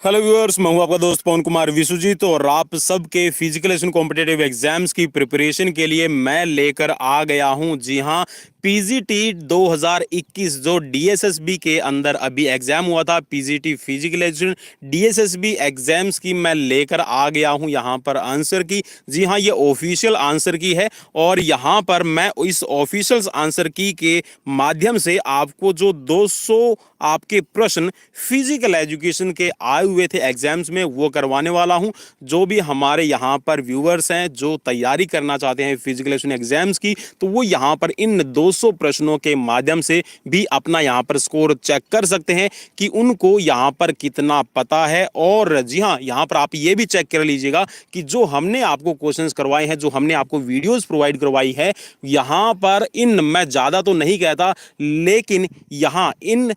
Hello viewers, मैं हूं आपका दोस्त पवन कुमार विश्वजीत और आप सबके फिजिकल एजुकेशन कॉम्पिटेटिव एग्जाम्स की प्रिपरेशन के लिए मैं लेकर आ गया हूं। जी हां, पीजीटी 2021 जो डीएसएसबी के अंदर अभी एग्जाम हुआ था, PGT physical education DSSB exams की मैं लेकर आ गया हूं यहां पर आंसर की। जी हां, ये ऑफिशियल आंसर की है और यहां पर मैं इस ऑफिशियल आंसर की के माध्यम से आपको जो 200 आपके प्रश्न फिजिकल एजुकेशन के आए हुए थे एग्जाम्स में वो करवाने वाला हूं। जो भी हमारे यहां पर व्यूअर्स हैं जो तैयारी करना चाहते हैं फिजिकल एजुकेशन एग्जाम्स की, तो वो यहां पर इन 200 प्रश्नों के माध्यम से भी अपना यहां पर स्कोर चेक कर सकते हैं कि उनको यहां पर कितना पता है। और जी हां, यहां पर आप ये भी चेक कर लीजिएगा कि जो हमने आपको क्वेश्चंस करवाए हैं, जो हमने आपको वीडियोस प्रोवाइड करवाई है, यहां पर इन मैं ज्यादा तो नहीं कहता, लेकिन यहां इन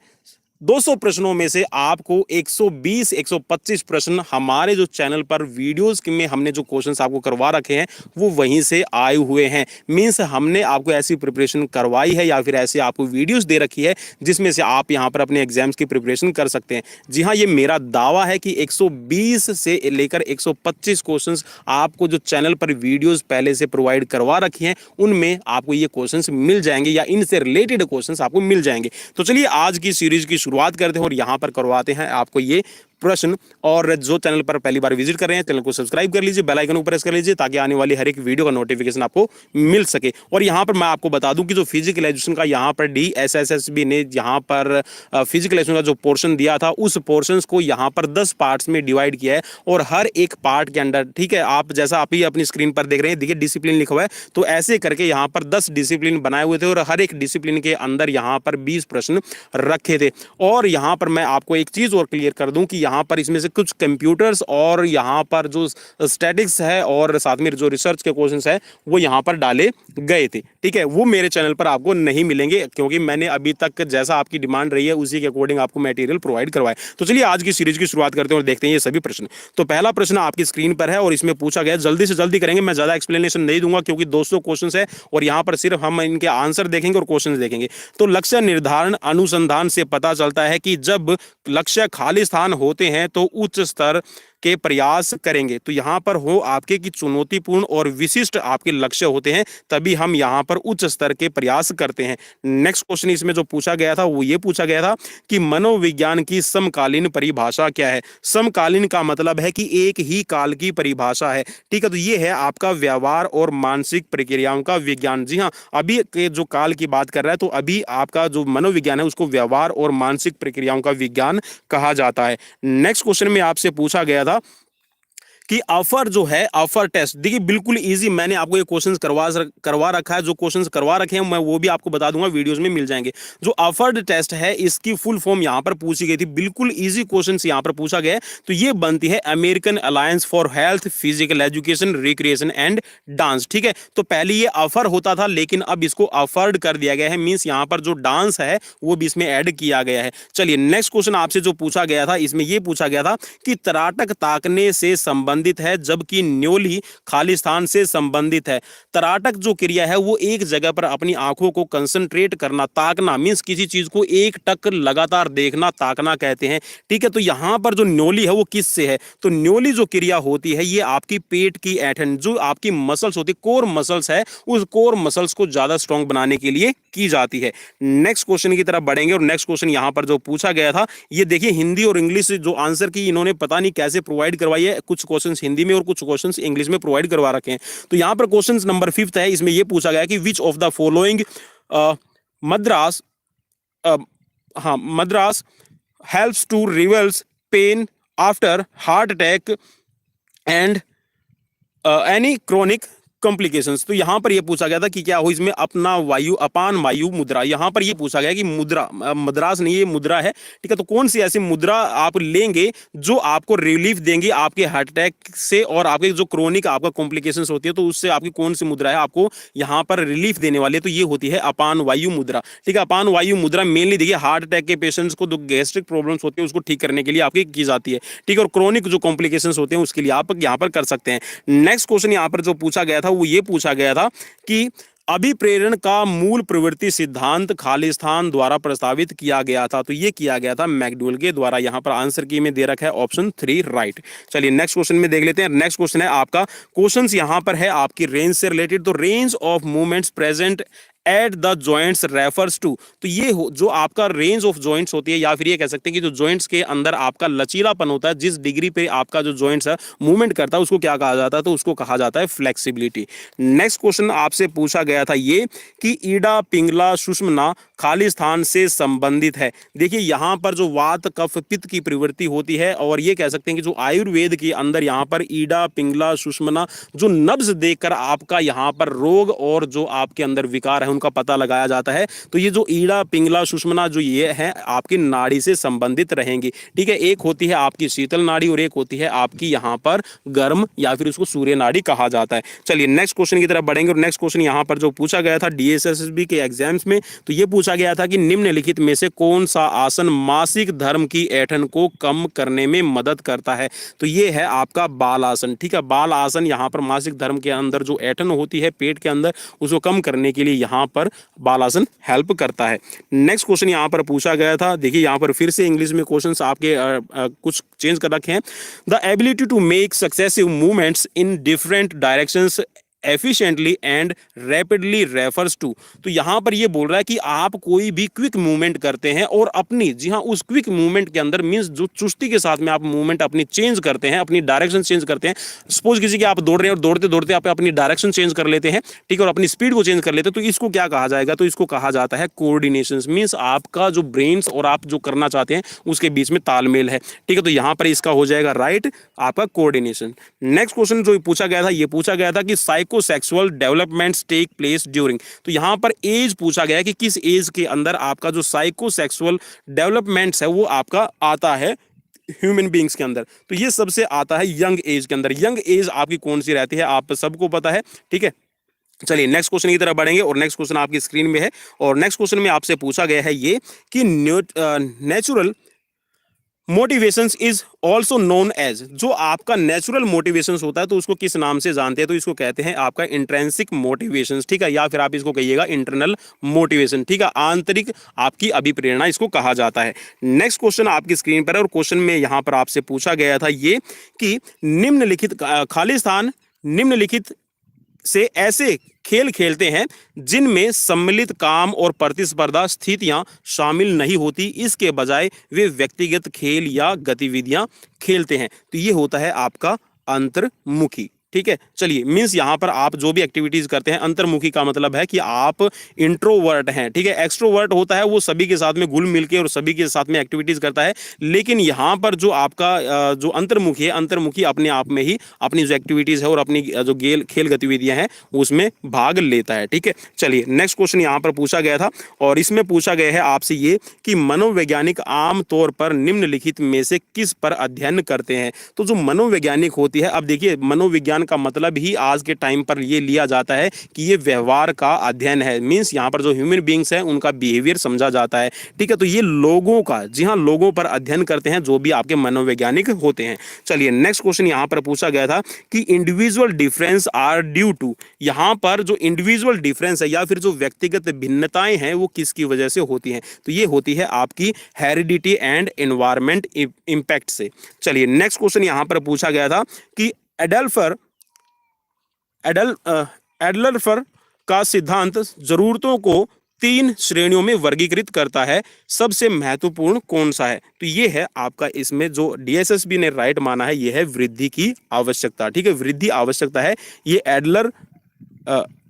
200 प्रश्नों में से आपको 120 125 प्रश्न हमारे जो चैनल पर वीडियोस में हमने जो क्वेश्चंस आपको करवा रखे हैं वो वहीं से आए हुए हैं। मींस हमने आपको ऐसी प्रिपरेशन करवाई है या फिर ऐसे आपको वीडियोस दे रखी है जिसमें से आप यहां पर अपने एग्जाम्स की प्रिपरेशन कर सकते हैं। जी हां, ये मेरा दावा है कि 120 से लेकर 125 क्वेश्चंस आपको जो चैनल पर वीडियोस पहले से प्रोवाइड करवा रखी हैं उनमें आपको ये क्वेश्चंस मिल जाएंगे या इनसे रिलेटेड क्वेश्चंस आपको मिल जाएंगे। तो चलिए आज की सीरीज की शुरुआत करते हैं और यहां पर करवाते हैं आपको ये प्रश्न। और जो चैनल पर पहली बार विजिट कर रहे हैं, चैनल को सब्सक्राइब कर लीजिए, बेल आइकन को प्रेस कर लीजिए ताकि आने वाली हर एक वीडियो का नोटिफिकेशन आपको मिल सके। और यहां पर मैं आपको बता दूं कि जो फिजिकल एजुकेशन का यहां पर डीएसएसबी ने यहां पर फिजिकल एजुकेशन का जो पोर्शन दिया था उस पोर्शन को यहां पर 10 पार्ट्स में डिवाइड किया है और हर एक पार्ट के अंदर, ठीक है, आप जैसा आप ही अपनी स्क्रीन पर देख रहे हैं, देखिए डिसिप्लिन लिखा हुआ है, तो ऐसे करके यहां पर 10 डिसिप्लिन बनाए हुए थे और हर एक डिसिप्लिन के अंदर यहां पर 20 प्रश्न रखे थे। और यहां पर मैं आपको एक चीज और क्लियर कर दूं कि यहां पर इसमें से कुछ कंप्यूटर्स और यहां पर जो स्टैटिक्स है और साथ में जो रिसर्च के क्वेश्चंस है वो यहां पर डाले गए थे। ठीक है, वो मेरे चैनल पर आपको नहीं मिलेंगे क्योंकि मैंने अभी तक जैसा आपकी डिमांड रही है उसी के अकॉर्डिंग आपको मटेरियल प्रोवाइड करवाए। तो चलिए आज की सीरीज की शुरुआत करते हैं और देखते हैं ये सभी प्रश्न। तो पहला प्रश्न आपकी स्क्रीन पर है और इसमें पूछा गया, जल्दी से जल्दी करेंगे, मैं ज्यादा एक्सप्लेनेशन नहीं दूंगा क्योंकि 200 क्वेश्चन है और यहां पर सिर्फ हम इनके आंसर देखेंगे और क्वेश्चन देखेंगे। तो लक्ष्य निर्धारण अनुसंधान से पता चलता है कि जब लक्ष्य खाली स्थान होते हैं तो उच्च स्तर के प्रयास करेंगे। तो यहां पर हो आपके की चुनौतीपूर्ण और विशिष्ट आपके लक्ष्य होते हैं तभी हम यहां पर उच्च स्तर के प्रयास करते हैं। नेक्स्ट क्वेश्चन इसमें जो पूछा गया था वो ये पूछा गया था कि मनोविज्ञान की समकालीन परिभाषा क्या है। समकालीन का मतलब है कि एक ही काल की परिभाषा है। ठीक है, तो ये है आपका व्यवहार और मानसिक प्रक्रियाओं का विज्ञान। जी हाँ, अभी के जो काल की बात कर रहा है तो अभी आपका जो मनोविज्ञान है उसको व्यवहार और मानसिक प्रक्रियाओं का विज्ञान कहा जाता है। नेक्स्ट क्वेश्चन में आपसे पूछा गया था कि ऑफर जो है, ऑफर टेस्ट, देखिए बिल्कुल इजी, मैंने आपको ये क्वेश्चंस करवा रखा है, जो क्वेश्चंस करवा रखे हैं मैं वो भी आपको बता दूंगा, वीडियोस में मिल जाएंगे। जो ऑफर्ड टेस्ट है इसकी फुल फॉर्म यहां पर पूछी गई थी, बिल्कुल इजी क्वेश्चंस यहां पर पूछा गया है। तो ये बनती है American alliance for health physical education recreation and dance. ठीक है, तो पहले ये ऑफर होता था लेकिन अब इसको ऑफर्ड कर दिया गया है, मींस यहां पर जो डांस है वो भी इसमें ऐड किया गया है। चलिए नेक्स्ट क्वेश्चन आपसे जो पूछा गया था इसमें यह पूछा गया था कि तराटक ताकने से संबंधित है जबकि न्योली खाली स्थान से संबंधित है। तराटक जो क्रिया है वो एक जगह पर अपनी आंखों को कंसंट्रेट करना, ताकना, मींस किसी चीज को एक टक लगातार देखना, ताकना कहते हैं। ठीक है, तो यहां पर जो न्योली है वो किस से है, तो न्योली जो क्रिया होती है ये आपकी पेट की ऐंठन, जो आपकी मसल्स होती है, कोर मसल्स है, उस कोर मसल्स को ज्यादा स्ट्रांग बनाने के लिए की जाती है। नेक्स्ट क्वेश्चन की तरफ बढ़ेंगे और नेक्स्ट क्वेश्चन यहां पर जो पूछा गया था ये देखिए हिंदी और इंग्लिश जो आंसर की इन्होंने पता नहीं कैसे प्रोवाइड करवाई है, कुछ क्वेश्चन हिंदी में और कुछ क्वेश्चंस इंग्लिश में प्रोवाइड करवा रखे हैं। तो यहां पर क्वेश्चन नंबर 5 है, इसमें यह पूछा गया कि which of the following Madras Madras helps to reverse pain after heart attack and any chronic complications. तो यहां पर यह पूछा गया था कि क्या हो इसमें अपना वायु अपान वायु मुद्रा, यहां पर यह पूछा गया कि मुद्रा, मद्रास नहीं ये मुद्रा है। ठीक है, तो कौन सी ऐसी मुद्रा आप लेंगे जो आपको रिलीफ देंगे आपके हार्ट अटैक से और आपके जो क्रोनिक आपका कॉम्प्लिकेशंस होती है तो उससे आपकी कौन सी मुद्रा है आपको यहां पर रिलीफ देने वाली है, तो ये होती है अपान वायु मुद्रा। ठीक है, अपान वायु मुद्रा मेनली देखिए हार्ट अटैक के पेशेंट्स को जो गैस्ट्रिक प्रॉब्लम्स होती है उसको ठीक करने के लिए आपकी की जाती है। ठीक है, और क्रोनिक जो कॉम्प्लिकेशंस होते हैं उसके लिए आप यहां पर कर सकते हैं। नेक्स्ट क्वेश्चन यहां पर जो पूछा गया था वो ये पूछा गया था कि अभिप्रेरण का मूल प्रवृत्ति सिद्धांत खालिस्तान द्वारा प्रस्तावित किया गया था? तो ये किया गया था मैकडूगल के द्वारा। यहाँ पर आंसर की में दे रखा है ऑप्शन 3 राइट। चलिए नेक्स्ट क्वेश्चन में देख लेते हैं। नेक्स्ट क्वेश्चन है आपका, क्वेश्चंस यहाँ पर है आपकी रेंज से रिलेटेड। तो range of movements present at the joints refers to, तो ये जो आपका रेंज ऑफ जॉइंट्स होती है, या फिर ये कह सकते हैं कि जो जॉइंट्स के अंदर आपका लचीलापन होता है, जिस डिग्री पे आपका जो जॉइंट्स है मूवमेंट करता है, उसको क्या कहा जाता है? तो उसको कहा जाता है फ्लेक्सिबिलिटी। नेक्स्ट क्वेश्चन आपसे पूछा गया था ये कि ईडा पिंगला सुषुम्ना खालिस्तान से संबंधित है। देखिए यहाँ पर जो वात कफ पित्त की प्रवृत्ति होती है, और ये कह सकते हैं कि जो आयुर्वेद के अंदर यहाँ पर ईडा पिंगला सुषुम्ना जो नब्ज देखकर आपका यहाँ पर रोग और जो आपके अंदर विकार है उनका पता लगाया जाता है। तो ये जो ईड़ा पिंगला सुषुम्ना जो ये है आपकी नाड़ी से संबंधित रहेंगी। ठीक है, एक होती है आपकी शीतल नाड़ी और एक होती है आपकी यहाँ पर गर्म, या फिर उसको सूर्य नाड़ी कहा जाता है। चलिए नेक्स्ट क्वेश्चन की तरफ बढ़ेंगे। और नेक्स्ट क्वेश्चन यहाँ पर जो पूछा गया था डीएसएसबी के एग्जाम्स में, तो ये पूछा गया था कि निम्नलिखित में से कौन सा आसन मासिक धर्म की ऐंठन को कम करने में मदद करता है? तो ये है आपका बाल आसन। ठीक है, बाल आसन यहाँ पर मासिक धर्म के अंदर जो ऐंठन होती है पेट के अंदर, उसको कम करने के लिए यहाँ पर बालासन हेल्प करता है। नेक्स्ट क्वेश्चन यहां पर पूछा गया था, देखिए यहां पर फिर से इंग्लिश में क्वेश्चंस आपके कुछ चेंज कर रखे हैं। The ability to make successive movements in different directions efficiently and rapidly refers to, तो यहां पर ये बोल रहा है कि आप कोई भी क्विक मूवमेंट करते हैं और अपनी, जी हाँ, उस क्विक मूवमेंट के अंदर मींस जो चुस्ती के साथ में आप मूवमेंट अपनी चेंज करते हैं, अपनी डायरेक्शन चेंज करते हैं। सपोज किसी के आप दौड़ रहे हैं और दौड़ते दौड़ते आप अपनी डायरेक्शन चेंज कर लेते हैं, ठीक है, और अपनी स्पीड को चेंज कर लेते हैं, तो इसको क्या कहा जाएगा? तो इसको कहा जाता है कोऑर्डिनेशन। मींस आपका जो ब्रेन्स और आप जो करना चाहते हैं उसके बीच में तालमेल है। ठीक है, तो यहां पर इसका हो जाएगा राइट आपका कोऑर्डिनेशन। नेक्स्ट क्वेश्चन जो पूछा गया था, ये पूछा गया था कि psychosexual developments take place during, तो यहां पर एज पूछा गया है कि किस एज के अंदर आपका जो साइकोसेक्सुअल डेवलपमेंट्स है वो आपका आता है ह्यूमन बींग्स के अंदर। तो ये सबसे आता है यंग एज के अंदर। यंग एज आपकी कौन सी रहती है आप सबको पता है। ठीक है, चलिए नेक्स्ट क्वेश्चन की तरफ बढ़ेंगे। और नेक्स्ट क्वेश्चन आपकी स्क्रीन में है, और नेक्स्ट क्वेश्चन में आपसे पूछा गया है ये कि natural motivations is also known as, जो आपका नेचुरल मोटिवेशंस होता है तो उसको किस नाम से जानते हैं? तो इसको कहते हैं आपका इंट्रिंसिक मोटिवेशंस। ठीक है, या फिर आप इसको कहिएगा इंटरनल मोटिवेशन। ठीक है, आंतरिक आपकी अभिप्रेरणा इसको कहा जाता है। नेक्स्ट क्वेश्चन आपकी स्क्रीन पर है, और क्वेश्चन में यहां पर आपसे पूछा गया था ये कि निम्नलिखित खालिस्तान निम्नलिखित से ऐसे खेल खेलते हैं जिनमें सम्मिलित काम और प्रतिस्पर्धा स्थितियां शामिल नहीं होती, इसके बजाय वे व्यक्तिगत खेल या गतिविधियां खेलते हैं। तो ये होता है आपका अंतर्मुखी। ठीक है, चलिए मींस यहां पर आप जो भी एक्टिविटीज करते हैं, अंतर्मुखी का मतलब है कि आप इंट्रोवर्ट हैं। ठीक है, एक्सट्रोवर्ट होता है वो सभी के साथ में घुल मिल के और सभी के साथ में एक्टिविटीज करता है, लेकिन यहां पर जो आपका जो अंतर्मुखी है, अंतर्मुखी अपने आप में ही अपनी जो एक्टिविटीज है और अपनी जो खेल गतिविधियां हैं उसमें भाग लेता है। ठीक है, चलिए नेक्स्ट क्वेश्चन यहां पर पूछा गया था, और इसमें पूछा गया है आपसे ये कि मनोवैज्ञानिक आमतौर पर निम्नलिखित में से किस पर अध्ययन करते हैं? तो जो मनोवैज्ञानिक होती है, अब देखिए मनोविज्ञान का मतलब ही आज के टाइम पर ये लिया जाता है कि ये व्यवहार का अध्ययन है। मींस यहां पर जो ह्यूमन बींग्स हैं उनका बिहेवियर समझा जाता है। ठीक है, तो ये लोगों का, जी हां, लोगों पर अध्ययन करते हैं जो भी आपके मनोवैज्ञानिक होते हैं। चलिए नेक्स्ट क्वेश्चन यहां पर पूछा गया था कि individual difference are due to, यहां पर जो इंडिविजुअल डिफरेंस है या फिर जो व्यक्तिगत भिन्नताएं हैं वो किसकी वजह से होती हैं? तो ये होती है आपकी हेरिडिटी एंड एनवायरमेंट इंपैक्ट से। चलिए नेक्स्ट क्वेश्चन यहां पर पूछा गया था कि एडलरफर का सिद्धांत जरूरतों को 3 श्रेणियों में वर्गीकृत करता है, सबसे महत्वपूर्ण कौन सा है? तो ये है आपका, इसमें जो डीएसएसबी ने राइट माना है ये है वृद्धि की आवश्यकता। ठीक है, वृद्धि आवश्यकता है, ये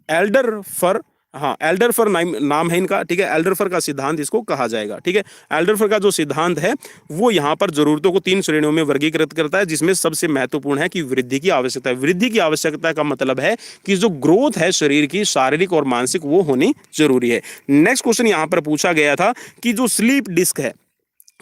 एल्डरफर, हाँ एल्डरफर नाम है इनका। ठीक है, एल्डरफर का सिद्धांत इसको कहा जाएगा। ठीक है, एल्डरफर का जो सिद्धांत है वो यहाँ पर जरूरतों को 3 श्रेणियों में वर्गीकृत करता है, जिसमें सबसे महत्वपूर्ण है कि वृद्धि की आवश्यकता है। वृद्धि की आवश्यकता का मतलब है कि जो ग्रोथ है शरीर की, शारीरिक और मानसिक, वो होनी जरूरी है। नेक्स्ट क्वेश्चन यहाँ पर पूछा गया था कि जो स्लीप डिस्क है,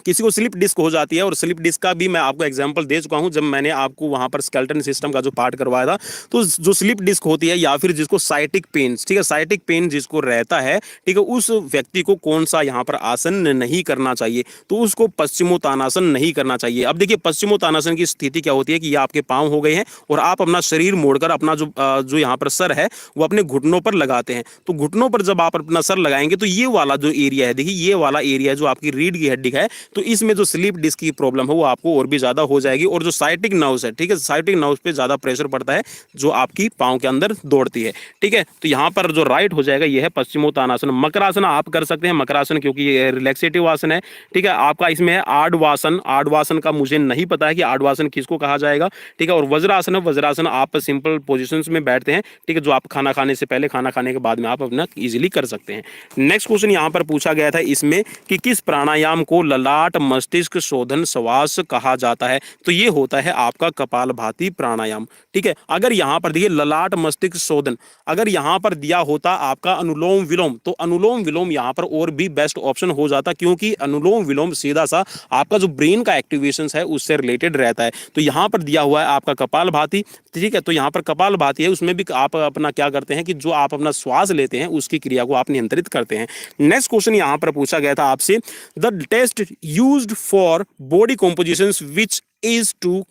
किसी को स्लिप डिस्क हो जाती है, और स्लिप डिस्क का भी मैं आपको एग्जांपल दे चुका हूं जब मैंने आपको वहां पर स्केलेटन सिस्टम का जो पार्ट करवाया था। तो जो स्लिप डिस्क होती है, या फिर जिसको साइटिक पेन, ठीक है, साइटिक पेन जिसको रहता है, ठीक है, उस व्यक्ति को कौन सा यहाँ पर आसन नहीं करना चाहिए, तो उसको पश्चिमोत्तानासन नहीं करना चाहिए। अब देखिए पश्चिमोत्तानासन की स्थिति क्या होती है कि ये आपके पाँव हो गए हैं और आप अपना शरीर मोड़कर अपना जो यहाँ पर सर है वो अपने घुटनों पर लगाते हैं। तो घुटनों पर जब आप अपना सर लगाएंगे तो ये वाला जो एरिया है, देखिए ये वाला एरिया जो आपकी रीढ़ की हड्डी है, तो इसमें जो स्लीप डिस्क की प्रॉब्लम है वो आपको और भी ज्यादा हो जाएगी। और जो साइटिक नर्व्स है, ठीक है, साइटिक नर्व्स पे ज्यादा प्रेशर पड़ता है जो आपकी पाँव के अंदर दौड़ती है, ठीक है। तो यहाँ पर जो राइट हो जाएगा ये है पश्चिमोत्तानासन। मकरासन आप कर सकते हैं, मकरासन क्योंकि ये रिलैक्सेटिव आसन है, ठीक है। आपका इसमें है आर्डवासन, आर्डवासन का मुझे नहीं पता है कि आर्डवासन किसको कहा जाएगा, ठीक है। और वज्रासन है, वज्रासन आप सिंपल पोजिशन में बैठते हैं, ठीक है, जो आप खाना खाने से पहले, खाना खाने के बाद में आप अपना इजीली कर सकते हैं। नेक्स्ट क्वेश्चन यहाँ पर पूछा गया था इसमें कि किस प्राणायाम को ललाट मस्तिष्क शोधन श्वास कहा जाता है, तो ये होता है आपका कपालभाति प्राणायाम, ठीक है। अगर यहाँ पर देखिए ललाट मस्तिष्क शोधन, अगर यहाँ पर दिया होता आपका अनुलोम विलोम, तो अनुलोम विलोम यहाँ पर और भी बेस्ट ऑप्शन हो जाता, क्योंकि अनुलोम विलोम सीधा सा आपका जो ब्रेन का एक्टिवेशन है उससे रिलेटेड रहता है। तो यहाँ पर दिया हुआ है आपका कपालभाति, ठीक है। तो यहाँ पर कपालभाति है, उसमें भी आप अपना क्या करते हैं कि जो आप अपना श्वास लेते हैं उसकी क्रिया को आप नियंत्रित करते हैं। नेक्स्ट क्वेश्चन यहाँ पर पूछा गया था आपसे, the test used for body composition which is to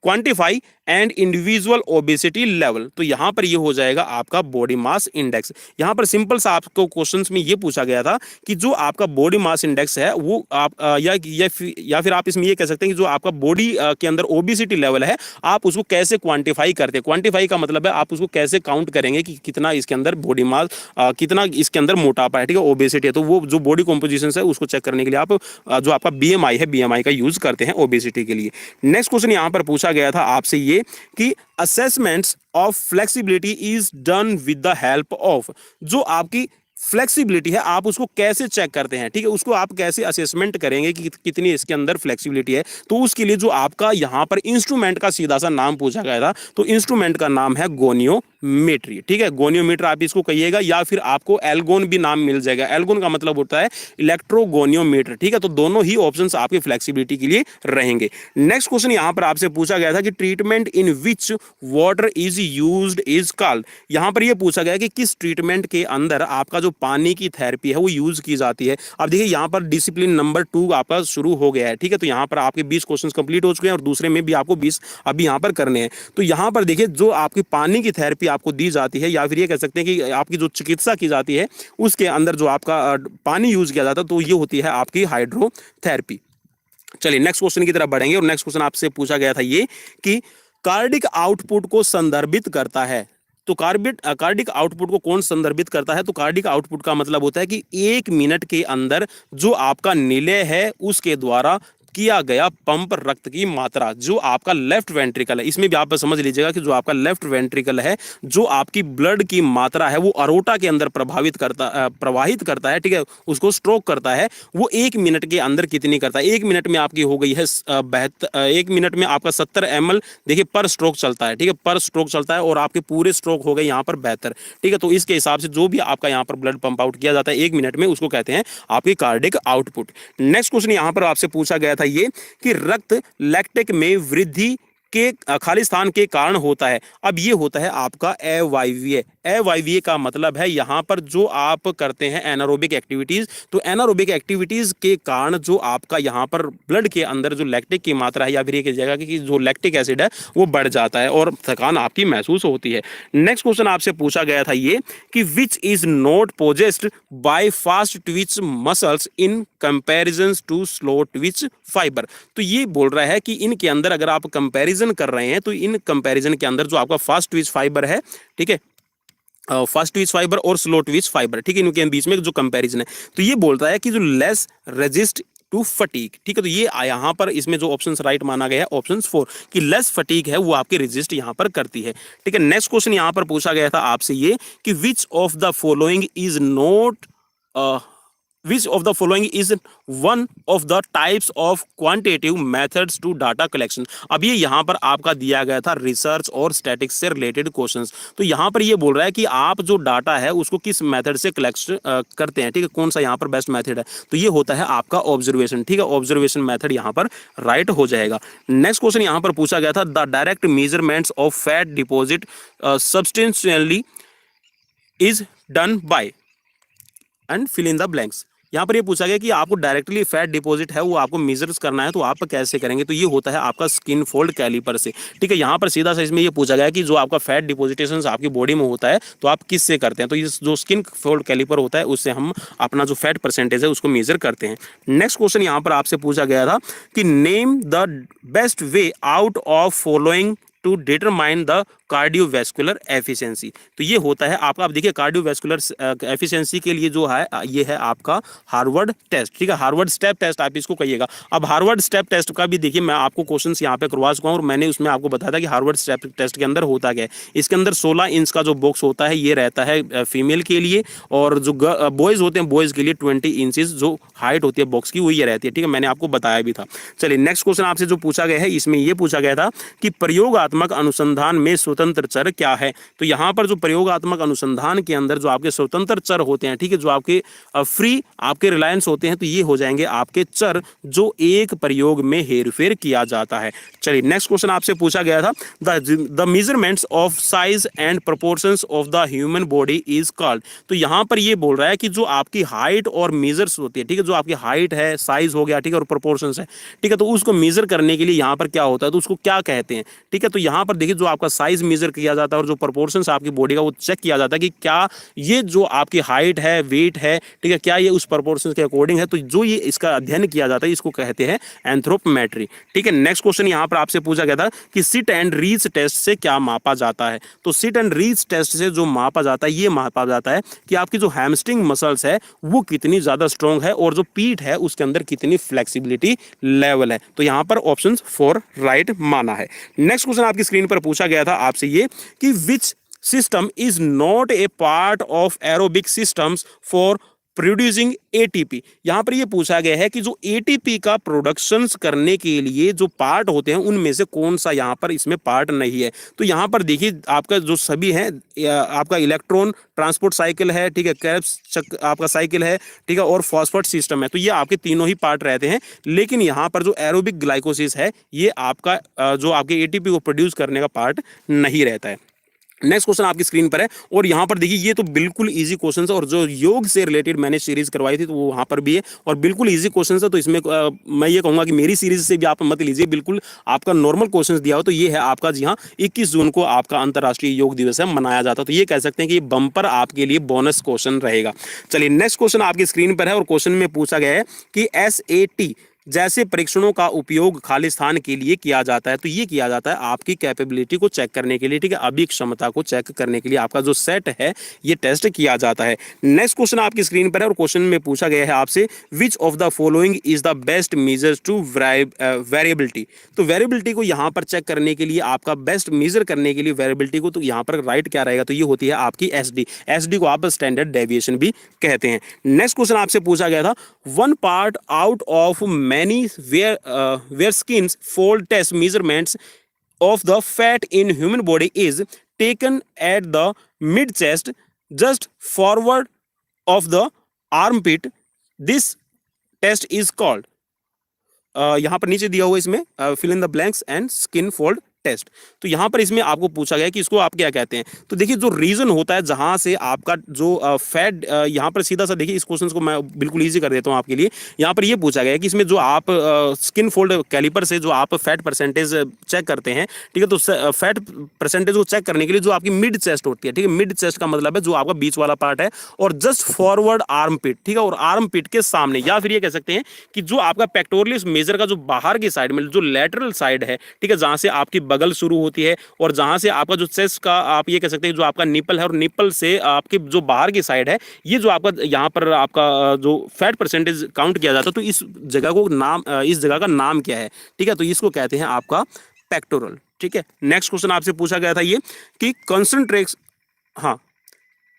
quantify and individual obesity level. तो यहां पर ये हो जाएगा आपका बॉडी मास इंडेक्स। यहां पर सिंपल सा आपको क्वेश्चंस में ये पूछा गया था कि जो आपका बॉडी मास इंडेक्स है वो आप या फिर आप इसमें ये कह सकते हैं कि जो आपका बॉडी के अंदर ओबेसिटी लेवल है आप उसको कैसे क्वांटिफाई करते हैं। क्वांटिफाई का मतलब है आप उसको कैसे काउंट करेंगे कि कितना इसके अंदर बॉडी मास, कितना इसके अंदर मोटापा है, ठीक है, ओबेसिटी है। तो वो जो बॉडी कॉम्पोजिशन है उसको चेक करने के लिए आप जो आपका बीएमआई है, बीएमआई का यूज करते हैं ओबेसिटी के लिए। नेक्स्ट क्वेश्चन यहां पर पूछा गया था आपसे ये कि assessments of flexibility is done with the help of, जो आपकी फ्लेक्सिबिलिटी है आप उसको कैसे चेक करते हैं, ठीक है, उसको आप कैसे असेसमेंट करेंगे कि कितनी इसके अंदर फ्लेक्सिबिलिटी है। तो उसके लिए जो आपका यहां पर इंस्ट्रूमेंट का सीधा सा नाम पूछा गया था, तो इंस्ट्रूमेंट का नाम है गोनियोमेट्री, ठीक है, गोनियोमीटर आप इसको कहिएगा, या फिर आपको एल्गोन भी नाम मिल जाएगा। एल्गोन का मतलब होता है इलेक्ट्रोगोनियोमीटर, ठीक है। तो दोनों ही ऑप्शंस आपके फ्लेक्सिबिलिटी के लिए रहेंगे। नेक्स्ट क्वेश्चन यहां पर आपसे पूछा गया था कि treatment in which water is used is called. यहां पर यह पूछा गया कि किस ट्रीटमेंट के अंदर आपका जो पानी की थेरेपी है वो यूज की जाती है। अब देखिए यहां पर डिसिप्लिन नंबर 2 आपका शुरू हो गया है, ठीक है। तो यहां पर आपके 20 क्वेश्चंस कंप्लीट हो चुके हैं और दूसरे में भी आपको 20 अभी यहां पर करने हैं। तो यहां पर देखिए जो आपकी पानी की थेरेपी आपको दी जाती है, या फिर ये कह सकते हैं कि आपकी जो चिकित्सा की जाती है उसके अंदर जो आपका पानी यूज किया जाता है तो ये होती है आपकी हाइड्रोथेरेपी। चलिए नेक्स्ट क्वेश्चन की तरफ बढ़ेंगे, और नेक्स्ट क्वेश्चन आपसे पूछा गया था ये कि कार्डिक आउटपुट को संदर्भित करता है। तो कार्डिक आउटपुट को कौन संदर्भित करता है, तो कार्डिक आउटपुट का मतलब होता है कि 1 मिनट के अंदर जो आपका निलय है उसके द्वारा किया गया पंप रक्त की मात्रा, जो आपका लेफ्ट वेंट्रिकल है, इसमें भी आप समझ लीजिएगा कि जो आपका लेफ्ट वेंट्रिकल है, जो आपकी ब्लड की मात्रा है वो अरोटा के अंदर प्रवाहित करता है, ठीक है, उसको स्ट्रोक करता है, वो 1 मिनट के अंदर कितनी करता है। 1 मिनट में आपकी हो गई है 1 मिनट में आपका 70 ml देखिए पर स्ट्रोक चलता है, ठीक है, पर स्ट्रोक चलता है, और आपके पूरे स्ट्रोक हो गए यहाँ पर 72, ठीक है। तो इसके हिसाब से जो भी आपका यहाँ पर ब्लड पंप आउट किया जाता है 1 मिनट में उसको कहते हैं आपकी कार्डिक आउटपुट। नेक्स्ट क्वेश्चन यहाँ पर आपसे पूछा गया था ये कि रक्त लैक्टिक में वृद्धि के खाली स्थान के कारण होता है। अब ये होता है आपका अवायवीय। अवायवीय का मतलब है यहाँ पर जो आप करते हैं एनारोबिक एक्टिविटीज, तो एनारोबिक एक्टिविटीज के कारण जो आपका यहाँ पर ब्लड के अंदर जो लैक्टिक की मात्रा है, या फिर ये कह जाएगा कि जो लैक्टिक एसिड है वो बढ़ जाता है और थकान आपकी महसूस होती है। नेक्स्ट क्वेश्चन आपसे पूछा गया था ये कि which is not possessed by fast twitch muscles in comparison to slow twitch fibre. तो ये बोल रहा है कि इनके अंदर अगर आप कंपैरिजन कर रहे हैं तो इन कंपैरिजन के अंदर जो आपका फास्ट ट्विच फाइबर है, ठीक है, फास्ट ट्विच फाइबर और स्लो ट्विच फाइबर, ठीक है, इनके बीच में जो कंपैरिजन है, तो ये बोलता है कि जो लेस रेजिस्ट टू फटीग, ठीक है। तो ये यहां पर इसमें जो ऑप्शन राइट माना गया है ऑप्शन 4 कि लेस फटीग है वो आपके रेजिस्ट यहां पर करती है, ठीक है। नेक्स्ट क्वेश्चन यहां पर पूछा गया था आपसे ये कि which of the following is not Which of the following is one of the types of quantitative methods to data collection? अब ये यहाँ पर आपका दिया गया था रिसर्च और स्टैटिक्स से रिलेटेड क्वेश्चंस। तो यहाँ पर ये बोल रहा है कि आप जो डाटा है उसको किस मेथड से कलेक्ट करते हैं, ठीक है, कौन सा यहाँ पर बेस्ट मेथड है, तो ये होता है आपका ऑब्जर्वेशन, ठीक है, ऑब्जर्वेशन मेथड यहाँ पर राइट हो जाएगा। नेक्स्ट क्वेश्चन यहाँ पर पूछा गया था, the direct measurements of fat deposit substantially is done by and fill in the blanks. यहाँ पर ये पूछा गया कि आपको डायरेक्टली फैट डिपॉजिट है वो आपको मेजर्स करना है, तो आप कैसे करेंगे, तो ये होता है आपका स्किन फोल्ड कैलिपर से, ठीक है। यहाँ पर सीधा सा इसमें ये पूछा गया कि जो आपका फैट डिपोजिटेशन आपकी बॉडी में होता है तो आप किससे करते हैं, तो ये जो स्किन फोल्ड कैलिपर होता है उससे हम अपना जो फैट परसेंटेज है उसको मेजर करते हैं। नेक्स्ट क्वेश्चन यहाँ पर आपसे पूछा गया था कि name the best way out of following to determine the cardiovascular efficiency. तो ये होता है आपका, अब देखिए कार्डियोवैस्कुलर एफिशिएंसी के लिए जो है ये है आपका हार्वर्ड टेस्ट, ठीक है, हार्वर्ड स्टेप टेस्ट आप इसको कहिएगा। अब हार्वर्ड स्टेप टेस्ट का भी देखिए मैं आपको क्वेश्चंस यहाँ पे करवा चुका हूँ और मैंने उसमें आपको बताया था कि हार्वर्ड स्टेप टेस्ट के अंदर होता क्या है। इसके अंदर 16 इंच का जो बॉक्स होता है ये रहता है फीमेल के लिए, और जो बॉयज़ होते हैं बॉयज़ के लिए 20 इंचेस जो हाइट होती है बॉक्स की वो ये रहती है, ठीक है, मैंने आपको बताया भी था। चलिए नेक्स्ट क्वेश्चन आपसे जो पूछा गया है इसमें ये पूछा गया था कि प्रयोगात्मक अनुसंधान में स्वतंत्र चर क्या है। तो यहाँ पर जो प्रयोगात्मक अनुसंधान के अंदर जो आपके स्वतंत्र चर होते हैं, ठीक है, जो आपके फ्री आपके रिलायंस होते हैं, तो ये हो जाएंगे आपके चर जो एक प्रयोग में हेरफेर किया जाता है। चलिए नेक्स्ट क्वेश्चन आपसे पूछा गया था, the measurements of size and proportions of the human body is called. तो यहाँ पर ये बोल रहा है कि जो आपकी हाइट और मेजर्स होती है, ठीक है, जो आपकी हाइट है, साइज हो गया, ठीक है, और प्रोपोर्शंस है, ठीक है, तो उसको मेजर करने के लिए यहाँ पर क्या होता है, तो उसको क्या कहते हैं, ठीक है। तो यहाँ पर देखिए जो आपका साइज मेजर किया जाता है और जो प्रोपोर्शंस आपकी बॉडी का वो चेक किया जाता है कि क्या ये जो आपकी हाइट है, वेट है, ठीक है, क्या ये उस प्रोपोर्शंस के अकॉर्डिंग है, तो जो ये इसका अध्ययन किया जाता है इसको कहते हैं एंथ्रोपोमेट्री, ठीक है। नेक्स्ट क्वेश्चन यहाँ पर आपसे पूछा गया था कि सिट एंड रीच टेस्ट से क्या मापा जाता है। तो सिट एंड रीच टेस्ट से जो मापा जाता है ये मापा जाता है कि आपकी जो हैमस्ट्रिंग मसल्स है वो कितनी ज्यादा स्ट्रॉन्ग है और जो पीठ है उसके अंदर कितनी फ्लेक्सिबिलिटी लेवल है। तो यहाँ पर ऑप्शन 4 राइट माना है। नेक्स्ट क्वेश्चन आपकी स्क्रीन पर पूछा गया था आपसे ये कि which system is not a part of aerobic systems for producing ATP. यहाँ पर ये पूछा गया है कि जो एटीपी का प्रोडक्शन करने के लिए जो पार्ट होते हैं उनमें से कौन सा यहाँ पर इसमें पार्ट नहीं है। तो यहाँ पर देखिए आपका जो सभी है, आपका इलेक्ट्रॉन ट्रांसपोर्ट साइकिल है, ठीक है, क्रेब्स आपका साइकिल है, ठीक है, और फॉस्फेट सिस्टम है, तो ये आपके तीनों ही पार्ट रहते हैं। लेकिन यहाँ पर जो एरोबिक ग्लाइकोसिस है ये आपका जो आपके एटीपी को प्रोड्यूस करने का पार्ट नहीं रहता है। नेक्स्ट क्वेश्चन आपकी स्क्रीन पर है और यहाँ पर देखिए ये तो बिल्कुल इजी क्वेश्चन है और जो योग से रिलेटेड मैंने सीरीज करवाई थी तो वो वहाँ पर भी है और बिल्कुल इजी क्वेश्चन है। तो इसमें मैं ये कहूँगा कि मेरी सीरीज से भी आप मत लीजिए, बिल्कुल आपका नॉर्मल क्वेश्चन दिया हो। तो ये है आपका, जी हाँ, 21 जून को आपका अंतर्राष्ट्रीय योग दिवस है, मनाया जाता है। तो ये कह सकते हैं कि ये बम्पर आपके लिए बोनस क्वेश्चन रहेगा। चलिए नेक्स्ट क्वेश्चन आपकी स्क्रीन पर है और क्वेश्चन में पूछा गया है कि SAT जैसे परीक्षणों का उपयोग खालिस्तान के लिए किया जाता है। तो ये किया जाता है आपकी कैपेबिलिटी को चेक करने के लिए, ठीक है, अभी क्षमता को चेक करने के लिए आपका जो सेट है ये टेस्ट किया जाता है। नेक्स्ट क्वेश्चन आपकी स्क्रीन पर है और क्वेश्चन में पूछा गया है आपसे which of the following is the best measures to variability. तो वेरिएबिलिटी को यहाँ पर चेक करने के लिए आपका बेस्ट मेजर करने के लिए वेरिएबिलिटी को, तो यहाँ पर राइट क्या रहेगा, तो ये होती है आपकी SD को आप स्टैंडर्ड डेविएशन भी कहते हैं। नेक्स्ट क्वेश्चन आपसे पूछा गया था one part out of many where skins fold test measurements of the fat in human body is taken at the mid chest just forward of the armpit. This test is called यहाँ पर नीचे दिया हुआ इसमें fill in the blanks and skin fold test. तो यहाँ पर इसमें आपको पूछा गया कि इसको आप क्या कहते हैं। तो देखिए जो रीजन होता है जहाँ से आपका जो फैट, यहाँ पर सीधा सा देखिए इस क्वेश्चन को मैं बिल्कुल इजी कर देता हूँ आपके लिए। यहाँ पर ये पूछा गया है कि इसमें जो आप स्किन फोल्ड कैलिपर से जो आप फैट परसेंटेज चेक करते हैं, ठीक है, तो फैट परसेंटेज को चेक करने के लिए जो आपकी मिड चेस्ट होती है, ठीक है, मिड चेस्ट का मतलब है जो आपका बीच वाला पार्ट है और जस्ट फॉरवर्ड आर्म पिट, ठीक है, और आर्म पिट के सामने, या फिर ये कह सकते हैं कि जो आपका पेक्टोरलिस मेजर का जो बाहर की साइड में जो लेटरल साइड है, ठीक है, जहाँ से आपकी बगल शुरू होती है और जहां से आपका जो चेस्ट का आप ये कह सकते हैं जो आपका निपल है और निपल से आपकी जो बाहर की साइड है, ये जो आपका यहाँ पर आपका जो फैट परसेंटेज काउंट किया जाता है, तो इस जगह को नाम, इस जगह का नाम क्या है, ठीक है, तो इसको कहते हैं आपका पेक्टोरल, ठीक है। नेक्स्ट क्वेश्चन आपसे पूछा गया था ये कि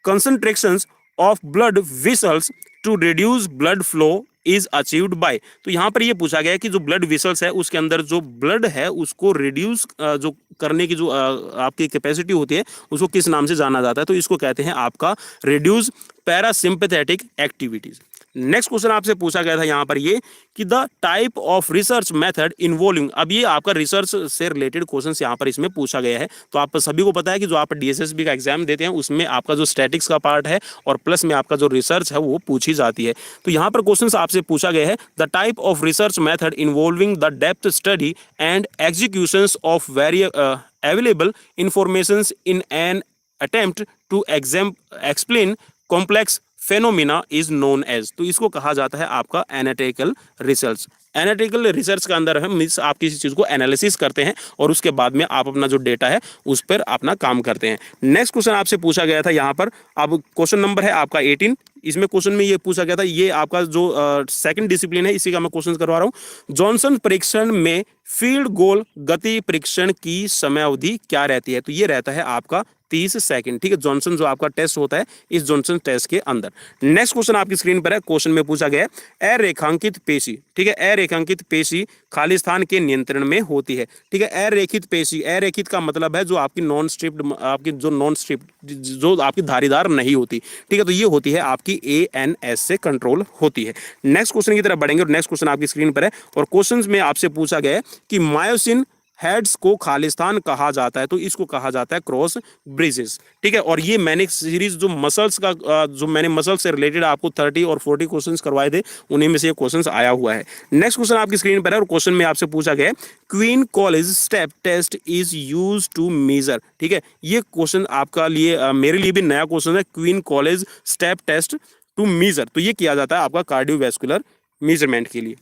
concentrations of blood vessels to reduce blood flow is achieved by. तो यहाँ पर ये पूछा गया है कि जो ब्लड वेसल्स है उसके अंदर जो ब्लड है उसको रिड्यूस जो करने की जो आपकी कैपेसिटी होती है उसको किस नाम से जाना जाता है, तो इसको कहते हैं आपका reduce parasympathetic activities. Next question आपसे पूछा गया था यहाँ पर ये कि the type of research method involving, अब ये आपका रिसर्च से रिलेटेड क्वेश्चन यहाँ पर इसमें पूछा गया है। तो आप सभी को पता है कि जो आप डीएसएसबी का एग्जाम देते हैं उसमें आपका जो स्टैटिक्स का पार्ट है और प्लस में आपका जो रिसर्च है वो पूछी जाती है। तो यहाँ पर क्वेश्चन आपसे पूछा गया है the type of research method involving the depth study and execution of available information in an attempt to explain complex phenomena is known as. तो इसको कहा जाता है आपका एनालिटिकल रिसर्च। एनालिटिकल रिसर्च का अंदर हम आप किसी चीज़ को एनालिसिस करते हैं और उसके बाद में आप अपना जो डेटा है उस पर अपना काम करते हैं। नेक्स्ट क्वेश्चन आपसे पूछा गया था यहाँ पर, अब क्वेश्चन नंबर है आपका 18। इसमें क्वेश्चन में ये पूछा गया था, ये आपका जो सेकंड डिसिप्लिन है इसी का मैं क्वेश्चन करवा रहा हूँ। जॉनसन परीक्षण में फील्ड गोल गति परीक्षण की समय अवधि क्या रहती है? तो ये रहता है आपका 30 सेकंड। ठीक है, जॉनसन जो आपका टेस्ट होता है इस जॉनसन टेस्ट के अंदर। नेक्स्ट क्वेश्चन आपकी स्क्रीन पर है, क्वेश्चन में पूछा गया है अरेखांकित पेशी। ठीक है, अरेखांकित पेशी खालिस्तान के नियंत्रण में होती है। ठीक है, अरेखित पेशी, अरेखित का मतलब है जो आपकी नॉन स्ट्रिप्ड, आपकी जो नॉन स्ट्रिप्ड जो आपकी धारीदार नहीं होती। ठीक है, तो ये होती है आपकी ANS से कंट्रोल होती है। नेक्स्ट क्वेश्चन की तरफ बढ़ेंगे और नेक्स्ट क्वेश्चन आपकी स्क्रीन पर है और क्वेश्चन में आपसे पूछा गया है कि मायोसिन हेड्स को खालिस्तान कहा जाता है, तो इसको कहा जाता है क्रॉस ब्रिजेस। ठीक है, और ये मैंने सीरीज जो मसल्स का जो मैंने मसल से रिलेटेड आपको 30 और 40 क्वेश्चंस करवाए थे उन्हीं में से ये क्वेश्चंस आया हुआ है। नेक्स्ट क्वेश्चन आपकी स्क्रीन पर है और क्वेश्चन में आपसे पूछा गया है queen college step test is use to measure. ठीक है, ये क्वेश्चन आपका लिए मेरे लिए भी नया क्वेश्चन है, queen college step test to measure. तो ये किया जाता है आपका कार्डियोवैस्कुलर मेजरमेंट के लिए।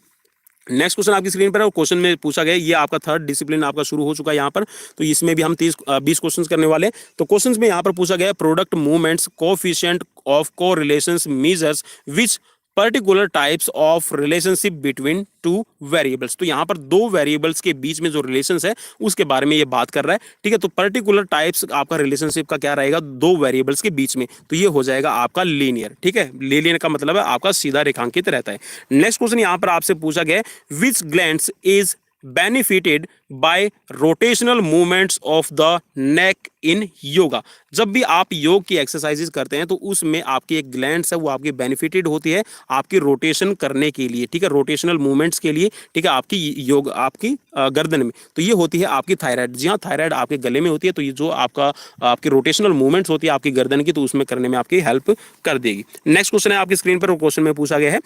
नेक्स्ट क्वेश्चन आपकी स्क्रीन पर है और क्वेश्चन में पूछा गया, ये आपका थर्ड डिसिप्लिन आपका शुरू हो चुका है यहाँ पर, तो इसमें भी हम 20 क्वेश्चंस करने वाले हैं। तो क्वेश्चंस में यहाँ पर पूछा गया product movements coefficient of correlations measures which particular types of relationship between two variables. तो यहाँ पर दो वेरिएबल्स के बीच में जो रिलेशन है उसके बारे में ये बात कर रहा है। ठीक है, तो पर्टिकुलर टाइप्स आपका रिलेशनशिप का क्या रहेगा, दो वेरिएबल्स के बीच में, तो ये हो जाएगा आपका लीनियर। ठीक है, लीनियर का मतलब है आपका सीधा रेखांकित रहता है। नेक्स्ट क्वेश्चन यहाँ पर आपसे पूछा गया which glands is benefited by rotational movements of the neck in yoga. जब भी आप योग की एक्सरसाइजेज करते हैं तो उसमें आपकी एक ग्लैंड्स है वो आपकी बेनिफिटेड होती है आपकी रोटेशन करने के लिए। ठीक है, रोटेशनल मूवमेंट्स के लिए। ठीक है, आपकी योग आपकी गर्दन में, तो ये होती है आपकी थायराइड। जी हाँ, थायराइड आपके गले में होती है, तो ये जो आपकी रोटेशनल मूवमेंट्स होती है आपकी गर्दन की, तो उसमें करने में आपकी हेल्प कर देगी। नेक्स्ट क्वेश्चन है आपकी स्क्रीन पर और क्वेश्चन में पूछा गया है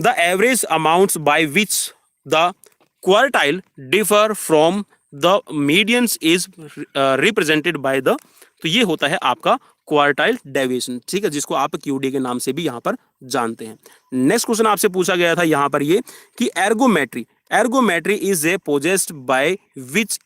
the average amounts by which the quartile differ from the medians is represented by the, तो ये होता है आपका क्वार्टाइल डेविएशन। ठीक है, जिसको आप QD के नाम से भी यहाँ पर जानते हैं। नेक्स्ट क्वेश्चन आपसे पूछा गया था यहाँ पर ये कि ergometry is a possessed by which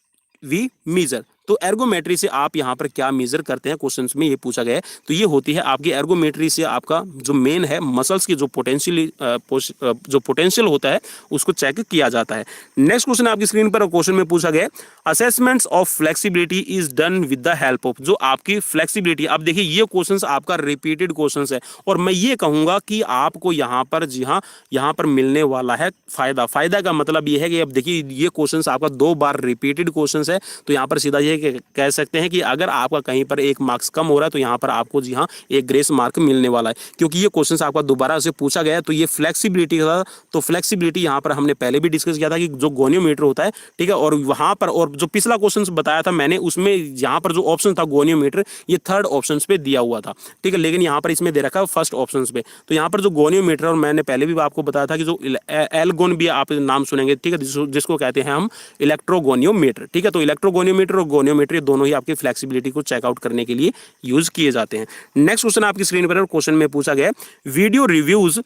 we measure. तो एर्गोमेट्री से आप यहाँ पर क्या मेजर करते हैं, क्वेश्चंस में ये पूछा गया है। तो ये होती है आपकी एर्गोमेट्री से आपका जो मेन है मसल्स की जो पोटेंशियल होता है उसको चेक किया जाता है। नेक्स्ट क्वेश्चन आपकी स्क्रीन पर क्वेश्चन में पूछा गया assessments of flexibility is done with the help of, जो आपकी फ्लेक्सिबिलिटी, अब देखिए ये क्वेश्चंस आपका रिपीटेड क्वेश्चंस है और मैं ये कहूंगा कि आपको यहाँ पर, जी हाँ, यहाँ पर मिलने वाला है फायदा का मतलब ये है कि अब देखिए ये क्वेश्चंस आपका 2 बार रिपीटेड क्वेश्चंस है, तो यहाँ पर सीधा ये कह सकते हैं कि अगर आपका कहीं पर एक मार्क्स कम हो रहा है तो यहाँ पर आपको जी हाँ एक ग्रेस मार्क मिलने वाला है, क्योंकि ये क्वेश्चन आपका दोबारा से पूछा गया है। तो ये फ्लेक्सिबिलिटी का, तो फ्लेक्सिबिलिटी यहाँ पर हमने पहले भी डिस्कस किया था कि जो गोनियोमीटर होता है, ठीक है, और वहाँ पर और जो पिछला क्वेश्चन बताया था मैंने उसमें यहाँ पर जो ऑप्शन था गोनियोमीटर ये थर्ड ऑप्शन पे दिया हुआ था। ठीक है, लेकिन यहाँ पर इसमें दे रखा है फर्स्ट ऑप्शन पे। तो यहाँ पर जो गोनियोमीटर, और मैंने पहले भी आपको बताया था कि जो एलगोन भी आप नाम सुनेंगे, ठीक है, जिसको कहते हैं हम इलेक्ट्रोगोनियोमीटर। ठीक है, तो इलेक्ट्रोगोनियोमीटर और गोनियोमीटर दोनों ही आपकी फ्लेक्सिबिलिटी को चेकआउट करने के लिए यूज किए जाते हैं। नेक्स्ट क्वेश्चन आपकी स्क्रीन पर, क्वेश्चन में पूछा गया video reviews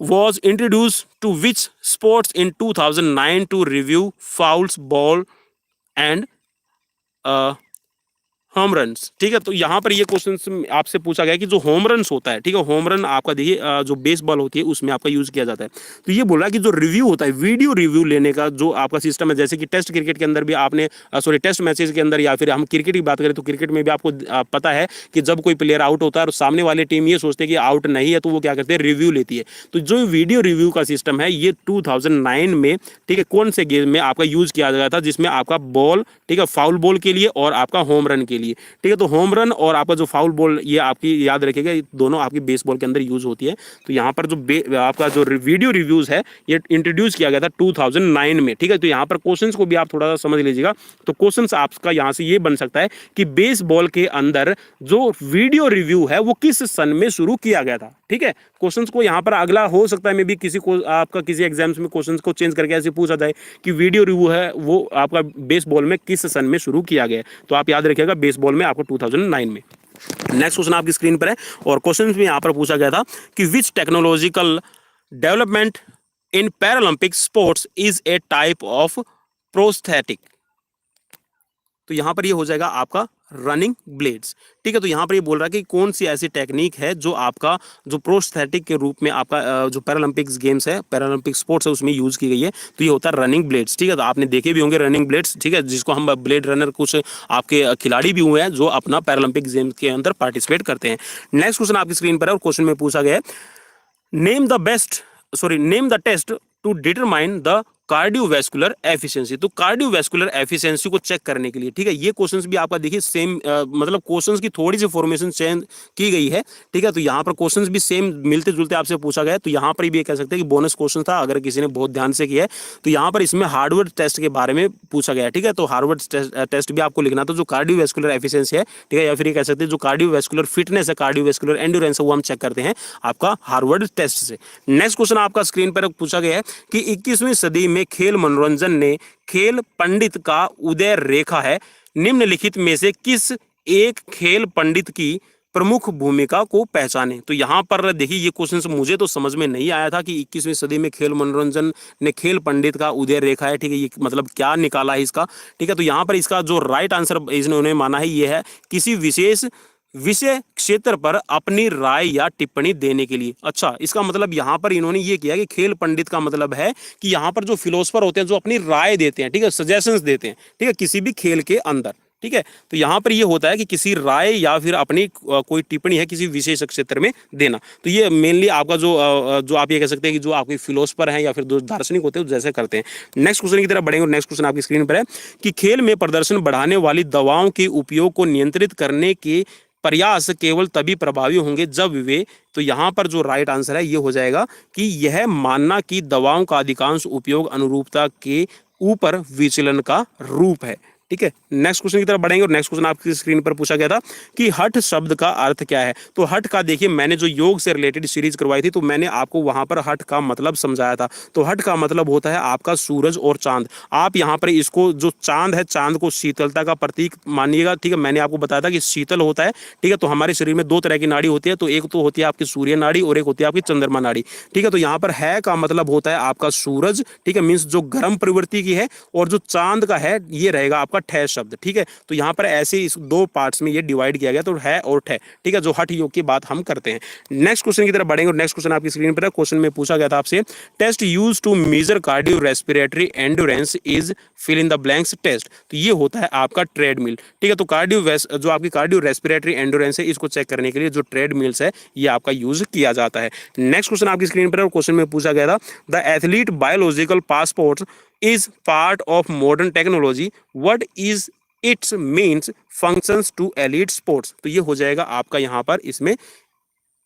was introduced to which sports in 2009 to review fouls, ball and home runs, ठीक है। तो यहाँ पर ये क्वेश्चन आपसे पूछा गया है कि जो होम रन्स होता है, ठीक है, होम रन आपका देखिए जो बेस बॉल होती है उसमें आपका यूज किया जाता है। तो ये बोल रहा है कि जो रिव्यू होता है, वीडियो रिव्यू लेने का जो आपका सिस्टम है, जैसे कि टेस्ट क्रिकेट के अंदर भी आपने सॉरी टेस्ट मैचेस के अंदर, या फिर हम क्रिकेट की बात करें तो क्रिकेट में भी आपको पता है कि जब कोई प्लेयर आउट होता है और सामने वाली टीम ये सोचते हैं कि आउट नहीं है, तो वो क्या करते हैं, रिव्यू लेती है। तो जो वीडियो रिव्यू का सिस्टम है ये 2009 में, ठीक है, कौन से गेम में आपका यूज किया गया था, जिसमें आपका बॉल, ठीक है, फाउल बॉल के लिए और आपका होम रन के लिए, ठीक है। तो होम रन और आपका जो फाउल बॉल, ये आपकी याद रखिएगा, दोनों आपकी बेसबॉल के अंदर यूज होती है। तो यहाँ पर जो आपका जो वीडियो रिव्यूज है ये इंट्रोड्यूस किया गया था 2009 में, ठीक है। तो यहाँ पर क्वेश्चंस को भी आप थोड़ा सा समझ लीजिएगा। तो क्वेश्चंस आपका यहाँ से ये बन सकता है कि बेसबॉल के अंदर जो वीडियो रिव्यू है वो किस सन में शुरू किया गया था, ठीक है। क्वेश्चंस को यहाँ पर अगला हो सकता है मे भी किसी को आपका किसी एग्जाम्स में क्वेश्चंस को चेंज करके ऐसे पूछा जाए कि वीडियो रिव्यू है वो आपका बेसबॉल में किस सन में शुरू किया गया। तो आप याद रखिएगा बेसबॉल में आपको 2009 में। नेक्स्ट क्वेश्चन आपकी स्क्रीन पर है और क्वेश्चन में यहाँ पर पूछा गया था कि which technological development in Paralympic sports is a type of prosthetic. तो यहां पर ये हो जाएगा आपका रनिंग ब्लेड्स, ठीक है। तो यहां पर ये बोल रहा है कि कौन सी ऐसी टेक्निक है जो आपका जो प्रोस्थेटिक के रूप में आपका जो पैरालंपिक्स गेम्स है, पैरालंपिक स्पोर्ट्स है, उसमें यूज की गई है। तो ये होता है रनिंग ब्लेड्स, ठीक है। तो आपने देखे भी होंगे रनिंग ब्लेड्स, ठीक है, जिसको हम ब्लेड रनर, कुछ आपके खिलाड़ी भी हुए हैं जो अपना पैरालंपिक गेम्स के अंदर पार्टिसिपेट करते हैं। नेक्स्ट क्वेश्चन आपकी स्क्रीन पर है और क्वेश्चन में पूछा गया है name the test to determine the cardiovascular efficiency. तो कार्डियोवैस्कुलर एफिशिएंसी को चेक करने के लिए, ठीक है, ये क्वेश्चंस भी आपका देखिए सेम मतलब क्वेश्चंस की थोड़ी सी फॉर्मेशन चेंज की गई है, ठीक है। तो यहाँ पर क्वेश्चंस भी सेम मिलते जुलते आपसे पूछा गया है। तो यहाँ पर भी ये कह सकते हैं कि बोनस क्वेश्चन था अगर किसी ने बहुत ध्यान से किया है। तो यहाँ पर इसमें हार्वर्ड टेस्ट के बारे में पूछा गया है, ठीक है। तो हार्वर्ड टेस्ट भी आपको लिखना था, जो कार्डियोवैस्कुलर एफिशिएंसी है, ठीक है, या फिर ये कह सकते हैं जो कार्डियोवैस्कुलर फिटनेस है, कार्डियोवैस्कुलर एंड्योरेंस है, वो हम चेक करते हैं आपका हार्वर्ड टेस्ट से। नेक्स्ट क्वेश्चन आपका स्क्रीन पर पूछा गया है कि 21वीं सदी में खेल मनोरंजन ने खेल पंडित का उदय रेखा है, निम्नलिखित में से किस एक खेल पंडित की प्रमुख भूमिका को पहचाने। तो यहां पर देखिए ये क्वेश्चन मुझे तो समझ में नहीं आया था कि 21वीं सदी में खेल मनोरंजन ने खेल पंडित का उदय रेखा है, ठीक है, ये मतलब क्या निकाला है इसका, ठीक है। तो यहां पर इसका जो राइट आंसर इन्होंने माना है ये है किसी विशेष विषय क्षेत्र पर अपनी राय या टिप्पणी देने के लिए। अच्छा, इसका मतलब यहां पर इन्होंने ये किया कि खेल पंडित का मतलब है कि यहां पर जो फिलोसफर होते हैं जो अपनी राय देते हैं, ठीक है, सजेशंस देते हैं, ठीक है, किसी भी खेल के अंदर, ठीक है। तो यहां पर ये होता है कि किसी राय या फिर अपनी कोई टिप्पणी है किसी विशेष क्षेत्र में देना। तो ये मेनली आपका जो आप ये कह सकते हैं कि जो आपके फिलोसफर हैं या फिर जो दार्शनिक होते हैं जैसे करते हैं। नेक्स्ट क्वेश्चन की तरफ बढ़ेंगे और नेक्स्ट क्वेश्चन आपकी स्क्रीन पर है कि खेल में प्रदर्शन बढ़ाने वाली दवाओं के उपयोग को नियंत्रित करने के प्रयास केवल तभी प्रभावी होंगे जब वे, तो यहां पर जो राइट आंसर है ये हो जाएगा कि यह मानना कि दवाओं का अधिकांश उपयोग अनुरूपता के ऊपर विचलन का रूप है, ठीक है। नेक्स्ट क्वेश्चन की तरफ बढ़ेंगे और नेक्स्ट क्वेश्चन आपकी स्क्रीन पर पूछा गया था कि हठ शब्द का अर्थ क्या है। तो हठ का देखिए मैंने जो योग से रिलेटेड सीरीज करवाई थी तो मैंने आपको वहां पर हठ का मतलब समझाया था। तो हठ का मतलब होता है आपका सूरज और चांद। आप यहाँ पर इसको जो चांद है, चांद को शीतलता का प्रतीक मानिएगा, ठीक है। मैंने आपको बताया था कि शीतल होता है, ठीक है। तो हमारे शरीर में दो तरह की नाड़ी होती है, तो एक तो होती है आपकी सूर्य नाड़ी और एक होती है आपकी चंद्रमा नाड़ी, ठीक है। तो यहाँ पर है का मतलब होता है आपका सूरज, ठीक है, मीन्स जो गर्म प्रवृत्ति की है, और जो चांद का है ये रहेगा आपका ठह शब्द, ठीक है। तो यहाँ पर ऐसे इस दो पार्ट्स में ये डिवाइड किया गया, तो है और ठह, ठीक है, जो हठ योग की बात हम करते हैं। नेक्स्ट क्वेश्चन की तरफ बढ़ेंगे और नेक्स्ट क्वेश्चन आपकी स्क्रीन पर है। क्वेश्चन में पूछा गया था आपसे test use to measure cardio respiratory endurance is fill in the blanks test. तो ये होता है आपका ट्रेडमिल, ठीक है। तो जो आपकी कार्डियो रेस्पिरेटरी एंड्योरेंस है इसको चेक करने के लिए जो ट्रेडमिल्स है ये आपका यूज किया जाता है। नेक्स्ट क्वेश्चन आपकी स्क्रीन पर है और क्वेश्चन में पूछा गया था the athlete biological passport is part of modern technology, what is its means functions to elite sports. तो ये हो जाएगा आपका यहाँ पर इसमें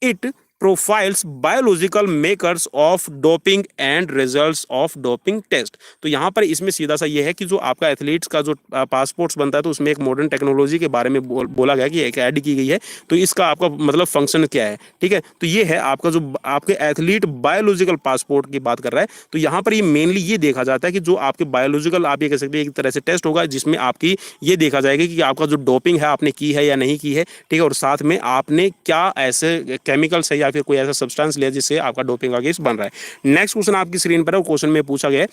it profiles biological makers of doping and results of doping test. तो यहाँ पर इसमें सीधा सा ये है कि जो आपका एथलीट्स का जो पासपोर्ट्स बनता है तो उसमें एक मॉडर्न टेक्नोलॉजी के बारे में बोला गया कि एक ऐड की गई है, तो इसका आपका मतलब फंक्शन क्या है, ठीक है। तो ये है आपका जो आपके एथलीट बायोलॉजिकल पासपोर्ट की बात कर रहा है। तो यहाँ पर ये मेनली ये देखा जाता है कि जो आपके बायोलॉजिकल आप ये कह सकते हैं एक तरह से टेस्ट होगा जिसमें आपकी ये देखा जाएगा कि आपका जो डोपिंग है आपने की है या नहीं की है, ठीक है, और साथ में आपने क्या ऐसे केमिकल्स है या फिर कोई ऐसा सब्सटेंस लिया जिससे आपका डोपिंग का केस बन रहा है। नेक्स्ट क्वेश्चन आपकी स्क्रीन पर है और क्वेश्चन में पूछा गया है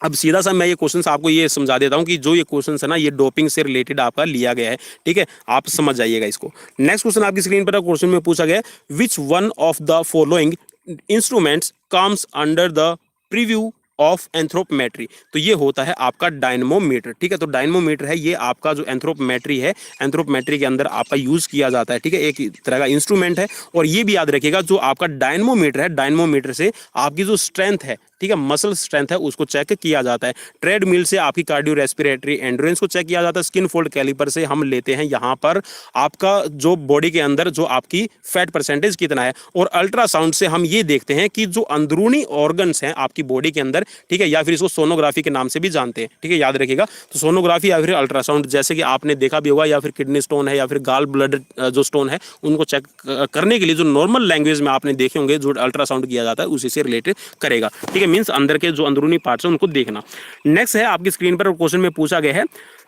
अब सीधा सा मैं ये क्वेश्चन आपको ये समझा देता हूँ कि जो ये क्वेश्चन है ना, ये डोपिंग से रिलेटेड आपका लिया गया है, ठीक है, आप समझ जाइएगा इसको। नेक्स्ट क्वेश्चन आपकी स्क्रीन पर क्वेश्चन में पूछा गया, which one of the following instruments comes under the preview of anthropometry. तो ये होता है आपका डायनमोमीटर, ठीक है। तो डायनमोमीटर है ये आपका जो एंथ्रोपोमेट्री है, एंथ्रोपोमेट्री के अंदर आपका यूज किया जाता है, ठीक है, एक तरह का इंस्ट्रूमेंट है। और ये भी याद रखिएगा, जो आपका डायनमोमीटर है, डायनमोमीटर से आपकी जो स्ट्रेंथ है, ठीक है, मसल स्ट्रेंथ है, उसको चेक किया जाता है। ट्रेडमिल से आपकी कार्डियो रेस्पिरेटरी एंड्योरेंस को चेक किया जाता है। स्किन फोल्ड कैलिपर से हम लेते हैं यहाँ पर आपका जो बॉडी के अंदर जो आपकी फैट परसेंटेज कितना है। और अल्ट्रासाउंड से हम ये देखते हैं कि जो अंदरूनी ऑर्गन्स हैं आपकी बॉडी के अंदर, ठीक है, या फिर इसको सोनोग्राफी के नाम से भी जानते हैं, ठीक है, याद रखिएगा। तो सोनोग्राफी या फिर अल्ट्रासाउंड, जैसे कि आपने देखा भी होगा, या फिर किडनी स्टोन है या फिर गाल ब्लड जो स्टोन है, उनको चेक करने के लिए जो नॉर्मल लैंग्वेज में आपने देखे होंगे जो अल्ट्रासाउंड किया जाता है, उसी से रिलेटेड करेगा, ठीक है। मींस अंदर के जो अंदरूनी पार्ट्स हैं उनको देखना। नेक्स्ट है आपकी स्क्रीन पर क्वेश्चन में पूछा गया है,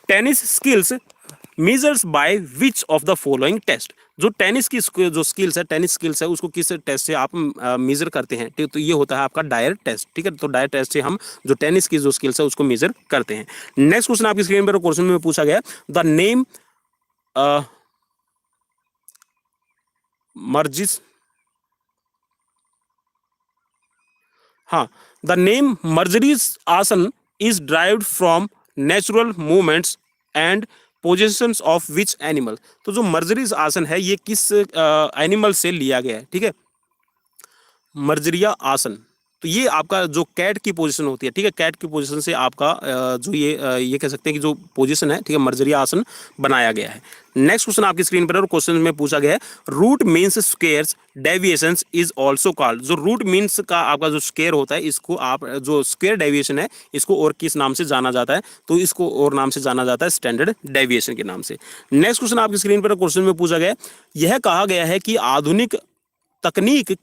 tennis skills measures by which of the following test. जो टेनिस की जो स्किल्स है, टेनिस स्किल्स है, उसको किस टेस्ट से आप मेजर करते हैं, ठीक। तो ये होता है आपका डायर टेस्ट, ठीक है। तो डायर टेस्ट से हम जो टेनिस की जो स्किल्स है उसको मेजर करते हैं। नेक्स्ट क्वेश्चन आपकी स्क्रीन पर क्वेश्चन में पूछा गया, द नेम मर्जिस, हाँ, द नेम मर्जरीज आसन is derived from natural movements and positions of which animal. तो जो मर्जरीज आसन है ये किस एनिमल से लिया गया है, ठीक है, मर्जरिया आसन। तो ये आपका जो कैट की पोजीशन होती है, ठीक है, कैट की पोजीशन से आपका जो ये कह सकते हैं कि जो पोजीशन है, ठीक है, मर्जरिया आसन बनाया गया है। नेक्स्ट क्वेश्चन आपकी स्क्रीन पर और क्वेश्चन में पूछा गया है, root means squares deviations is also called. जो रूट मीन्स का आपका जो स्क्वायर होता है, इसको आप जो स्क्वायर डेविएशन है, इसको और किस नाम से जाना जाता है, तो इसको और नाम से जाना जाता है स्टैंडर्ड डेविएशन के नाम से। नेक्स्ट क्वेश्चन आपकी स्क्रीन पर क्वेश्चन में पूछा गया है, यह कहा गया है कि आधुनिक तकनीक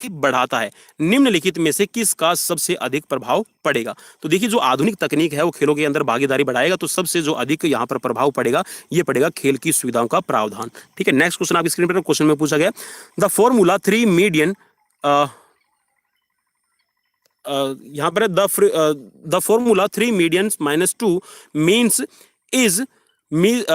बढ़ाता है, निम्नलिखित में से किसका सबसे अधिक प्रभाव पड़ेगा। तो देखिए, जो आधुनिक तकनीक है वो खेलों के अंदर भागीदारी बढ़ाएगा, तो सबसे जो अधिक यहाँ पर प्रभाव पड़ेगा ये पड़ेगा खेल की सुविधाओं का प्रावधान, ठीक है। नेक्स्ट क्वेश्चन आपकी स्क्रीन पर क्वेश्चन में पूछा गया, द फॉर्मूला 3 मीडियन, यहाँ पर the formula 3 median -2 means is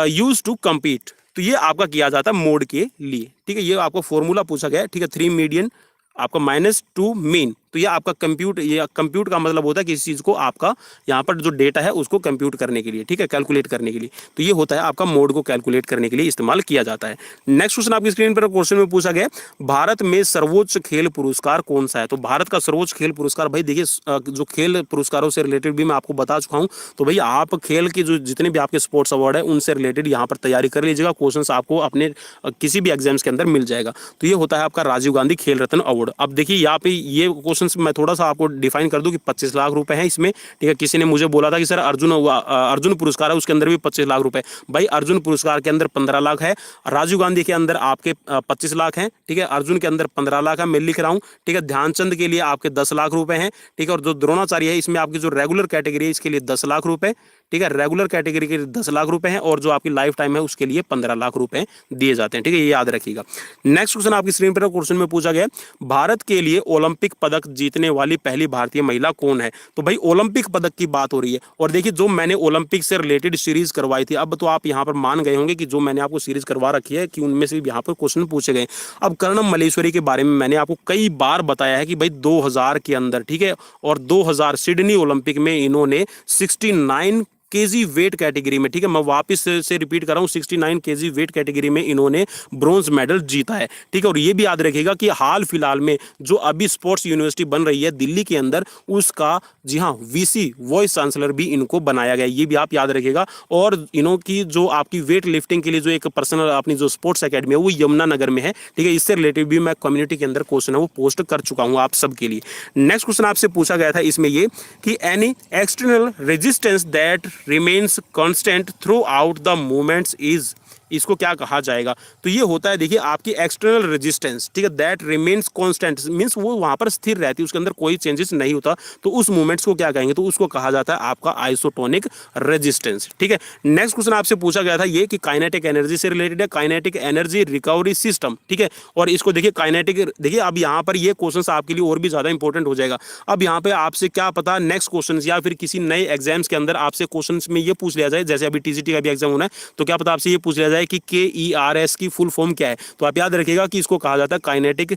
use to compete. तो ये आपका किया जाता है मोड के लिए, ठीक है, ये आपको फॉर्मूला पूछा गया है, ठीक है। 3 मीडियन आपका -2 मीन, तो ये आपका कंप्यूट, ये कंप्यूट का मतलब होता है किसी चीज को आपका यहाँ पर जो डेटा है उसको कंप्यूट करने के लिए, ठीक है, कैलकुलेट करने के लिए। तो ये होता है आपका मोड को कैलकुलेट करने के लिए इस्तेमाल किया जाता है। नेक्स्ट क्वेश्चन आपकी स्क्रीन पर क्वेश्चन में पूछा गया, भारत में सर्वोच्च खेल पुरस्कार कौन सा है। तो भारत का सर्वोच्च खेल पुरस्कार, भाई देखिए, जो खेल पुरस्कारों से रिलेटेड भी मैं आपको बता चुका हूँ। तो भाई आप खेल की जो जितने भी आपके स्पोर्ट्स अवार्ड है उनसे रिलेटेड यहाँ पर तैयारी कर लीजिएगा, क्वेश्चन आपको अपने किसी भी एग्जाम्स के अंदर मिल जाएगा। तो ये होता है आपका राजीव गांधी खेल रत्न अवार्ड। अब देखिए यहाँ पे ये क्वेश्चन मैं थोड़ा सा आपको डिफाइन कर दूं कि 25 लाख रुपए हैं इसमें, ठीक है। किसी ने मुझे बोला था कि सर अर्जुन पुरस्कार है उसके अंदर भी 25 लाख रुपए। भाई अर्जुन पुरस्कार के अंदर 15 लाख है, राजीव गांधी के अंदर आपके 25 लाख हैं, ठीक है, अर्जुन के अंदर 15 लाख है, मैं लिख रहा हूं, ठीक है। ध्यानचंद के लिए आपके 10 लाख रुपए हैं, ठीक है। और जो द्रोणाचार्य है इसमें आपकी जो रेगुलर कैटेगरी है इसके लिए 10 लाख रुपए, ठीक है, रेगुलर कैटेगरी के 10 लाख रुपए हैं, और जो आपकी लाइफ टाइम है उसके लिए 15 लाख रुपए दिए जाते हैं, ठीक है, ये याद रखिएगा। नेक्स्ट क्वेश्चन आपकी स्क्रीन पर क्वेश्चन में पूछा गया, भारत के लिए ओलंपिक पदक जीतने वाली पहली भारतीय महिला कौन है। तो भाई ओलंपिक पदक की बात हो रही है, और देखिए जो मैंने ओलंपिक से रिलेटेड सीरीज करवाई थी, अब तो आप यहाँ पर मान गए होंगे कि जो मैंने आपको सीरीज करवा रखी है कि उनमें से यहाँ पर क्वेश्चन पूछे गए। अब कर्णम मल्लेश्वरी के बारे में मैंने आपको कई बार बताया है कि भाई 2000 के अंदर, ठीक है, और 2000 सिडनी ओलंपिक में इन्होंने 69 केजी वेट कैटेगरी में, ठीक है, मैं वापस से रिपीट कर रहा हूँ, 69 केजी वेट कैटेगरी में इन्होंने ब्रॉन्ज मेडल जीता है, ठीक है। और ये भी याद रखिएगा कि हाल फिलहाल में जो अभी स्पोर्ट्स यूनिवर्सिटी बन रही है दिल्ली के अंदर, उसका जी हाँ वीसी वाइस चांसलर भी इनको बनाया गया, ये भी आप याद रखिएगा। और इन्हों की जो आपकी वेट लिफ्टिंग के लिए जो एक पर्सनल अपनी जो स्पोर्ट्स अकेडमी है वो यमुनानगर में है, ठीक है। इससे रिलेटेड भी मैं कम्युनिटी के अंदर क्वेश्चन है वो पोस्ट कर चुका हूँ आप सबके लिए। नेक्स्ट क्वेश्चन आपसे पूछा गया था इसमें ये कि any external resistance that remains constant throughout the movements is इसको क्या कहा जाएगा? तो ये होता है देखिए आपकी एक्सटर्नल रेजिस्टेंस, ठीक है, दैट रिमेन्स कांस्टेंट, मींस वो वहां पर स्थिर रहती है, उसके अंदर कोई चेंजेस नहीं होता, तो उस मूवमेंट्स को क्या कहेंगे? तो उसको कहा जाता है आपका आइसोटोनिक रेजिस्टेंस, ठीक है। नेक्स्ट क्वेश्चन आपसे पूछा गया था ये कि काइनेटिक एनर्जी से रिलेटेड है, काइनेटिक एनर्जी रिकवरी सिस्टम, ठीक है। और इसको देखिए काइनेटिक, देखिए अब यहाँ पर ये क्वेश्चन आपके लिए और भी ज्यादा इंपॉर्टेंट हो जाएगा। अब यहाँ पे आपसे क्या पता नेक्स्ट क्वेश्चन या फिर किसी नए एग्जाम्स के अंदर आपसे क्वेश्चन में ये पूछ लिया जाए, जैसे अभी टीजीटी का भी एग्जाम होना है, तो क्या पता आपसे ये पूछ लिया जाए कि KERS की फुल फॉर्म क्या है? तो आप याद रखिएगा कि इसको कहा जाता है काइनेटिक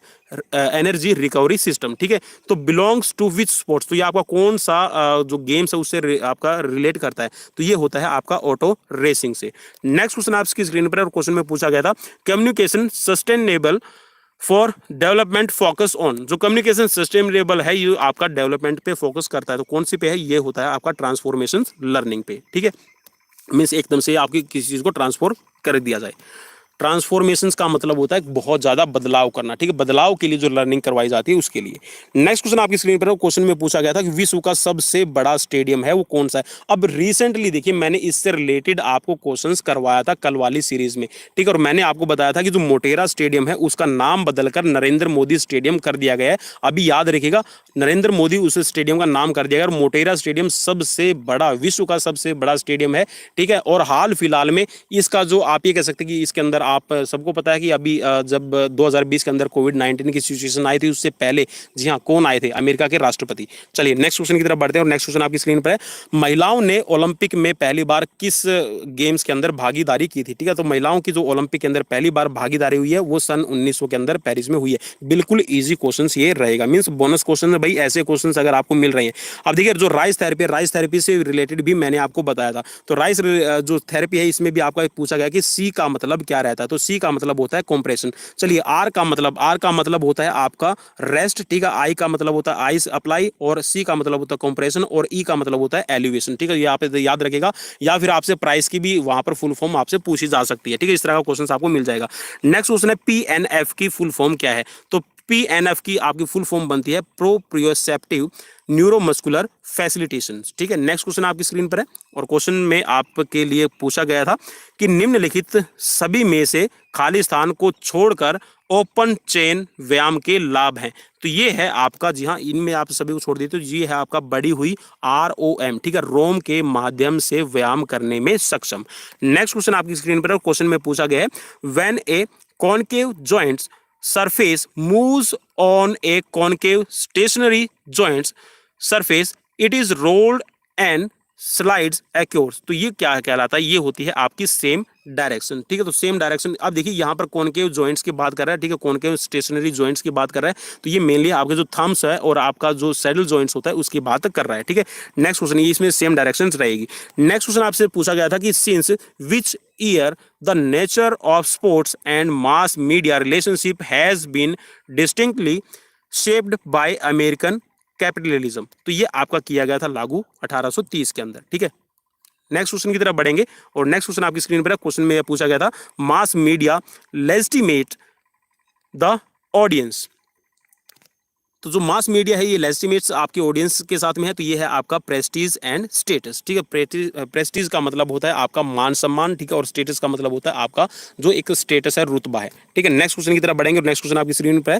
एनर्जी रिकवरी सिस्टम, ठीक है। तो बिलोंग्स टू विच स्पोर्ट्स, तो ये आपका कौन सा जो गेम्स है उससे आपका रिलेट करता है? तो ये होता है आपका ऑटो रेसिंग से। नेक्स्ट क्वेश्चन आपकी स्क्रीन पर, और क्वेश्चन में पूछा गया था communication sustainable for development focus on, जो कम्युनिकेशन सस्टेनेबल है ये आपका डेवलपमेंट पे फोकस करता है, तो कौन सी पे है? ये होता है आपका ट्रांसफॉर्मेशन लर्निंग पे, ठीक है। मीन्स एकदम से आपकी किसी चीज को ट्रांसफॉर्म कर दिया जाए। ट्रांसफॉर्मेशंस का मतलब होता है बहुत ज्यादा बदलाव करना, ठीक है, बदलाव के लिए जो लर्निंग करवाई जाती है उसके लिए। नेक्स्ट क्वेश्चन आपकी स्क्रीन पर है, क्वेश्चन में पूछा गया था कि विश्व का सबसे बड़ा स्टेडियम है वो कौन सा है? अब रिसेंटली देखिए मैंने इससे रिलेटेड आपको क्वेश्चंस करवाया था कल वाली सीरीज में, ठीक है, और मैंने आपको बताया था कि जो मोटेरा स्टेडियम है उसका नाम बदलकर नरेंद्र मोदी स्टेडियम कर दिया गया है। अभी याद रखिएगा नरेंद्र मोदी उस स्टेडियम का नाम कर दिया गया, और मोटेरा स्टेडियम सबसे बड़ा, विश्व का सबसे बड़ा स्टेडियम है, ठीक है। और हाल फिलहाल में इसका जो आप ये कह सकते हैं कि इसके अंदर आप सबको पता है कि अभी जब 2020 के अंदर कोविड-19 की सिचुएशन आई थी उससे पहले, जी हाँ, कौन आए थे? अमेरिका के राष्ट्रपति। चलिए नेक्स्ट क्वेश्चन की तरफ बढ़ते हैं, और नेक्स्ट क्वेश्चन आपकी स्क्रीन पर है, महिलाओं ने ओलंपिक में पहली बार किस गेम्स के अंदर भागीदारी की थी? ठीक है, तो महिलाओं की जो ओलंपिक के अंदर पहली बार भागीदारी हुई है वो सन 1900 के अंदर पेरिस में हुई है। बिल्कुल ईजी क्वेश्चन ये रहेगा, मीन्स बोनस क्वेश्चन है भाई, ऐसे क्वेश्चन अगर आपको मिल रहे हैं। अब देखिए जो राइस थेरेपी से रिलेटेड भी मैंने आपको बताया था, तो राइस जो थेरेपी है इसमें भी आपका पूछा गया कि सी का मतलब क्या रहता है? तो सी का मतलब होता है कंप्रेशन। चलिए आर का मतलब होता है आपका रेस्ट, ठीक है, आई का मतलब होता है आइस अप्लाई, और सी का मतलब होता है कंप्रेशन, और ई का मतलब होता है एलिवेशन, ठीक है, ये आप याद रखेगा। या फिर आपसे प्राइस की भी वहां पर फुल फॉर्म आपसे पूछी जा सकती है, ठीक है, इस तरह का क्वेश्चन आपको मिल जाएगा। नेक्स्ट क्वेश्चन है PNF की फुल फॉर्म क्या है? तो PNF की आपकी फुल फॉर्म बनती है प्रोप्रियोसेप्टिव न्यूरोमस्कुलर फैसिलिटेशन, ठीक है। नेक्स्ट क्वेश्चन आपकी स्क्रीन पर है, और क्वेश्चन में आपके लिए पूछा गया था कि निम्नलिखित सभी में से खाली स्थान को छोड़कर ओपन चेन व्यायाम के लाभ हैं। तो ये है आपका, जी हाँ, इनमें आप सभी को छोड़ देते तो ये है आपका बढ़ी हुई ROM, ठीक है, रोम के माध्यम से व्यायाम करने में सक्षम। नेक्स्ट क्वेश्चन आपकी स्क्रीन पर है, क्वेश्चन में पूछा गया है when A concave joints surface moves on a concave stationary joints surface it is rolled and slides across, तो ये क्या कहलाता है? ये होती है आपकी सेम डायरेक्शन, ठीक है। तो सेम डायरेक्शन, अब देखिए यहाँ पर कॉनकेव जॉइंट्स की बात कर रहा है, ठीक है, कॉनकेव स्टेशनरी जॉइंट्स की बात कर रहा है, तो ये मेनली आपके जो थम्स है और आपका जो सैडल जॉइंट्स होता है उसकी बात कर रहा है, ठीक है। नेक्स्ट क्वेश्चन, ये इसमें सेम डायरेक्शन रहेगी। नेक्स्ट क्वेश्चन आपसे पूछा गया था कि since which year the nature of sports and mass media relationship has been distinctly shaped by American capitalism, तो ये आपका किया गया था लागू 1830 के अंदर, ठीक है। नेक्स्ट क्वेश्चन की तरफ बढ़ेंगे, और नेक्स्ट क्वेश्चन आपकी स्क्रीन पर है, क्वेश्चन में पूछा गया था mass media legitimate the audience, तो जो मास मीडिया है ये लेजिटिमेट्स आपके ऑडियंस के साथ में है, तो ये है आपका प्रेस्टीज एंड स्टेटस, ठीक है। प्रेस्टीज का मतलब होता है आपका मान सम्मान, ठीक है, और स्टेटस का मतलब होता है आपका जो एक स्टेटस है, रुतबा है, ठीक है। नेक्स्ट क्वेश्चन की तरफ बढ़ेंगे, और नेक्स्ट क्वेश्चन आपकी स्क्रीन पर है,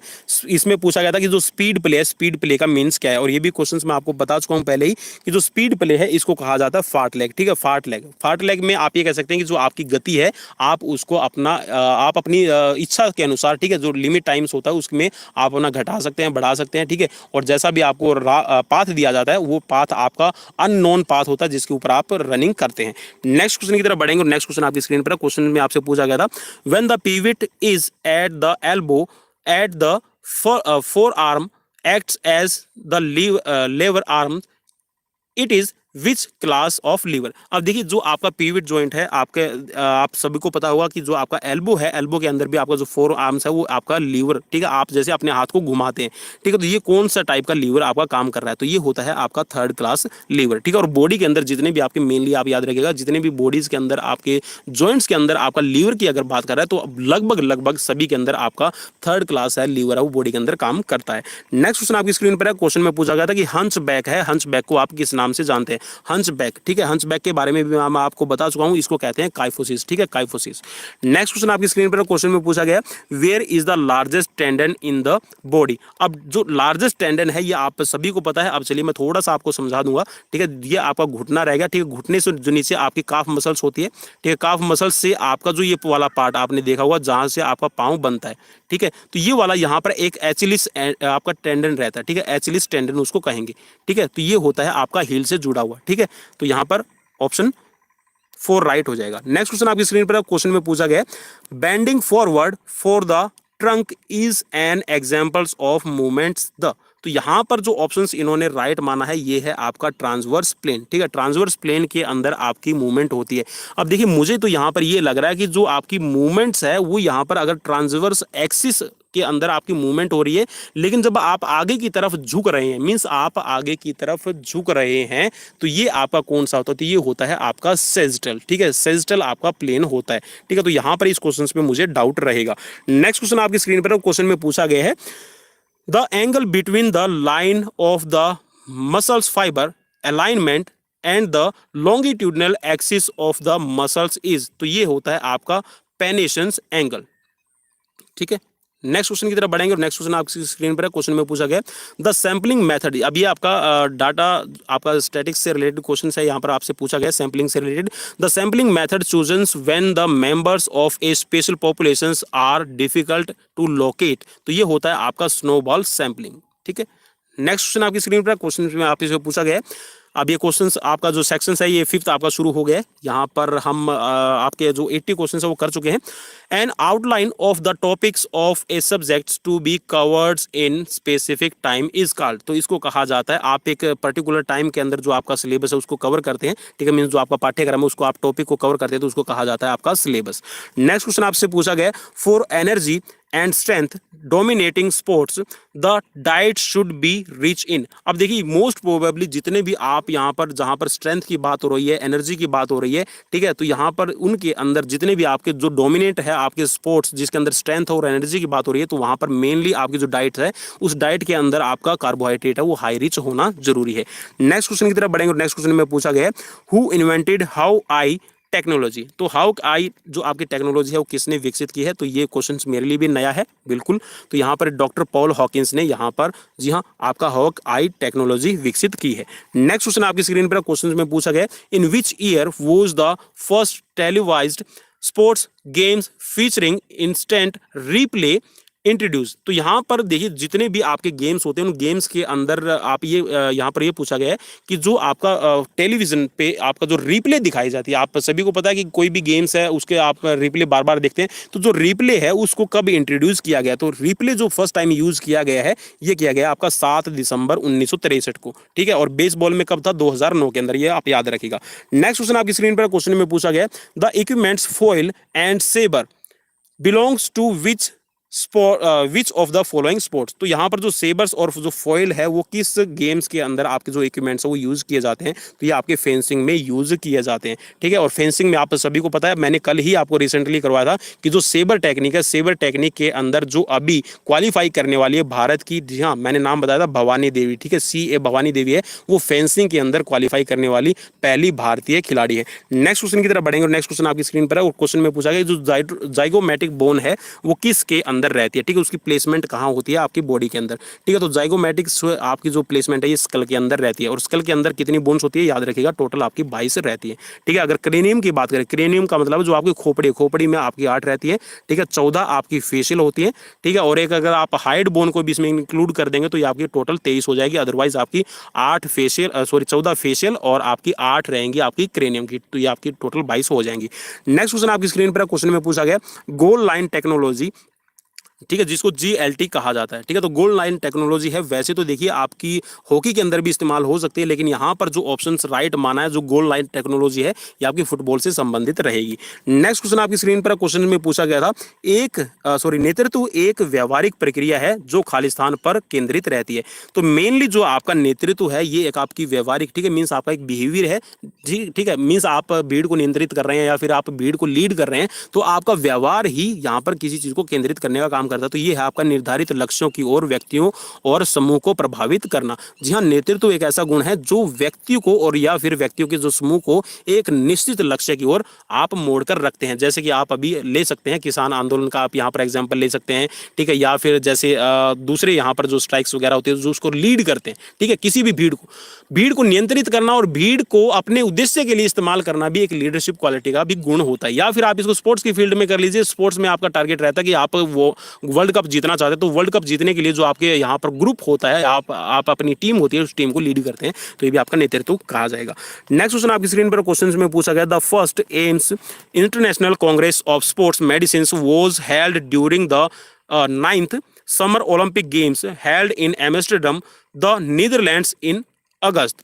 इसमें पूछा गया था कि जो स्पीड प्ले है, स्पीड प्ले का मीन्स क्या है? और ये भी क्वेश्चन मैं आपको बता चुका हूँ पहले ही कि जो स्पीड प्ले है इसको कहा जाता है फाट लेग, ठीक है, फाट लेग में आप ये कह सकते हैं कि जो आपकी गति है आप उसको आप अपनी इच्छा के अनुसार, ठीक है, जो लिमिट टाइम्स होता है उसमें आप अपना घटा सकते हैं, बढ़ा सकते हैं, ठीक है। और जैसा भी आपको पाथ दिया जाता है वो पाथ आपका अननोन पाथ होता है जिसके ऊपर आप रनिंग करते हैं। नेक्स्ट क्वेश्चन की तरफ बढ़ेंगे, और नेक्स्ट क्वेश्चन आपकी स्क्रीन पर है, क्वेश्चन में आपसे पूछा गया था when the pivot is at the elbow at the forearm acts as the lever arm it is which class of lever. अब देखिए जो आपका पिवट जॉइंट है आपके, आप सभी को पता होगा कि जो आपका एल्बो है, एल्बो के अंदर भी आपका जो फोर आर्म्स है वो आपका लीवर, ठीक है, आप जैसे अपने हाथ को घुमाते हैं, ठीक है, तो ये कौन सा टाइप का लीवर आपका काम कर रहा है? तो ये होता है आपका थर्ड क्लास लीवर, ठीक है। और बॉडी के अंदर जितने भी आपके, मेनली आप याद रखिएगा, जितने भी बॉडीज के अंदर आपके जॉइंट्स के अंदर आपका लीवर की अगर बात कर रहा है तो लगभग सभी के अंदर आपका थर्ड क्लास है लीवर है वो बॉडी के अंदर काम करता है। नेक्स्ट क्वेश्चन आपकी स्क्रीन पर है, क्वेश्चन में पूछा गया था कि हंच बैक है, हंच बैक को आप किस नाम से जानते हैं? हंचबैक, ठीक है, हंचबैक के बारे में भी मैं आपको बता चुका हूं, इसको कहते हैं काइफोसिस, ठीक है, काइफोसिस। नेक्स्ट क्वेश्चन आपकी स्क्रीन पर क्वेश्चन में पूछा गया, where is the largest tendon in the body. अब जो लार्जेस्ट टेंडन है ये आप सभी को पता है। अब चलिए मैं थोड़ा सा आपको समझा दूंगा, ठीक है। ये आपका घुटना रहेगा, ठीक है, घुटने से जो नीचे आपकी काफ मसल्स होती है, ठीक है, काफ मसल्स से आपका जो ये वाला पार्ट आपने देखा होगा जहां से आपका पांव बनता है, ठीक है, तो ये वाला यहाँ पर एक एचिलिस आपका टेंडन रहता है, ठीक है, एचिलिस टेंडन उसको कहेंगे, ठीक है, तो ये होता है आपका हील से जुड़ा हुआ, ठीक है, तो यहाँ पर ऑप्शन 4 राइट हो जाएगा। नेक्स्ट क्वेश्चन आपकी स्क्रीन पर क्वेश्चन में पूछा गया, bending forward for the trunk is an examples of movements the. तो यहां पर जो ऑप्शंस इन्होंने राइट माना है ये है आपका ट्रांसवर्स प्लेन, ठीक है, ट्रांसवर्स प्लेन के अंदर आपकी मूवमेंट होती है। अब देखिए मुझे तो यहां पर ये लग रहा है कि जो आपकी मूवमेंट्स है वो यहां पर अगर ट्रांसवर्स एक्सिस के अंदर आपकी मूवमेंट हो रही है, लेकिन जब आप आगे की तरफ झुक रहे हैं, मींस आप आगे की तरफ झुक रहे हैं, तो ये आपका कौन सा होता है, तो ये होता है आपका सेजिटल, ठीक है, सेजिटल आपका प्लेन होता है, ठीक है, तो यहां पर इस क्वेश्चन में मुझे डाउट रहेगा। नेक्स्ट क्वेश्चन आपकी स्क्रीन पर क्वेश्चन में पूछा गया है, the angle between the line of the muscles fibre alignment and the longitudinal axis of the muscles is. तो ये होता है आपका पेनेशंस एंगल, ठीक है। नेक्स्ट क्वेश्चन की तरफ बढ़ेंगे और नेक्स्ट क्वेश्चन आपकी स्क्रीन पर है, क्वेश्चन में पूछा गया द सैम्पलिंग मेथड। अब ये आपका डाटा आपका स्टैटिक्स से रिलेटेड क्वेश्चन है, यहाँ पर आपसे पूछा गया सैम्पलिंग से related, the sampling method chosen when the members of a special populations are difficult to locate. तो ये होता है आपका स्नोबॉल सैम्पलिंग, ठीक है। नेक्स्ट क्वेश्चन आपकी स्क्रीन पर क्वेश्चन में आपसे पूछा गया, अब ये क्वेश्चंस आपका जो सेक्शन है ये 5th आपका शुरू हो गया है। यहाँ पर हम आपके जो 80 क्वेश्चन है वो कर चुके हैं। An outline of the topics of a subjects to be covered in specific time is called. तो इसको कहा जाता है, आप एक पर्टिकुलर टाइम के अंदर जो आपका सिलेबस है उसको कवर करते हैं, ठीक है, मीन्स जो आपका पाठ्यक्रम है उसको आप टॉपिक को कवर करते हैं तो उसको कहा जाता है आपका सिलेबस। नेक्स्ट क्वेश्चन आपसे पूछा गया, for energy and strength dominating sports the diet should be rich in. अब देखिए मोस्ट प्रोबेबली जितने भी आप यहाँ पर जहाँ पर स्ट्रेंथ की बात हो रही है, एनर्जी की बात हो रही है, ठीक है, तो यहाँ पर उनके अंदर जितने भी आपके जो डोमिनेट है आपके स्पोर्ट्स जिसके अंदर स्ट्रेंथ और एनर्जी की बात हो रही है, तो वहाँ पर मेनली आपकी जो डाइट है उस डाइट के अंदर आपका कार्बोहाइड्रेट है वो हाई रिच होना जरूरी है। नेक्स्ट क्वेश्चन की तरफ बढ़ेंगे और नेक्स्ट क्वेश्चन में पूछा गया, who invented how I technology. तो हाउ आई जो आपकी टेक्नोलॉजी है वो किसने विकसित की है, तो ये क्वेश्चन मेरे लिए भी नया है बिल्कुल। तो यहाँ पर डॉक्टर पॉल हॉकिंस ने यहाँ पर जी हाँ आपका हॉक आई टेक्नोलॉजी विकसित की है। नेक्स्ट क्वेश्चन आपकी स्क्रीन पर क्वेश्चन में पूछा गया, in which year was the first televised sports games featuring instant replay introduce. तो यहाँ पर देखिए जितने भी आपके गेम्स होते हैं उन गेम्स के अंदर आप ये यहाँ पर ये पूछा गया है कि जो आपका टेलीविजन पे आपका जो रिप्ले दिखाई जाती है, आप सभी को पता है कि कोई भी गेम्स है उसके आप रिप्ले बार बार देखते हैं, तो जो रिप्ले है उसको कब इंट्रोड्यूस किया गया। तो रिप्ले जो फर्स्ट टाइम यूज किया गया है ये किया गया आपका 7 दिसंबर 1963 को, ठीक है, और बेसबॉल में कब था 2009 के अंदर, ये आप याद रखिएगा। नेक्स्ट क्वेश्चन आपकी स्क्रीन पर क्वेश्चन में पूछा गया, the equipments foil and sabre belongs to which which of the following sports. तो यहाँ पर जो सेबर्स और जो फॉइल है वो किस गेम्स के अंदर आपके जो इक्विपमेंट्स है वो यूज किए जाते हैं, तो ये आपके फेंसिंग में यूज किए जाते हैं, ठीक है। और फेंसिंग में आप सभी को पता है, मैंने कल ही आपको रिसेंटली करवाया था कि जो सेबर टेक्निक है, सेबर टेक्निक के अंदर जो अभी क्वालिफाई करने वाली है भारत की, जी हाँ मैंने नाम बताया था भवानी देवी, ठीक है, CA भवानी देवी है, वो फेंसिंग के अंदर क्वालिफाई करने वाली पहली भारतीय खिलाड़ी है। नेक्स्ट क्वेश्चन की तरफ बढ़ेंगे और नेक्स्ट क्वेश्चन आपकी स्क्रीन पर है और क्वेश्चन में पूछा गया जो जाइगोमैटिक बोन है वो किसके अंदर रहती है, ठीक है, उसकी प्लेसमेंट कहाँ होती है आपकी बॉडी के अंदर, ठीक है। तो जाइगोमैटिक्स आपकी जो प्लेसमेंट है ये स्कल के अंदर रहती है और स्कल के अंदर कितनी बोन्स होती है याद रखिएगा, टोटल आपकी 22 रहती है, ठीक है। अगर क्रेनियम की बात करें, क्रेनियम का मतलब जो आपकी खोपड़ी में आपकी 8 रहती है, ठीक है, 14 आपकी फेशियल होती है, ठीक है, और एक अगर आप हाइड बोन को भी इसमें इंक्लूड कर देंगे तो ये आपकी टोटल 23 हो जाएगी। अदरवाइज आपकी 14 फेशियल और आपकी 8 रहेंगी आपकी क्रेनियम की, तो ये आपकी टोटल 22 हो जाएंगी। नेक्स्ट क्वेश्चन आपकी स्क्रीन पर क्वेश्चन में पूछा गया, गोल लाइन टेक्नोलॉजी, ठीक है, जिसको GLT कहा जाता है, ठीक है। तो गोल लाइन टेक्नोलॉजी है, वैसे तो देखिए आपकी हॉकी के अंदर भी इस्तेमाल हो सकती है, लेकिन यहाँ पर जो ऑप्शंस राइट माना है जो गोल लाइन टेक्नोलॉजी है ये आपकी फुटबॉल से संबंधित रहेगी। नेक्स्ट क्वेश्चन आपकी स्क्रीन पर क्वेश्चन में पूछा गया था, नेतृत्व एक व्यवहारिक प्रक्रिया है जो खाली स्थान पर केंद्रित रहती है। तो मेनली जो आपका नेतृत्व है ये एक आपकी व्यवहारिक, ठीक है, मीन्स आपका एक बिहेवियर है जी, ठीक है, मीन्स आप भीड़ को नियंत्रित कर रहे हैं या फिर आप भीड़ को लीड कर रहे हैं, तो आपका व्यवहार ही यहाँ पर किसी चीज को केंद्रित करने का काम करता है। तो ये है आपका निर्धारित लक्ष्यों की ओर व्यक्तियों और समूह को प्रभावित करना। जी हाँ, नेतृत्व एक ऐसा गुण है जो व्यक्ति को और या फिर व्यक्तियों के जो समूह को एक निश्चित लक्ष्य की ओर आप मोड़कर रखते हैं। जैसे कि आप अभी ले सकते हैं किसान आंदोलन का आप यहाँ पर एग्जाम्पल ले सकते हैं, ठीक है, या फिर जैसे दूसरे यहाँ पर जो स्ट्राइक्स वगैरह होती है जो उसको लीड करते हैं, ठीक है, किसी भी भीड़ को नियंत्रित करना और भीड़ को अपने उद्देश्य के लिए इस्तेमाल करना भी एक लीडरशिप क्वालिटी का भी गुण होता है। या फिर आप इसको स्पोर्ट्स की फील्ड में कर लीजिए। स्पोर्ट्स में आपका टारगेट रहता है कि आप वो वर्ल्ड कप जीतना चाहते हैं, तो वर्ल्ड कप जीतने के लिए जो आपके यहाँ पर ग्रुप होता है, आप अपनी टीम होती है, उस टीम को लीड करते हैं, तो ये भी आपका नेतृत्व कहा जाएगा। नेक्स्ट क्वेश्चन आपकी स्क्रीन पर क्वेश्चन में पूछा गया, the first AIMS international congress of sports medicine was held during the 9th summer Olympic games held in Amsterdam the Netherlands in August.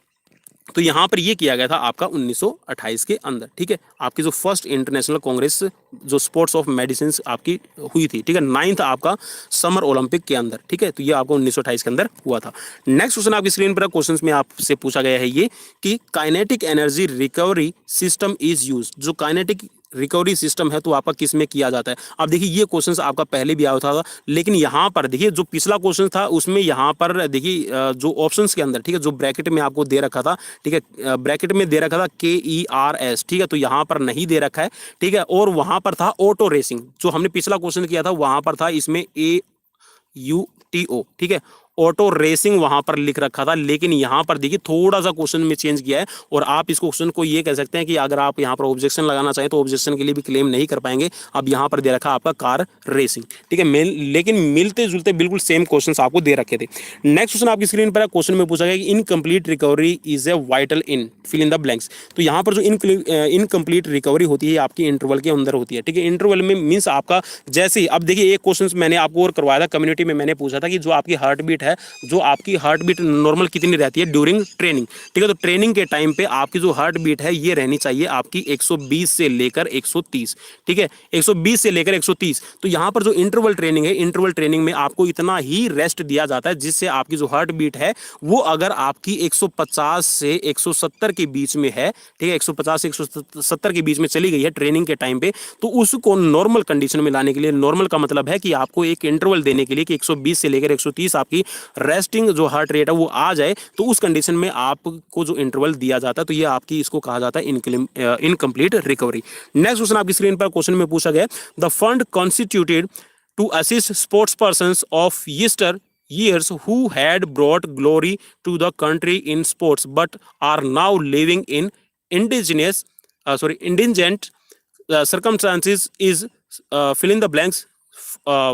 तो यहाँ पर ये किया गया था आपका 1928 के अंदर, ठीक है। आपकी जो फर्स्ट इंटरनेशनल कांग्रेस जो स्पोर्ट्स ऑफ मेडिसिन आपकी हुई थी, ठीक है, 9th आपका समर ओलंपिक के अंदर, ठीक है। तो ये आपको 1928 के अंदर हुआ था। नेक्स्ट क्वेश्चन आपकी स्क्रीन पर क्वेश्चन में आपसे पूछा गया है ये कि kinetic energy recovery system is use. जो काइनेटिक रिकवरी सिस्टम है तो आपका किस में किया जाता है। अब देखिए ये क्वेश्चन आपका पहले भी आया था, लेकिन यहाँ पर देखिए जो पिछला क्वेश्चन था उसमें यहाँ पर देखिए जो ऑप्शंस के अंदर, ठीक है, जो ब्रैकेट में आपको दे रखा था, ठीक है, ब्रैकेट में दे रखा था KERS, ठीक है, तो यहाँ पर नहीं दे रखा है, ठीक है। और वहाँ पर था ऑटो रेसिंग, जो हमने पिछला क्वेश्चन किया था वहाँ पर था इसमें AUTO, ठीक है, ऑटो रेसिंग वहां पर लिख रखा था। लेकिन यहां पर देखिए थोड़ा सा क्वेश्चन में चेंज किया है और आप इस क्वेश्चन को ये कह सकते हैं कि अगर आप यहां पर ऑब्जेक्शन लगाना चाहें तो ऑब्जेक्शन के लिए भी क्लेम नहीं कर पाएंगे। अब यहां पर दे रखा आपका कार रेसिंग, ठीक है, लेकिन मिलते जुलते बिल्कुल सेम क्वेश्चन आपको दे रखे थे। नेक्स्ट क्वेश्चन आपकी स्क्रीन पर क्वेश्चन में पूछा गया कि incomplete recovery is a vital in fill in the blanks. तो यहाँ पर जो इनकम्प्लीट रिकवरी होती है आपकी इंटरवल के अंदर होती है, ठीक है। इंटरवल में मीन्स आपका जैसे अब देखिए एक क्वेश्चन मैंने आपको और करवाया था कम्युनिटी में, मैंने पूछा था कि जो आपकी हार्ट बीट है, जो आपकी हार्ट बीट नॉर्मल कितनी रहती है ड्यूरिंग ट्रेनिंग, ठीक है। तो ट्रेनिंग के टाइम पे आपकी जो हार्ट बीट है ये रहनी चाहिए आपकी 120 से लेकर 130, ठीक है, 120 से लेकर 130। तो यहाँ पर जो इंटरवल ट्रेनिंग है, इंटरवल ट्रेनिंग में आपको इतना ही रेस्ट दिया जाता है जिससे आपकी जो हार्ट बीट है वो अगर आपकी 150 से 170 के बीच में है, ठीक है, 150 से 170 के बीच में चली गई है ट्रेनिंग के टाइम पे, तो उसको नॉर्मल कंडीशन में लाने के लिए, नॉर्मल का मतलब है कि आपको एक इंटरवल देने के लिए कि 120 से लेकर 130 आपकी रेस्टिंग जो हार्ट रेट है वो आ जाए, तो उस कंडीशन में आपको जो इंटरवल दिया जाता है तो ये आपकी इसको कहा जाता है इनकम्प्लीट रिकवरी। नेक्स्ट क्वेश्चन आपकी स्क्रीन पर क्वेश्चन में पूछा गया, the fund constituted to assist sports persons of yester years who had brought glory to the country in sports but are now living in indigent circumstances is fill in the blanks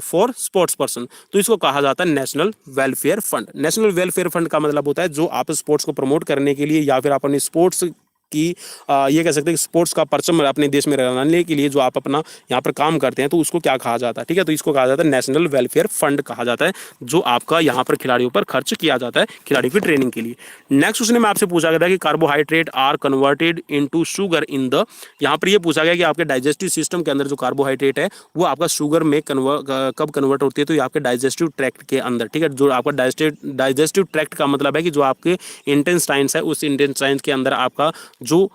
for sports person. तो इसको कहा जाता है national welfare fund. National welfare fund का मतलब होता है जो आप स्पोर्ट्स को प्रमोट करने के लिए या फिर आप अपने स्पोर्ट्स कि ये कह सकते हैं कि स्पोर्ट्स का परचम अपने देश में रहने के लिए जो आप अपना यहाँ पर काम करते हैं तो उसको क्या कहा जाता है, ठीक है। तो इसको कहा जाता है नेशनल वेलफेयर फंड कहा जाता है, जो आपका यहाँ पर खिलाड़ियों पर खर्च किया जाता है खिलाड़ियों की ट्रेनिंग के लिए। नेक्स्ट क्वेश्चन में आपसे पूछा गया था कि carbohydrate are converted into sugar in the, यहाँ पर ये पूछा गया कि आपके डाइजेस्टिव सिस्टम के अंदर जो कार्बोहाइड्रेट है वो आपका शुगर में कब कन्वर्ट होती है, तो ये आपके डाइजेस्टिव ट्रैक्ट के अंदर, ठीक है। जो आपका डाइजेस्टिव ट्रैक्ट का मतलब है कि जो आपके इंटेस्टाइन्स है उस इंटेस्टाइन्स के अंदर आपका जो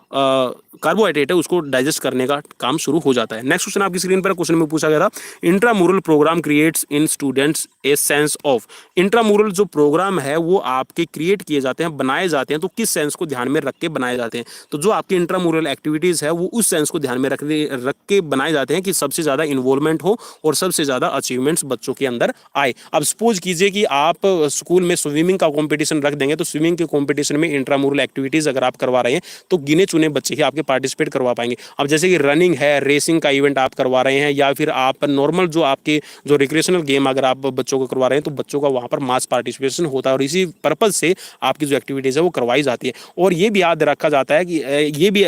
कार्बोहाइड्रेट है उसको डाइजेस्ट करने का काम शुरू हो जाता है। नेक्स्ट क्वेश्चन आपकी स्क्रीन पर क्वेश्चन में पूछा गया था, intramural programme creates in students a sense of. Intramural जो प्रोग्राम है वो आपके क्रिएट किए जाते हैं, बनाए जाते हैं, तो किस सेंस को ध्यान में रख के बनाए जाते हैं। तो जो आपकी इंट्रामुरल एक्टिविटीज है वो उस सेंस को ध्यान में रख के बनाए जाते हैं कि सबसे ज्यादा इन्वॉल्वमेंट हो और सबसे ज्यादा अचीवमेंट्स बच्चों के अंदर आए। अब सपोज कीजिए कि आप स्कूल में स्विमिंग का कॉम्पिटिशन रख देंगे, तो स्विमिंग के कॉम्पिटिशन में इंट्रामुरल एक्टिविटीज अगर आप करवा रहे हैं तो गिने चुने बच्चे ही आपके पार्टिसिपेट करवा पाएंगे। अब जैसे कि रनिंग है, रेसिंग का इवेंट आप करवा रहे हैं, या फिर आप नॉर्मल जो आपके जो रिक्रिएशनल गेम अगर आप बच्चों को करवा रहे हैं तो बच्चों का वहां पर मास पार्टिसिपेशन होता है और इसी पर्पज से आपकी जो एक्टिविटीज है वो करवाई जाती है। और ये भी याद रखा जाता है कि ये भी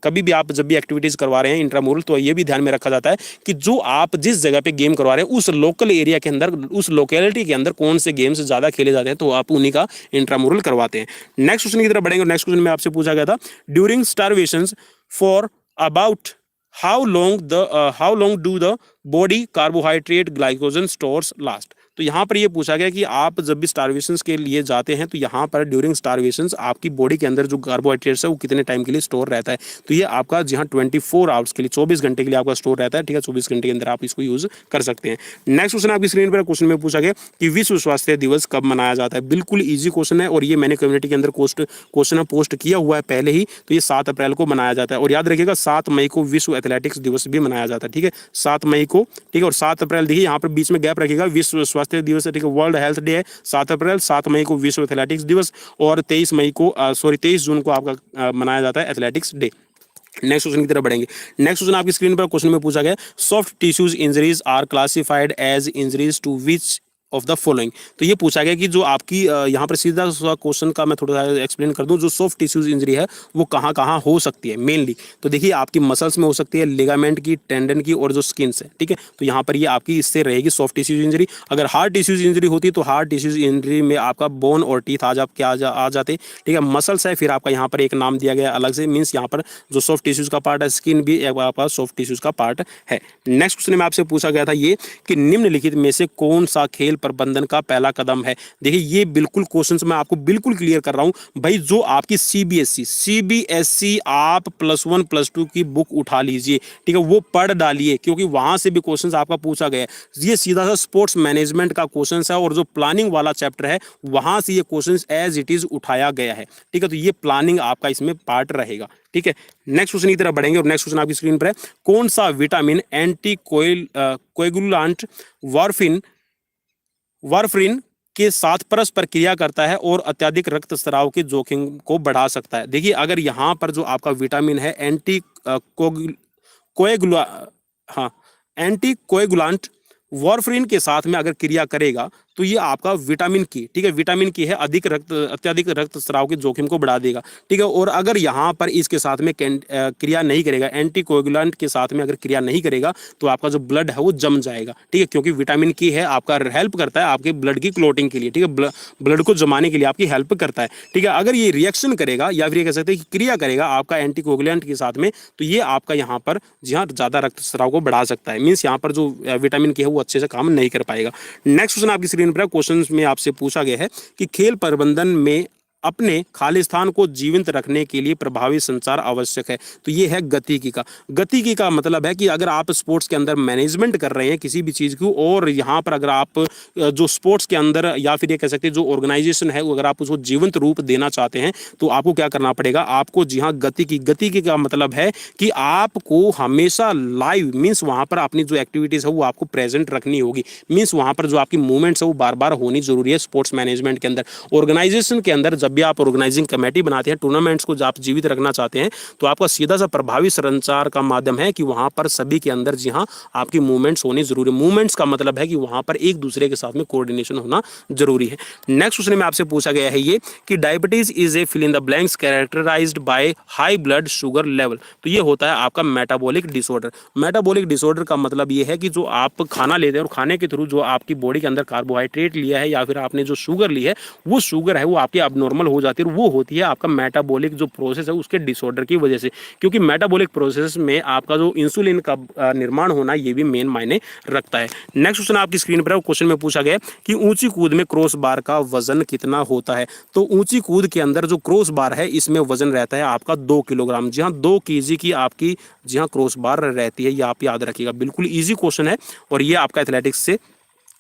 कभी भी आप जब भी एक्टिविटीज करवा रहे हैं इंट्रामुरल तो ये भी ध्यान में रखा जाता है कि जो आप जिस जगह पे गेम करवा रहे हैं उस लोकल एरिया के अंदर, उस लोकेलिटी के अंदर कौन से गेम्स ज्यादा खेले जाते हैं तो आप उन्हीं का इंट्रामुरल करवाते हैं। नेक्स्ट क्वेश्चन की तरफ बढ़ेंगे। नेक्स्ट क्वेश्चन में आपसे पूछा गया था, during starvations for about how long do the body carbohydrate glycogen stores last। तो यहाँ पर ये पूछा गया कि आप जब भी स्टारवेशंस के लिए जाते हैं तो यहाँ पर ड्यूरिंग स्टारवेशंस आपकी बॉडी के अंदर जो कार्बोहाइड्रेट्स है वो कितने टाइम के लिए स्टोर रहता है। तो ये आपका जी हाँ 24 आवर्स के लिए, 24 घंटे के लिए आपका स्टोर रहता है, ठीक है। 24 घंटे के अंदर आप इसको यूज कर सकते हैं। नेक्स्ट क्वेश्चन आपकी स्क्रीन पर, क्वेश्चन में पूछा गया कि विश्व स्वास्थ्य दिवस कब मनाया जाता है। बिल्कुल ईजी क्वेश्चन है और ये मैंने कम्युनिटी के अंदर क्वेश्चन पोस्ट किया हुआ है पहले ही। तो ये 7 अप्रैल को मनाया जाता है और याद रखिएगा 7 मई को विश्व एथलेटिक्स दिवस भी मनाया जाता है, ठीक है। 7 मई को, ठीक है। और 7 अप्रैल देखिए यहाँ पर बीच में गैप रखिएगा, विश्व स्वास्थ्य दिवस है, ठीक है। वर्ल्ड हेल्थ डे है 7 अप्रैल, 7 मई को विश्व एथलेटिक्स दिवस और 23 जून को आपका मनाया जाता है एथलेटिक्स डे। नेक्स्ट क्वेश्चन की तरफ बढ़ेंगे। नेक्स्ट क्वेश्चन आपकी स्क्रीन पर क्वेश्चन में पूछा गया soft tissues injuries are classified as injuries to which of the following. तो ये पूछा गया कि जो आपकी यहाँ पर सीधा सा क्वेश्चन का मैं थोड़ा सा एक्सप्लेन कर दूं, जो सॉफ्ट टिश्यूज इंजरी है वो कहाँ कहाँ हो सकती है मेनली। तो देखिए आपकी मसल्स में हो सकती है, लिगामेंट की, टेंडन की और जो स्किन से, ठीक है। तो यहाँ पर ये आपकी इससे रहेगी सॉफ्ट टिश्यूज इंजरी। अगर हार्ड टिश्यूज इंजरी होती तो हार्ड टिश्यूज इंजरी में आपका बोन और टीथ आ जाते, ठीक है। मसल्स है, फिर आपका यहाँ पर एक नाम दिया गया अलग से, मीन्स यहाँ पर जो सॉफ्ट टिश्यूज का पार्ट है, स्किन भी आपका सॉफ्ट टिश्यूज का पार्ट है। नेक्स्ट क्वेश्चन में आपसे पूछा गया था ये कि निम्नलिखित में से कौन सा खेल प्रबंधन का पहला कदम है। देखिए ये बिल्कुल क्वेश्चंस मैं आपको बिल्कुल क्लियर कर रहा हूं भाई। जो आपकी सीबीएसई आप +1 +2 की बुक उठा लीजिए, ठीक है, वो पढ़ डालिए क्योंकि वहां से भी क्वेश्चंस आपका पूछा गया है। ये सीधा सा स्पोर्ट्स मैनेजमेंट का क्वेश्चंस है और जो प्लानिंग वाला चैप्टर है वहां से ये क्वेश्चंस एज इट इज उठाया गया है, ठीक है। तो ये प्लानिंग आपका इसमें पार्ट रहेगा, ठीक है। नेक्स्ट क्वेश्चन की तरफ बढ़ेंगे और नेक्स्ट क्वेश्चन आपकी स्क्रीन पर है कौन सा विटामिन एंटी कोएगुलेंट वारफरिन के साथ परस्पर क्रिया करता है और अत्यधिक रक्तस्राव के जोखिम को बढ़ा सकता है। देखिए अगर यहाँ पर जो आपका विटामिन है एंटी कोएगुलांट वारफरिन के साथ में अगर क्रिया करेगा तो ये आपका विटामिन की, ठीक है, विटामिन की है अत्यधिक रक्तस्राव के जोखिम को बढ़ा देगा, ठीक है। और अगर यहाँ पर इसके साथ में क्रिया नहीं करेगा, एंटीकोएगुलेंट के साथ में अगर क्रिया नहीं करेगा तो आपका जो ब्लड है वो जम जाएगा, ठीक है। क्योंकि विटामिन की है आपका हेल्प करता है आपके ब्लड की क्लोटिंग के लिए, ठीक है, ब्लड को जमाने के लिए आपकी हेल्प करता है, ठीक है। अगर ये रिएक्शन करेगा या फिर ये कह सकते हैं कि क्रिया करेगा आपका एंटीकोएगुलेंट के साथ में तो ये आपका यहाँ पर जी हाँ ज्यादा रक्तस्राव को बढ़ा सकता है। मीन्स यहाँ पर जो विटामिन की है वो अच्छे से काम नहीं कर पाएगा। नेक्स्ट क्वेश्चन आपकी स्क्रीन पर क्वेश्चन में आपसे पूछा गया है कि खेल प्रबंधन में अपने खालिस्तान को जीवित रखने के लिए प्रभावी संचार आवश्यक है। तो ये है गतिकी का। गतिकी का मतलब है कि अगर आप स्पोर्ट्स के अंदर मैनेजमेंट कर रहे हैं किसी भी चीज़ को और यहाँ पर अगर आप जो स्पोर्ट्स के अंदर या फिर ये कह सकते हैं जो ऑर्गेनाइजेशन है अगर आप उसको जीवंत रूप देना चाहते हैं तो आपको क्या करना पड़ेगा, आपको जी हाँ गतिकी का मतलब है कि आपको हमेशा लाइव मीन्स वहाँ पर अपनी जो एक्टिविटीज़ है वो आपको प्रेजेंट रखनी होगी। मीन्स वहाँ पर जो आपकी मूवमेंट्स है वो बार बार होनी जरूरी है स्पोर्ट्स मैनेजमेंट के अंदर। ऑर्गेनाइजेशन के अंदर जब भी आप ऑर्गेनाइजिंग कमेटी बनाते हैं, टूर्नामेंट्स को जब आप जीवित रखना चाहते हैं तो आपका सीधा सा प्रभावी संचार का माध्यम है कि वहां पर सभी के अंदर जी हां आपकी मूवमेंट्स होनी जरूरी है। मूवमेंट्स का मतलब है कि वहां पर एक दूसरे के साथ में कोऑर्डिनेशन होना जरूरी है। नेक्स्ट क्वेश्चन में आपसे पूछा गया है ये कि diabetes is a fill in the blanks characterized by high blood sugar level. तो ये होता है आपका मेटाबॉलिक डिसऑर्डर। मेटाबॉलिक डिसऑर्डर का मतलब ये है कि जो आप खाना लेते हैं और खाने के थ्रू जो आपकी बॉडी के अंदर कार्बोहाइड्रेट लिया है या फिर आपने जो शुगर ली है वो शुगर है वो आपकी अबनॉर्मल हो जाती है, वो होती है आपका मेटाबॉलिक जो प्रोसेस है उसके डिसऑर्डर की वजह से। क्योंकि मेटाबॉलिक प्रोसेस में आपका जो इंसुलिन का निर्माण होना ये भी मेन मायने रखता है। नेक्स्ट क्वेश्चन आपकी स्क्रीन पर है, क्वेश्चन में पूछा गया कि ऊंची कूद में क्रॉस बार का वजन कितना होता है। तो ऊंची कूद के अंदर जो क्रॉस बार है इसमें वजन रहता है आपका 2 किलोग्राम। जी हाँ 2 केजी की आपकी जी हाँ क्रॉस बार रहती है, ये आप याद रखिएगा। बिल्कुल ईजी क्वेश्चन है और ये आपका एथलेटिक्स से।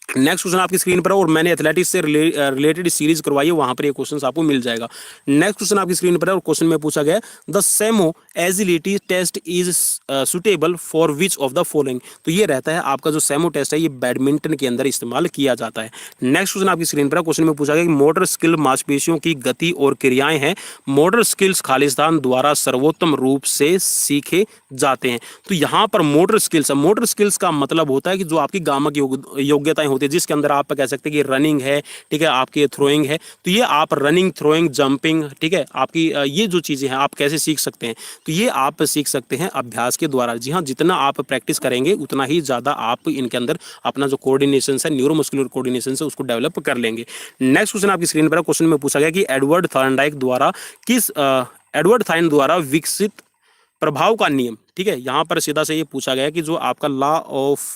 नेक्स्ट क्वेश्चन आपकी स्क्रीन पर है और मैंने एथलेटिक्स से रिलेटेड सीरीज करवाई है, वहां पर ये क्वेश्चन आपको मिल जाएगा। नेक्स्ट क्वेश्चन आपकी स्क्रीन पर है और क्वेश्चन में पूछा गया the SEMO agility test is suitable for which of the following. तो ये रहता है आपका जो सेमो टेस्ट है ये बैडमिंटन के अंदर इस्तेमाल किया जाता है। नेक्स्ट क्वेश्चन आपकी स्क्रीन पर है, क्वेश्चन में पूछा गया कि मोटर स्किल मांसपेशियों की गति और क्रियाएं हैं, मोटर स्किल्स खालिस्तान द्वारा सर्वोत्तम रूप से सीखे जाते हैं। तो यहाँ पर मोटर स्किल्स है, मोटर स्किल्स का मतलब होता है कि जो आपकी गामक योग्यताएं होती है जिसके अंदर आप कह सकते हैं कि रनिंग है, ठीक है, आपकी थ्रोइंग है। तो ये आप रनिंग, थ्रोइंग, जंपिंग, ठीक है, आपकी ये जो चीज़ें हैं आप कैसे सीख सकते हैं, तो ये आप सीख सकते हैं अभ्यास के द्वारा। जी हाँ जितना आप प्रैक्टिस करेंगे उतना ही ज़्यादा आप इनके अंदर अपना जो कोऑर्डिनेशन है, न्यूरोमस्कुलर कोऑर्डिनेशन है, उसको डेवलप कर लेंगे। नेक्स्ट क्वेश्चन आपकी स्क्रीन पर है, क्वेश्चन में पूछा गया कि एडवर्ड थायन द्वारा विकसित प्रभाव का नियम, ठीक है। यहाँ पर सीधा से ये पूछा गया कि जो आपका लॉ ऑफ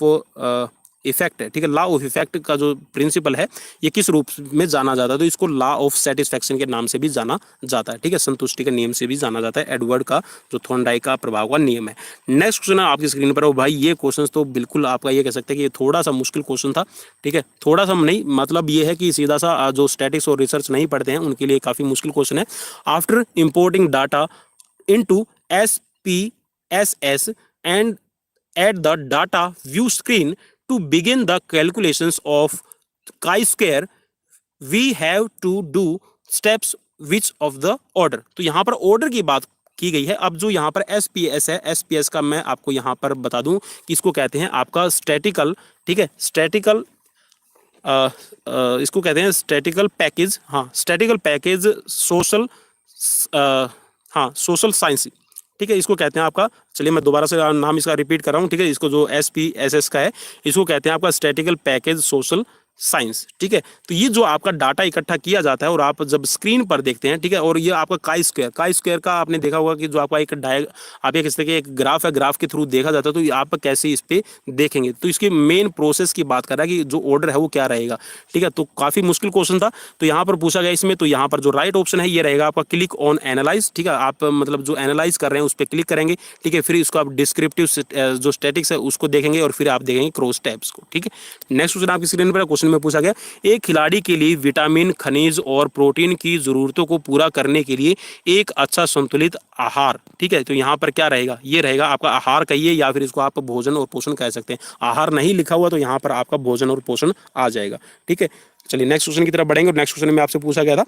इफेक्ट है, ठीक है, लॉ ऑफ इफेक्ट का जो प्रिंसिपल है ये किस रूप में जाना जाता है, तो इसको लॉ ऑफ सेटिस्फैक्शन के नाम से भी जाना जाता है, ठीक है, संतुष्टि के नियम से भी जाना जाता है, एडवर्ड का जो थॉर्नडाइक का प्रभाव का नियम है। नेक्स्ट क्वेश्चन है आपकी स्क्रीन पर, भाई ये क्वेश्चन तो बिल्कुल आपका ये कह सकते हैं कि ये थोड़ा सा मुश्किल क्वेश्चन था, ठीक है, थोड़ा सा नहीं, मतलब ये है कि सीधा सा जो स्टैटिक्स और रिसर्च नहीं पढ़ते हैं उनके लिए काफी मुश्किल क्वेश्चन है। After importing data into SPSS and at the data view screen to begin the calculations of chi-square, we have to do steps which of the order। तो यहाँ पर ऑर्डर की बात की गई है। अब जो यहाँ पर SPS है, SPS का मैं आपको यहाँ पर बता दूं कि इसको कहते हैं आपका स्टैटिकल, ठीक है, स्टैटिकल इसको कहते हैं स्टैटिकल पैकेज, हाँ स्टैटिकल पैकेज सोशल, हाँ सोशल साइंस, ठीक है, इसको कहते हैं आपका, चलिए मैं दोबारा से नाम इसका रिपीट कर रहा हूँ, ठीक है, इसको जो SPSS का है इसको कहते हैं आपका स्टैटिकल पैकेज सोशल साइंस, ठीक है। तो ये जो आपका डाटा इकट्ठा किया जाता है और आप जब स्क्रीन पर देखते हैं, ठीक है, और ये आपका काई स्क्वायर का आपने देखा होगा कि जो आपका एक आप एक इस तरह के एक ग्राफ है, ग्राफ के थ्रू देखा जाता है, तो आप कैसे इस पे देखेंगे, तो इसकी मेन प्रोसेस की बात कर रहा है कि जो ऑर्डर है वो क्या रहेगा, ठीक है। तो काफी मुश्किल क्वेश्चन था, तो यहाँ पर पूछा गया इसमें, तो यहाँ पर जो राइट ऑप्शन है ये रहेगा आपका क्लिक ऑन एनालाइज, ठीक है, आप मतलब जो एनालाइज कर रहे हैं उस पर क्लिक करेंगे, ठीक है, फिर इसको आप डिस्क्रिप्टिव जो स्टैटिक्स है उसको देखेंगे और फिर आप देखेंगे क्रॉस टैब्स को, ठीक है। नेक्स्ट क्वेश्चन आपकी स्क्रीन पर क्वेश्चन में पूछा गया, एक खिलाड़ी के लिए विटामिन, खनिज और प्रोटीन की जरूरतों को पूरा करने के लिए एक अच्छा संतुलित आहार, ठीक है, तो यहाँ पर क्या रहेगा, ये रहेगा आपका आहार कहिए या फिर इसको आप भोजन और पोषण कह सकते हैं। आहार नहीं लिखा हुआ तो यहाँ पर आपका भोजन और पोषण आ जाएगा, ठीक है। चलिए नेक्स्ट क्वेश्चन की तरफ बढ़ेंगे और नेक्स्ट क्वेश्चन में आपसे पूछा गया था,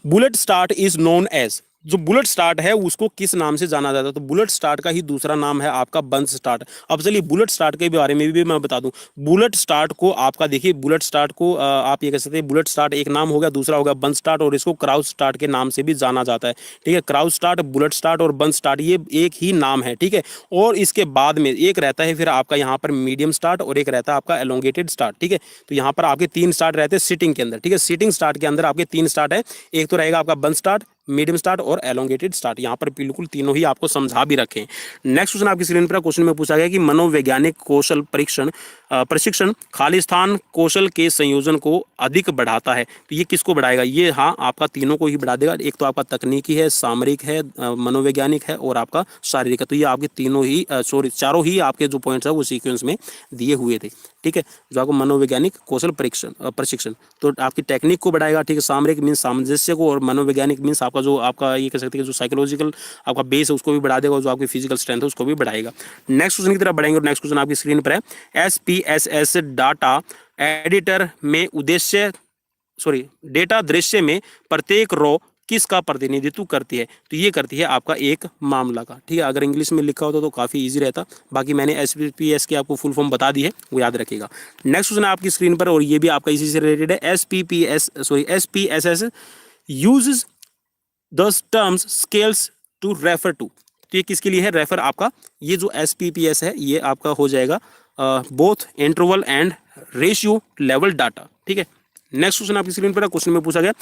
bullet start is known as, जो बुलेट स्टार्ट है उसको किस नाम से जाना जाता है, तो बुलेट स्टार्ट का ही दूसरा नाम है आपका बंद स्टार्ट। अब चलिए बुलेट स्टार्ट के बारे में भी मैं बता दूं, बुलेट स्टार्ट को आपका देखिए, बुलेट स्टार्ट को आप ये कह सकते हैं, बुलेट स्टार्ट एक नाम हो गया, दूसरा हो गया बंद स्टार्ट, और इसको क्राउच स्टार्ट के नाम से भी जाना जाता है, ठीक है। क्राउच स्टार्ट, बुलेट स्टार्ट और बंद स्टार्ट ये एक ही नाम है, ठीक है। और इसके बाद में एक रहता है फिर आपका यहाँ पर मीडियम स्टार्ट और एक रहता है आपका एलोंगेटेड स्टार्ट, ठीक है। तो यहाँ पर आपके 3 स्टार्ट रहते हैं सिटिंग के अंदर, ठीक है, सिटिंग स्टार्ट के अंदर आपके 3 स्टार्ट है, एक तो रहेगा आपका बंद स्टार्ट, मीडियम स्टार्ट और एलोंगेटेड स्टार्ट, यहाँ पर बिल्कुल तीनों ही आपको समझा भी रखें। नेक्स्ट क्वेश्चन आपकी स्क्रीन पर क्वेश्चन में पूछा गया कि मनोवैज्ञानिक कौशल प्रशिक्षण खालिस्तान कौशल के संयोजन को अधिक बढ़ाता है, तो ये किसको बढ़ाएगा, ये हाँ आपका तीनों को ही बढ़ा देगा, एक तो आपका तकनीकी है, सामरिक है, मनोवैज्ञानिक है और आपका शारीरिक है, तो ये आपके तीनों ही चारों ही आपके जो पॉइंट्स है वो सीक्वेंस में दिए हुए थे, ठीक है। जो आपको मनोवैज्ञानिक कौशल प्रशिक्षण तो आपकी टेक्निक को बढ़ाएगा, ठीक है, सामरिक मीन्स सामंजस्य को, और मनोवैज्ञानिक मीन्स आपका जो आपका ये कह सकते हैं जो साइकोलॉजिकल आपका बेस है उसको भी बढ़ा देगा, और जो आपकी फिजिकल स्ट्रेंथ है उसको भी बढ़ाएगा। नेक्स्ट क्वेश्चन की तरफ बढ़ेंगे और नेक्स्ट क्वेश्चन आपकी स्क्रीन पर है, SPSS डाटा एडिटर में डेटा दृश्य में प्रत्येक रो किसका प्रतिनिधित्व करती है, तो ये करती है आपका एक मामला का, ठीक है। अगर इंग्लिश में लिखा होता तो काफ़ी इजी रहता, बाकी मैंने SPSS की आपको फुल फॉर्म बता दी है, वो याद रखिएगा। नेक्स्ट क्वेश्चन आपकी स्क्रीन पर और ये भी आपका इसी से रिलेटेड है, SPSS uses the terms scales to refer to, तो ये किसके लिए है, रेफर आपका ये जो SPSS है ये आपका हो जाएगा both interval and ratio level data, ठीक है। नेक्स्ट क्वेश्चन आपकी स्क्रीन पर है, क्वेश्चन में पूछा गया,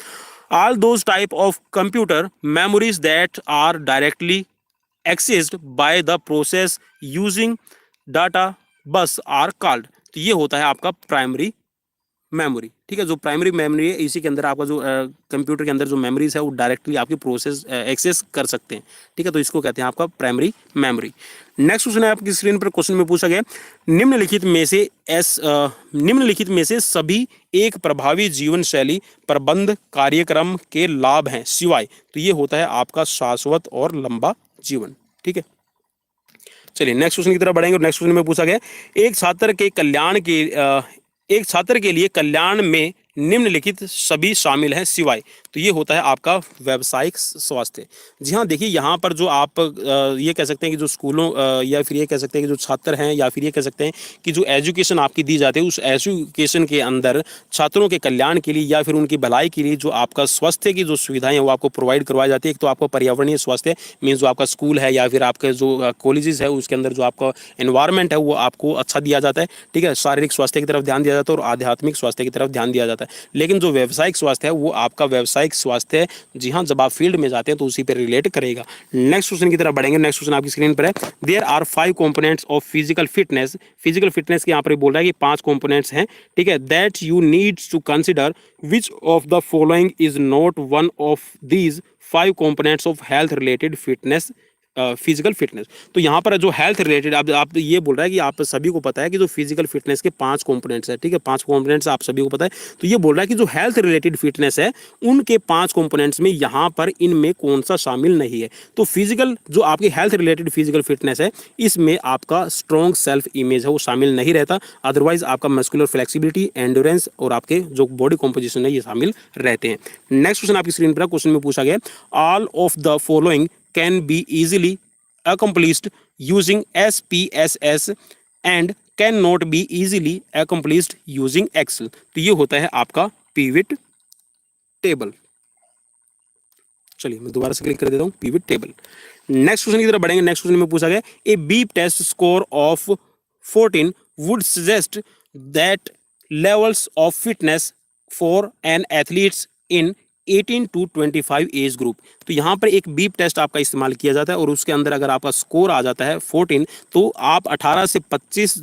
all those type of computer memories that are directly accessed by the process using data bus are called, तो ये होता है आपका प्राइमरी मेमोरी, ठीक है। जो प्राइमरी मेमोरी है इसी के अंदर आपका जो कंप्यूटर के अंदर जो मेमोरीज है वो डायरेक्टली आपकी प्रोसेस एक्सेस कर सकते हैं, ठीक है, तो इसको कहते हैं आपका प्राइमरी मेमोरी। नेक्स्ट क्वेश्चन है आपकी स्क्रीन पर, क्वेश्चन में पूछा गया, निम्नलिखित में से सभी एक प्रभावी जीवन शैली प्रबंध कार्यक्रम के लाभ हैं सिवाय, तो ये होता है आपका शाश्वत और लंबा जीवन, ठीक है। चलिए नेक्स्ट क्वेश्चन की तरफ बढ़ेंगे और नेक्स्ट क्वेश्चन में पूछा गया, एक छात्र के लिए कल्याण में निम्नलिखित सभी शामिल हैं सिवाय, तो ये होता है आपका व्यावसायिक स्वास्थ्य। जी हाँ, देखिए यहाँ पर जो आप ये कह सकते हैं कि जो स्कूलों या फिर ये कह सकते हैं कि जो छात्र हैं या फिर ये कह सकते हैं कि जो एजुकेशन आपकी दी जाती है उस एजुकेशन के अंदर छात्रों के कल्याण के लिए या फिर उनकी भलाई के लिए जो आपका स्वास्थ्य की जो सुविधाएं हैं वो आपको प्रोवाइड करवाई जाती है। एक तो आपको पर्यावरणीय स्वास्थ्य मीन्स जो आपका स्कूल है या फिर आपके जो कॉलेजेस है उसके अंदर जो आपका एनवायरनमेंट है वो आपको अच्छा दिया जाता है, ठीक है। शारीरिक स्वास्थ्य की तरफ ध्यान दिया जाता है और आध्यात्मिक स्वास्थ्य की तरफ ध्यान दिया जाता है। है। लेकिन जो व्यावसायिक स्वास्थ्य है वो आपका व्यावसायिक स्वास्थ्य है, जी हाँ, जब आप फील्ड में जाते हैं तो उसी पर रिलेट करेगा। नेक्स्ट क्वेश्चन की तरफ बढ़ेंगे। नेक्स्ट क्वेश्चन आपकी स्क्रीन पर है, there are 5 components of physical fitness. Physical fitness के यहाँ पर बोल रहा है कि 5 कंपोनेंट्स हैं, ठीक है, that you need to consider, which of the following is not one of these 5 components of health related fitness, physical fitness. तो यहाँ पर जो हेल्थ रिलेटेड आप ये बोल रहा है कि आप सभी को पता है कि जो फिजिकल फिटनेस के 5 कंपोनेंट्स है, ठीक है, 5 कंपोनेंट्स आप सभी को पता है। तो ये बोल रहा है कि जो हेल्थ रिलेटेड फिटनेस है उनके 5 कंपोनेंट्स में यहाँ पर इनमें कौन सा शामिल नहीं है। तो फिजिकल जो आपकी हेल्थ रिलेटेड फिजिकल फिटनेस है इसमें आपका स्ट्रॉन्ग सेल्फ इमेज है वो शामिल नहीं रहता, अदरवाइज आपका मस्कुलर फ्लेक्सिबिलिटी, एंड्योरेंस और आपके जो बॉडी कॉम्पोजिशन है ये शामिल रहते हैं। नेक्स्ट क्वेश्चन आपकी स्क्रीन पर क्वेश्चन में पूछा गया, all of the following can be easily accomplished using SPSS and cannot be easily accomplished using Excel। तो ये होता है आपका पिविट टेबल। चलिए मैं दोबारा से क्लिक कर देता हूँ, पिविट टेबल। नेक्स्ट क्वेश्चन की तरफ बढ़ेंगे। नेक्स्ट क्वेश्चन में पूछा गया, a beep test score of 14 would suggest that levels of fitness for an athletes in 18 to 25 age group. तो यहाँ पर एक बीप टेस्ट आपका इस्तेमाल किया जाता है और उसके अंदर अगर आपका स्कोर आ जाता है 14 तो आप 18 से 25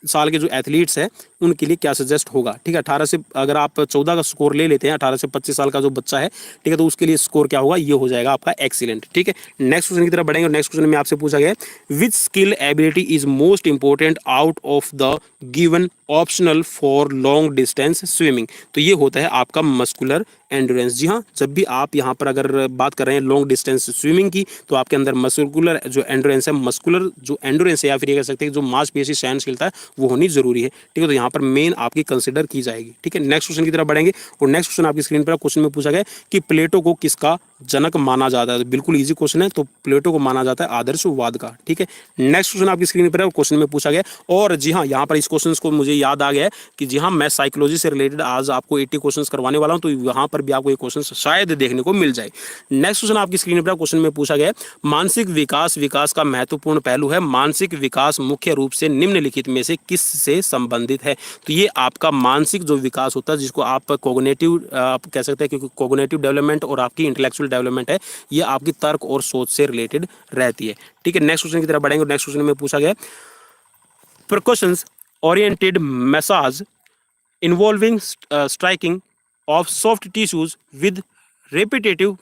साल के जो एथलीट्स हैं उनके लिए क्या सजेस्ट होगा, ठीक है। 18 से अगर आप 14 का स्कोर ले लेते हैं, 18 से 25 साल का जो बच्चा है, ठीक है, तो उसके लिए स्कोर क्या होगा, ये हो जाएगा आपका एक्सीलेंट, ठीक है। नेक्स्ट क्वेश्चन की तरफ बढ़ेंगे और नेक्स्ट क्वेश्चन में आपसे पूछा गया, which skill ability is most important out of the given optional for long distance swimming. तो ये होता है आपका मस्कुलर एंड्योरेंस। जी हाँ, जब भी आप यहाँ पर अगर बात कर रहे हैं लॉन्ग डिस्टेंस स्विमिंग की तो आपके अंदर मस्कुलर जो एंड्योरेंस है, मस्कुलर जो एंड्योरेंस है या फिर ये कह सकते हैं जो मांसपेशी सहनशीलता है वो होनी जरूरी है, ठीक है। तो यहाँ पर मेन आपकी कंसिडर की जाएगी, ठीक है। नेक्स्ट क्वेश्चन की तरफ बढ़ेंगे और नेक्स्ट क्वेश्चन आपकी स्क्रीन पर क्वेश्चन में पूछा गया कि प्लेटो को किसका जनक माना जाता है। तो बिल्कुल इजी क्वेश्चन है, तो प्लेटो को माना जाता है आदर्शवाद का, ठीक है। नेक्स्ट क्वेश्चन आपकी स्क्रीन पर क्वेश्चन में पूछा गया और जी हाँ, यहाँ पर इस क्वेश्चन को मुझे याद आ गया है कि जी हाँ, मैं साइकोलॉजी से रिलेटेड आज आपको 80 क्वेश्चन करवाने वाला हूँ, तो यहाँ पर भी आपको ये क्वेश्चन शायद देखने को मिल जाए। नेक्स्ट क्वेश्चन आपकी स्क्रीन पर क्वेश्चन में पूछा गया, मानसिक विकास विकास का महत्वपूर्ण पहलू है, मानसिक विकास मुख्य रूप से निम्नलिखित में से किस से संबंधित है। तो ये आपका मानसिक जो विकास होता है जिसको आप कोग्निटिव आप कह सकते हैं, क्योंकि कोग्निटिव डेवलपमेंट और आपकी इंटेलेक्चुअल डेवलपमेंट है ये आपकी तर्क और सोच से रिलेटेड रहती है, ठीक है। नेक्स्ट क्वेश्चन की तरफ बढ़ेंगे। नेक्स्ट क्वेश्चन में पूछा गया, percussions oriented massage involving striking of soft tissues with repetitive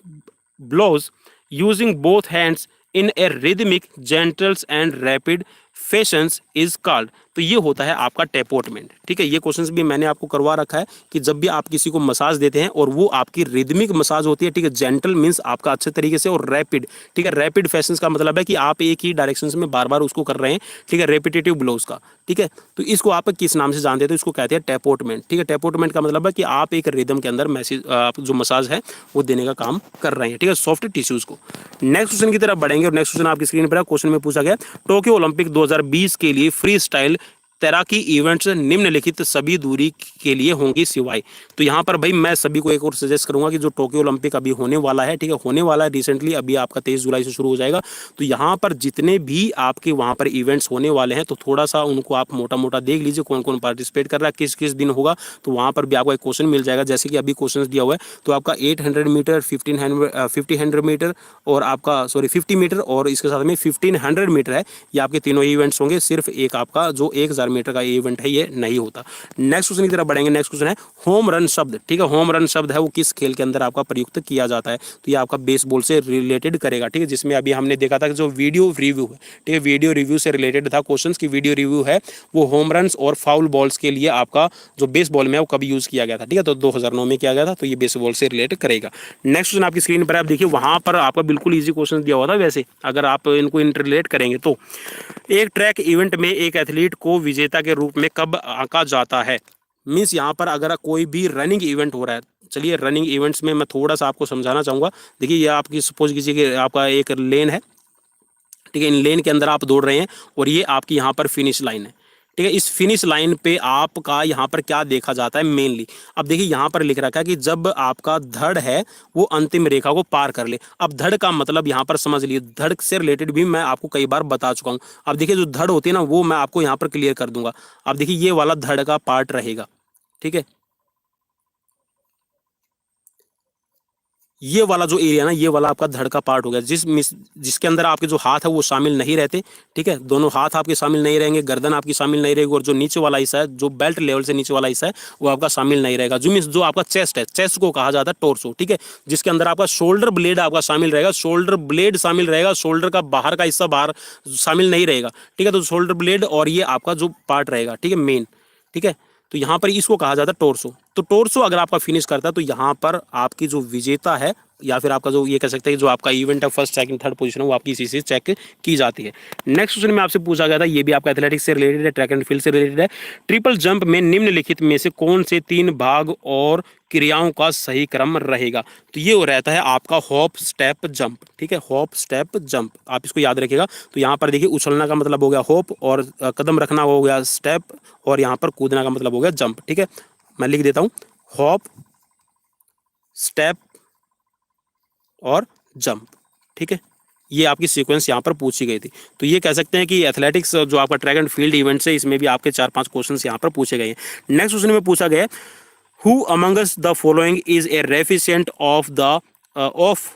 blows using both hands in a rhythmic, gentle and rapid fashions is called। तो ये होता है आपका टेपोटमेंट, ठीक है। ये क्वेश्चंस भी मैंने आपको करवा रखा है कि जब भी आप किसी को मसाज देते हैं और वो आपकी रिदमिक मसाज होती है, ठीक है, जेंटल मींस आपका अच्छे तरीके से, और रैपिड, ठीक है, रैपिड फैशंस का मतलब है कि आप एक ही डायरेक्शंस में बार बार उसको कर रहे हैं, ठीक है, रेपिटेटिव ब्लोज का, ठीक है। तो इसको आप किस नाम से जानते हैं, तो इसको कहते हैं टेपोटमेंट, ठीक है। टेपोटमेंट का मतलब है कि आप एक रिदम के अंदर मैसेज जो मसाज है वो देने का काम कर रहे हैं, ठीक है, सॉफ्ट टिश्यूज को। नेक्स्ट क्वेश्चन की तरफ बढ़ेंगे और नेक्स्ट क्वेश्चन आपकी स्क्रीन पर क्वेश्चन में पूछा गया, टोक्यो ओलंपिक 2020 के लिए फ्री स्टाइल तैराकी इवेंट्स निम्नलिखित सभी दूरी के लिए होंगी सिवाय। तो यहाँ पर भाई मैं सभी को एक और सजेस्ट करूंगा कि जो टोक्यो ओलंपिक अभी होने वाला है, ठीक है, होने वाला है रिसेंटली, अभी आपका 23 जुलाई से शुरू हो जाएगा। तो यहाँ पर जितने भी आपके वहाँ पर इवेंट्स होने वाले हैं तो थोड़ा सा उनको आप मोटा मोटा देख लीजिए कौन कौन पार्टिसिपेट कर रहा है, किस किस दिन होगा। तो वहाँ पर भी आपको एक क्वेश्चन मिल जाएगा, जैसे कि अभी क्वेश्चन दिया हुआ है तो आपका 800 मीटर, 1500 मीटर और आपका 50 मीटर और इसके साथ में 1500 मीटर है, ये आपके तीनों इवेंट्स होंगे। सिर्फ एक आपका जो 1000 मीटर का इवेंट है ये नहीं होता। नेक्स्ट क्वेश्चन की तरफ बढ़ेंगे। नेक्स्ट क्वेश्चन है होम रन शब्द, ठीक है, होम रन शब्द है वो किस खेल के अंदर आपका प्रयुक्त किया जाता है। तो ये आपका बेसबॉल से रिलेटेड करेगा, ठीक है, जिसमें अभी हमने देखा था कि जो वीडियो रिव्यू है, ठीक है, वीडियो रिव्यू से रिलेटेड था क्वेश्चन की वीडियो रिव्यू है वो होम रन और फाउल बॉल्स के लिए आपका जो बेसबॉल में है वो कभी यूज किया गया था, ठीक है, तो 2009 में किया गया था, तो ये बेसबॉल से रिलेट करेगा। नेक्स्ट क्वेश्चन आपकी स्क्रीन पर आप देखिए, वहां पर आपका बिल्कुल ईजी क्वेश्चन दिया हुआ था, वैसे अगर आप इनको इंटरलेट करेंगे तो एक ट्रैक इवेंट में एक एथलीट को विजेता के रूप में कब आंका जाता है। मीन्स यहाँ पर अगर कोई भी रनिंग इवेंट हो रहा है, चलिए रनिंग इवेंट्स में मैं थोड़ा सा आपको समझाना चाहूँगा। देखिए ये आपकी सपोज कीजिए कि आपका एक लेन है, ठीक है, इन लेन के अंदर आप दौड़ रहे हैं और ये आपकी यहाँ पर फिनिश लाइन है, ठीक है। इस फिनिश लाइन पे आपका यहाँ पर क्या देखा जाता है मेनली, अब देखिए यहाँ पर लिख रखा है कि जब आपका धड़ है वो अंतिम रेखा को पार कर ले। अब धड़ का मतलब यहाँ पर समझ लिए, धड़ से रिलेटेड भी मैं आपको कई बार बता चुका हूँ। अब देखिए जो धड़ होती है ना वो मैं आपको यहाँ पर क्लियर कर दूंगा। अब देखिए ये वाला धड़ का पार्ट रहेगा, ठीक है, ये वाला जो एरिया ना, ये वाला आपका धड़ का पार्ट हो गया, जिसके अंदर आपके जो हाथ है वो शामिल नहीं रहते, ठीक है, दोनों हाथ आपके शामिल नहीं रहेंगे, गर्दन आपकी शामिल नहीं रहेगी, और जो नीचे वाला हिस्सा है, जो बेल्ट लेवल से नीचे वाला हिस्सा है, वो आपका शामिल नहीं रहेगा। जो आपका चेस्ट है, चेस्ट को कहा जाता है टोर्सो, ठीक है, जिसके अंदर आपका शोल्डर ब्लेड आपका शामिल रहेगा, शोल्डर ब्लेड शामिल रहेगा, शोल्डर का बाहर का हिस्सा बाहर शामिल नहीं रहेगा, ठीक है, तो शोल्डर ब्लेड और ये आपका जो पार्ट रहेगा, ठीक है, मेन, ठीक है, तो यहाँ पर इसको कहा जाता है टोर्सो। तो टोर्सो अगर आपका फिनिश करता है तो यहाँ पर आपकी जो विजेता है, या फिर आपका जो ये कह सकते हैं जो आपका इवेंट है, फर्स्ट सेकंड थर्ड पोजीशन है, वो आपकी इसी से चेक की जाती है। नेक्स्ट क्वेश्चन में आपसे पूछा गया था, ये भी आपका एथलेटिक्स से रिलेटेड है, ट्रैक एंड फील्ड से रिलेटेड है। ट्रिपल जंप में निम्नलिखित में से कौन से 3 भाग और क्रियाओं का सही क्रम रहेगा? तो ये रहता है आपका हॉप स्टेप जंप, ठीक है, हॉप स्टेप जंप, आप इसको याद रखिएगा। तो यहाँ पर देखिए, उछलना का मतलब हो गया हॉप, और कदम रखना हो गया स्टेप, और यहाँ पर कूदना का मतलब हो गया जंप, ठीक है, मैं लिख देता हूँ, हॉप स्टेप और जंप, ठीक है, ये आपकी सीक्वेंस यहाँ पर पूछी गई थी। तो ये कह सकते हैं कि एथलेटिक्स जो आपका ट्रैक एंड फील्ड इवेंट है, इसमें भी आपके 4-5 क्वेश्चंस यहाँ पर पूछे गए हैं। नेक्स्ट क्वेश्चन में पूछा गया, who amongst the following is a recipient of the of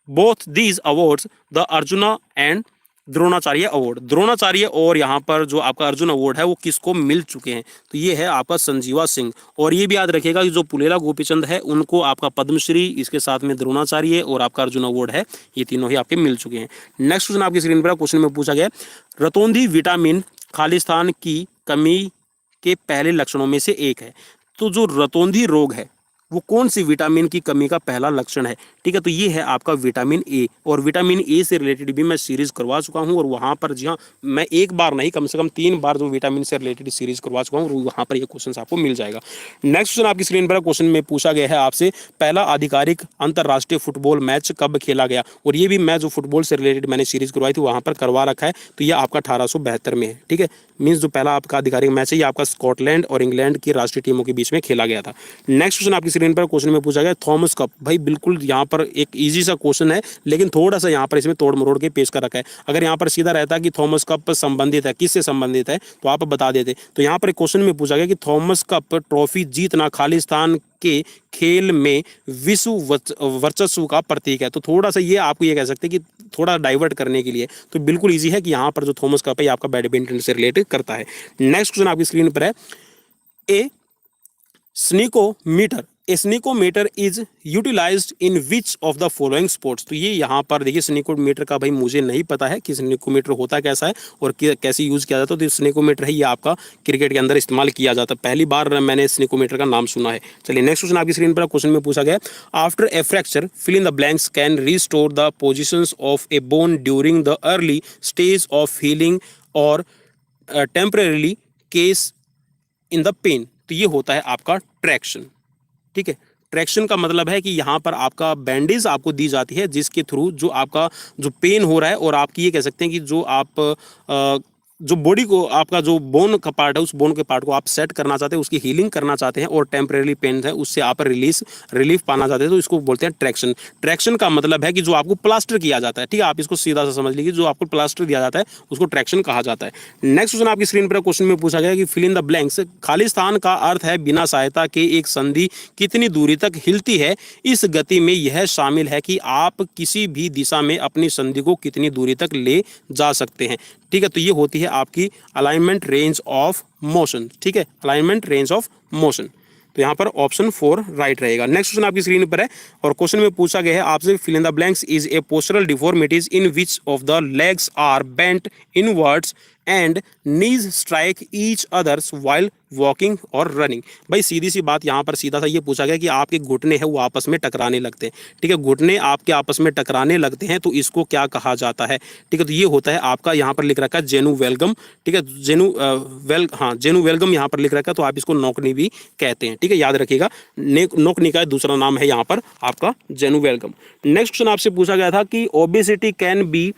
both these awards, the Arjuna and Dronacharya award. Dronacharya और यहाँ पर जो आपका अर्जुन अवार्ड है वो किसको मिल चुके हैं? तो ये है आपका संजीवा सिंह। और ये भी याद रखिएगा कि जो पुलेला गोपीचंद है उनको आपका पद्मश्री, इसके साथ में द्रोणाचार्य और आपका अर्जुन अवार्ड है, ये तीनों ही आपके मिल चुके हैं। नेक्स्ट क्वेश्चन आपकी स्क्रीन पर क्वेश्चन में पूछा गया, रतौंधी विटामिन खालिस्तान की कमी के पहले लक्षणों में से एक है। तो जो रतौंधी रोग है वो कौन सी विटामिन की कमी का पहला लक्षण है? ठीक है, तो ये है आपका विटामिन ए। और विटामिन ए से रिलेटेड भी मैं सीरीज करवा चुका हूं, और वहां पर जी हाँ, मैं एक बार नहीं कम से कम 3 बार जो विटामिन से रिलेटेड सीरीज करवा चुका हूं, और वहां पर ये क्वेश्चन आपको मिल जाएगा। नेक्स्ट क्वेश्चन आपकी स्क्रीन पर क्वेश्चन में पूछा गया है आपसे, पहला आधिकारिक अंतरराष्ट्रीय फुटबॉल मैच कब खेला गया? और ये भी मैं जो फुटबॉल से रिलेटेड मैंने सीरीज करवाई थी वहां पर करवा रखा है। तो ये आपका 1872 में है, ठीक है, मीन्स जो पहला आपका आधिकारिक मैच है ये आपका स्कॉटलैंड और इंग्लैंड की राष्ट्रीय टीमों के बीच में खेला गया था। नेक्स्ट क्वेश्चन आपकी स्क्रीन पर क्वेश्चन में पूछा गया, थॉमस कप। भाई बिल्कुल यहाँ पर एक इजी सा क्वेश्चन है, लेकिन थोड़ा सा यहाँ पर इसमें तोड़ मरोड़ के पेश कर रखा है। अगर यहाँ पर सीधा रहता कि थॉमस कप संबंधित है, किससे संबंधित है, तो आप बता देते। तो यहाँ पर क्वेश्चन में पूछा गया कि थॉमस कप ट्रॉफी जीतना खालिस्तान के खेल में विश्व वर्चस्व का प्रतीक है। तो थोड़ा सा ये आपको ये कह सकते हैं कि थोड़ा डाइवर्ट करने के लिए, तो बिल्कुल इजी है कि यहाँ पर जो थॉमस कप है आपका बैडमिंटन से रिलेटेड करता है। नेक्स्ट क्वेश्चन आपकी स्क्रीन पर है, a snickometer, a snickometer is utilized in which of the following sports. तो ये यहाँ पर देखिए, स्निकोमीटर का भाई मुझे नहीं पता है कि स्निकोमीटर होता कैसा है और कैसे यूज किया जाता है। तो स्निकोमीटर है ये आपका क्रिकेट के अंदर इस्तेमाल किया जाता है, पहली बार मैंने स्निकोमीटर का नाम सुना है। चलिए नेक्स्ट क्वेश्चन आपकी स्क्रीन पर क्वेश्चन में पूछा गया, after a fracture fill in the blanks can restore the positions of a bone during the early stage of healing और temporarily case in the pain. तो ये होता है आपका ट्रैक्शन, ठीक है। ट्रैक्शन का मतलब है कि यहाँ पर आपका बैंडेज आपको दी जाती है, जिसके थ्रू जो आपका जो पेन हो रहा है, और आपकी ये कह सकते हैं कि जो आप जो बॉडी को आपका जो बोन का पार्ट है, उस बोन के पार्ट को आप सेट करना चाहते हैं, उसकी हीलिंग करना चाहते हैं, और टेम्परेरी पेन है उससे आप रिलीफ पाना चाहते हैं, तो इसको बोलते हैं ट्रैक्शन। ट्रैक्शन का मतलब है कि जो आपको प्लास्टर किया जाता है, ठीक है, आप इसको सीधा सा समझ लीजिए, जो आपको प्लास्टर दिया जाता है उसको ट्रैक्शन कहा जाता है। नेक्स्ट क्वेश्चन आपकी स्क्रीन पर क्वेश्चन में पूछा गया कि fill in the blanks, Khalistan का अर्थ है बिना सहायता के एक संधि कितनी दूरी तक हिलती है। इस गति में यह शामिल है कि आप किसी भी दिशा में अपनी संधि को कितनी दूरी तक ले जा सकते हैं, ठीक है। तो ये होती है आपकी अलाइनमेंट रेंज ऑफ मोशन, ठीक है, अलाइनमेंट रेंज ऑफ मोशन। तो यहाँ पर ऑप्शन 4 राइट रहेगा। नेक्स्ट क्वेश्चन आपकी स्क्रीन पर है, और क्वेश्चन में पूछा गया है आपसे, fill in the blanks is a postural deformities in which of the legs are bent inwards and knees strike each others while walking और रनिंग। भाई सीधी सी बात, यहाँ पर सीधा सा ये पूछा गया कि आपके घुटने हैं वो आपस में टकराने लगते हैं, ठीक है, घुटने आपके आपस में टकराने लगते हैं, तो इसको क्या कहा जाता है, ठीक है। तो ये होता है आपका, यहाँ पर लिख रखा है जेनु वेलगम, ठीक है, जेनु वेलगम यहाँ पर लिख रखा है, तो आप इसको नोकनी भी कहते हैं, ठीक है, याद रखिएगा, नोकनी का दूसरा नाम है यहाँ पर आपका जेनु वेलगम। नेक्स्ट क्वेश्चन आपसे पूछा गया था कि obesity can be